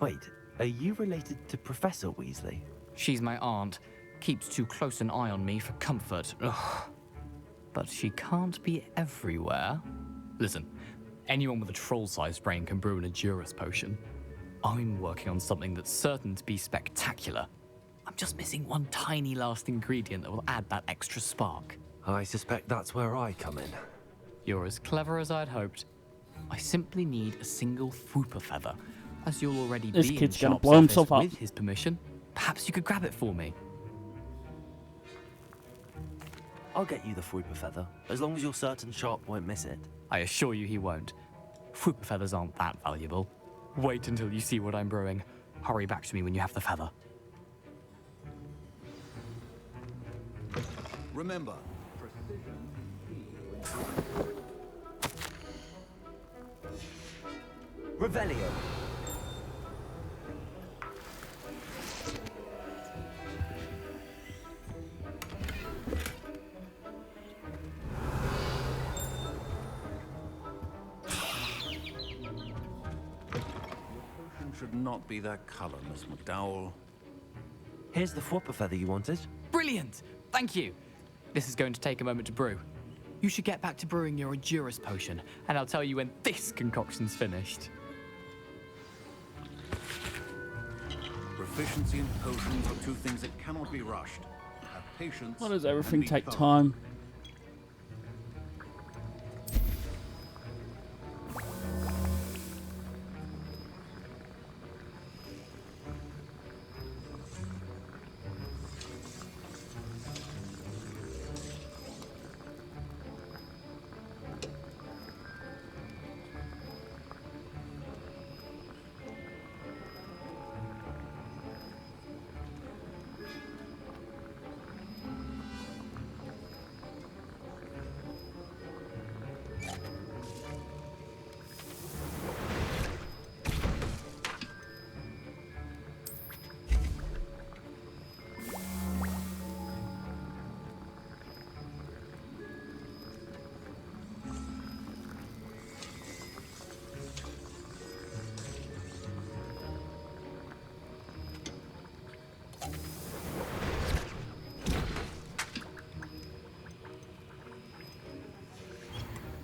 Wait, are you related to Professor Weasley? She's my aunt. Keeps too close an eye on me for comfort. Ugh. But she can't be everywhere. Listen, anyone with a troll-sized brain can brew an Edurus potion. I'm working on something that's certain to be spectacular. I'm just missing one tiny last ingredient that will add that extra spark. I suspect that's where I come in. You're as clever as I'd hoped. I simply need a single Fwooper feather, as you'll already This be kid's in gonna Sharp's blow office himself up. with his permission. Perhaps you could grab it for me. I'll get you the Fwooper feather, as long as you're certain Sharp won't miss it. I assure you he won't. Fwooper feathers aren't that valuable. Wait until you see what I'm brewing. Hurry back to me when you have the feather. Remember, Revelio. should not be that color, Miss McDowell. Here's the flopper feather you wanted. Brilliant! Thank you! This is going to take a moment to brew. You should get back to brewing your Endurus potion, and I'll tell you when this concoction's finished. Proficiency in potions are two things that cannot be rushed. Have patience. Why does and everything be take calm. time?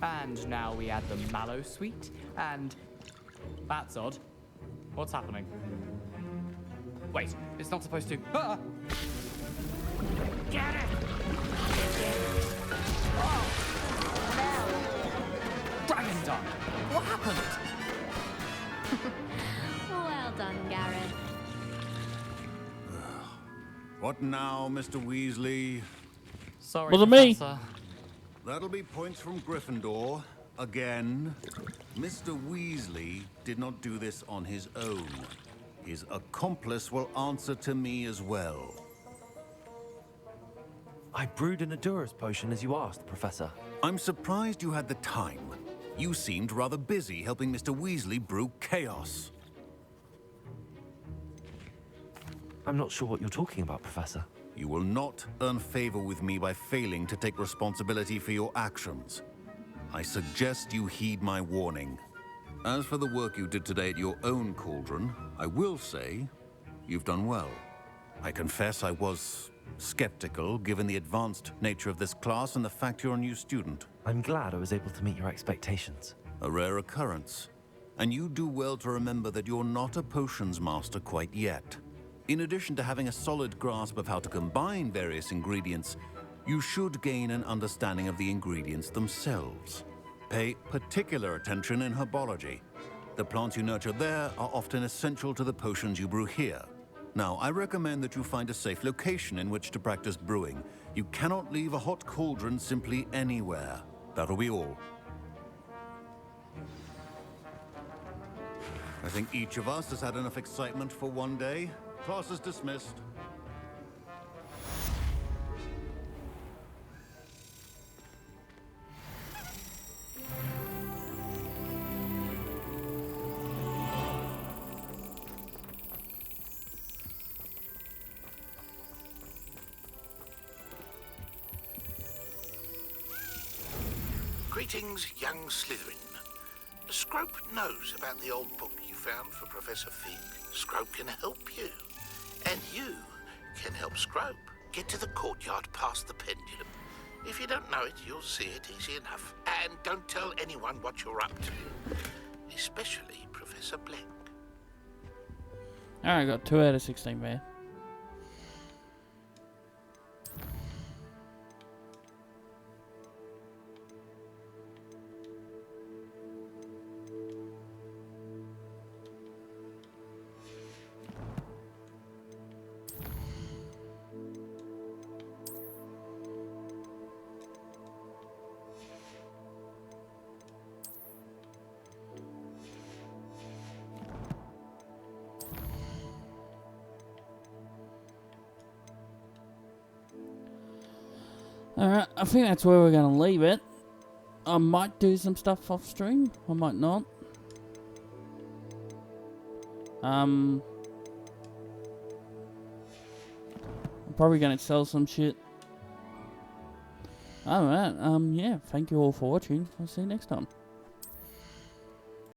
And now we add the mallow sweet, and... That's odd. What's happening? Wait, it's not supposed to... Ah! Get it! Dragon Dung! What happened? Well done, Gareth. What now, Mr. Weasley? Sorry, Wasn't me. Professor. That'll be points from Gryffindor. Again. Mr. Weasley did not do this on his own. His accomplice will answer to me as well. I brewed an Endurus potion as you asked, Professor. I'm surprised you had the time. You seemed rather busy helping Mr. Weasley brew chaos. I'm not sure what you're talking about, Professor. You will not earn favor with me by failing to take responsibility for your actions. I suggest you heed my warning. As for the work you did today at your own cauldron, I will say you've done well. I confess I was skeptical, given the advanced nature of this class and the fact you're a new student. I'm glad I was able to meet your expectations. A rare occurrence. And you do well to remember that you're not a potions master quite yet. In addition to having a solid grasp of how to combine various ingredients, you should gain an understanding of the ingredients themselves. Pay particular attention in herbology. The plants you nurture there are often essential to the potions you brew here. Now, I recommend that you find a safe location in which to practice brewing. You cannot leave a hot cauldron simply anywhere. That'll be all. I think each of us has had enough excitement for one day. Class is dismissed. Greetings, young Slytherin. Scrope knows about the old book you found for Professor Fig. Scrope can help you. And you can help Scrope. Get to the courtyard past the pendulum. If you don't know it, you'll see it easy enough. And don't tell anyone what you're up to. Especially Professor Blank. Alright, got 2 out of 16, man. Alright, I think that's where we're going to leave it. I might do some stuff off stream, I might not. I'm probably going to sell some shit. Alright, yeah, thank you all for watching. I'll see you next time.